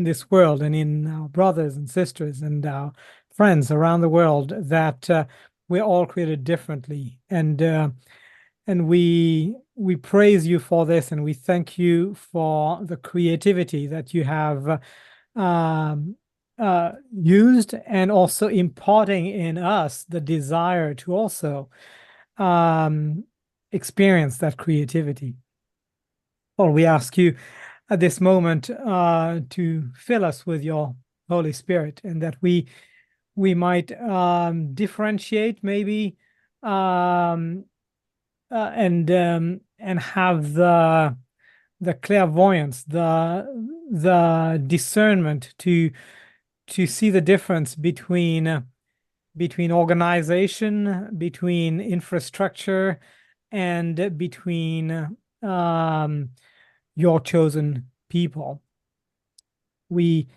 this world and in our brothers and sisters and our friends around the world that we're all created differently, and we praise you for this, and we thank you for the creativity that you have used, and also imparting in us the desire to also experience that creativity. Lord, we ask you at this moment to fill us with your Holy Spirit, and that we might differentiate maybe and have the clairvoyance, the discernment to see the difference between organization, between infrastructure, and between your chosen people. We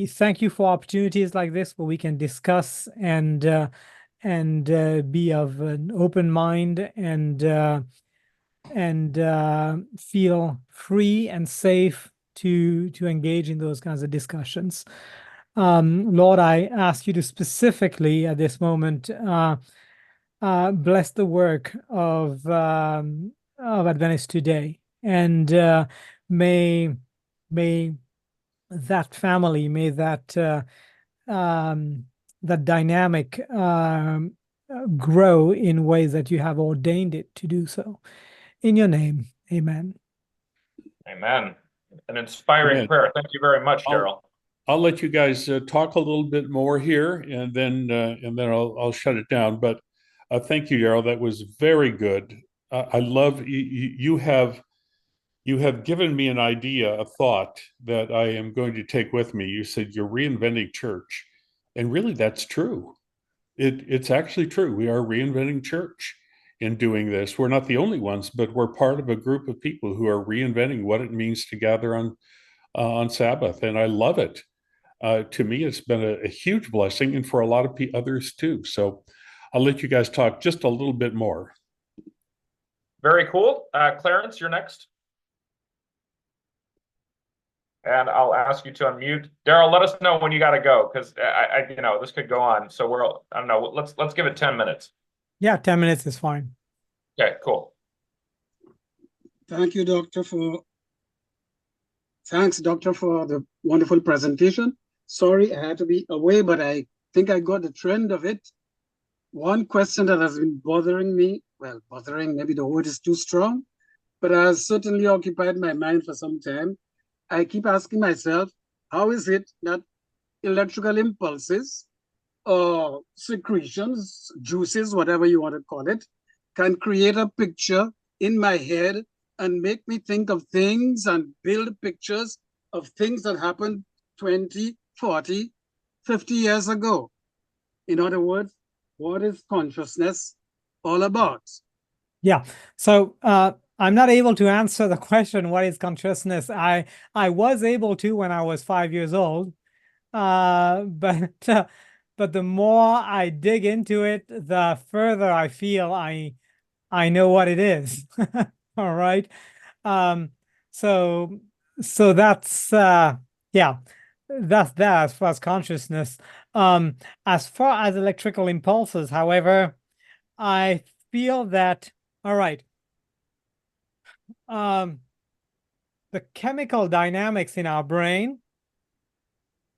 thank you for opportunities like this where we can discuss and be of an open mind and feel free and safe to engage in those kinds of discussions. Lord, I ask you to specifically at this moment bless the work of Adventist Today, and may that family, may that dynamic grow in ways that you have ordained it to do so. In your name, amen. Amen. An inspiring prayer. Thank you very much, Daryl. I'll let you guys talk a little bit more here, and then I'll shut it down. But thank you, Daryl. That was very good. I love you have given me an idea, a thought that I am going to take with me. You said you're reinventing church, and really that's true. It's actually true. We are reinventing church, in doing this. We're not the only ones, but we're part of a group of people who are reinventing what it means to gather on Sabbath, and I love it. To me, it's been a huge blessing, and for a lot of others too. So I'll let you guys talk just a little bit more. Very cool. Clarence, you're next. And I'll ask you to unmute. Daryl, let us know when you got to go, because this could go on. So I don't know. Let's give it 10 minutes. Yeah, 10 minutes is fine. Okay, cool. Thank you, Doctor, Thanks, Doctor, for the wonderful presentation. Sorry, I had to be away, but I think I got the trend of it. One question that has been bothering me, well, bothering, maybe the word is too strong, but has certainly occupied my mind for some time. I keep asking myself, how is it that electrical impulses or secretions, juices, whatever you want to call it, can create a picture in my head and make me think of things and build pictures of things that happened 20, 40, 50 years ago? In other words, what is consciousness all about? Yeah, so I'm not able to answer the question, what is consciousness? I was able to when I was 5 years old, but the more I dig into it, the further I feel I know what it is. All right. So that's yeah, that's that as far as consciousness. As far as electrical impulses, however, I feel that, all right, the chemical dynamics in our brain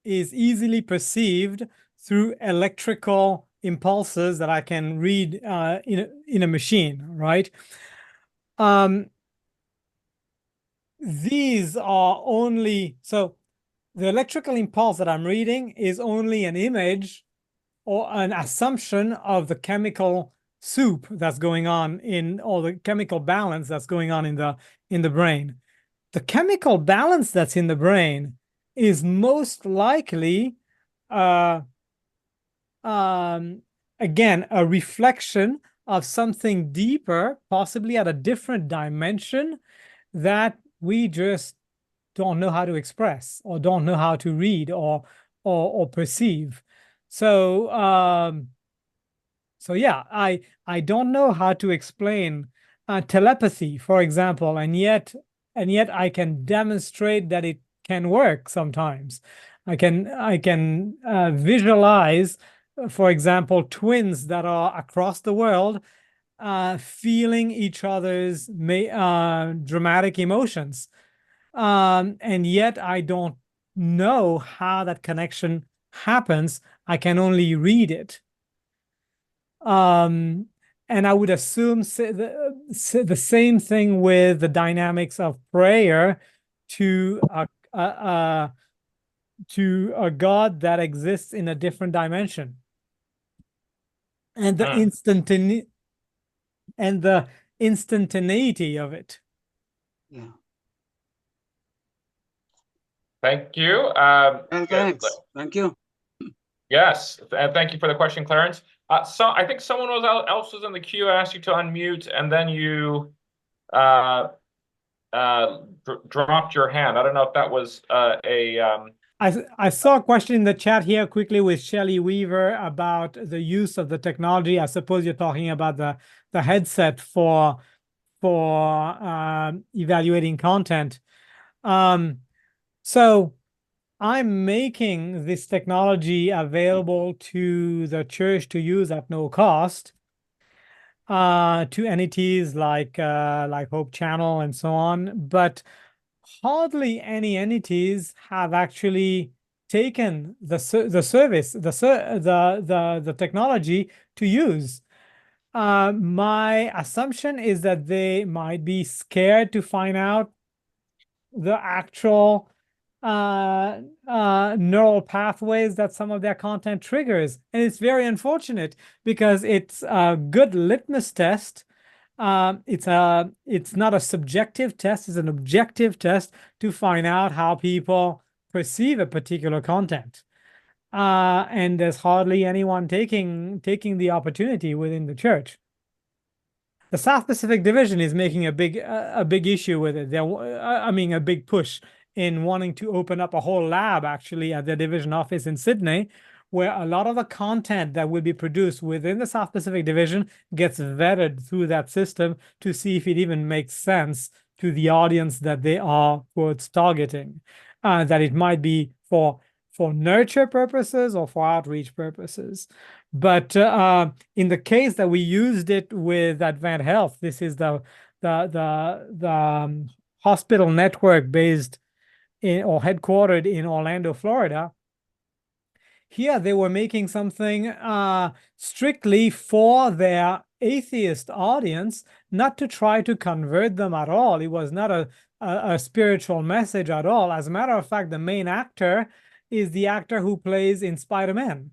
is easily perceived through electrical impulses that I can read in a machine, right? These are only, so the electrical impulse that I'm reading is only an image or an assumption of the chemical soup that's going on or the chemical balance that's going on in the brain. The chemical balance that's in the brain is most likely again a reflection of something deeper, possibly at a different dimension that we just don't know how to express or don't know how to read or perceive. So yeah, I don't know how to explain telepathy, for example, and yet I can demonstrate that it can work sometimes. I can visualize, for example, twins that are across the world feeling each other's dramatic emotions. And yet I don't know how that connection happens. I can only read it. And I would assume the same thing with the dynamics of prayer to a God that exists in a different dimension. And the instantaneity of it. Yeah. Thank you. Thanks. Thank you. Yes, and thank you for the question, Clarence. So I think someone else was in the queue. I asked you to unmute, and then you dropped your hand. I don't know if that was I saw a question in the chat here quickly with Shelley Weaver about the use of the technology. I suppose you're talking about the headset for evaluating content. So I'm making this technology available to the church to use at no cost to entities like Hope Channel and so on, but hardly any entities have actually taken the service, the technology to use. My assumption is that they might be scared to find out the actual neural pathways that some of their content triggers. And it's very unfortunate because it's a good litmus test. It's not a subjective test, it's an objective test to find out how people perceive a particular content. And there's hardly anyone taking the opportunity within the church. the South Pacific Division is making a big issue with it. I mean, a big push in wanting to open up a whole lab actually at their division office in Sydney, where a lot of the content that will be produced within the South Pacific Division gets vetted through that system to see if it even makes sense to the audience that they are, quotes, targeting. That it might be for nurture purposes or for outreach purposes. But in the case that we used it with Advent Health, this is the hospital network based in or headquartered in Orlando, Florida. Here they were making something strictly for their atheist audience, not to try to convert them at all. It was not a spiritual message at all. As a matter of fact, the main actor is the actor who plays in Spider-Man.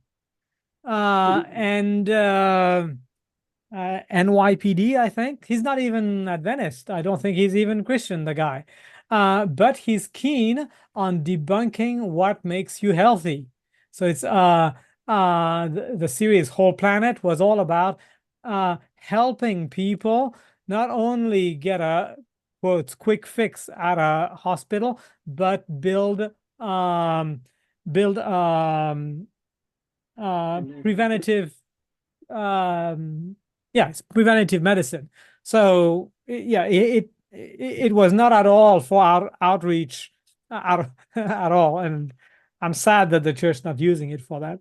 And NYPD, I think. He's not even Adventist. I don't think he's even Christian, the guy. But he's keen on debunking what makes you healthy. So it's the series Whole Planet was all about helping people not only get a, quotes, quick fix at a hospital, but build preventive yes, preventive medicine. So yeah, it was not at all for outreach at all, and I'm sad that the church not using it for that.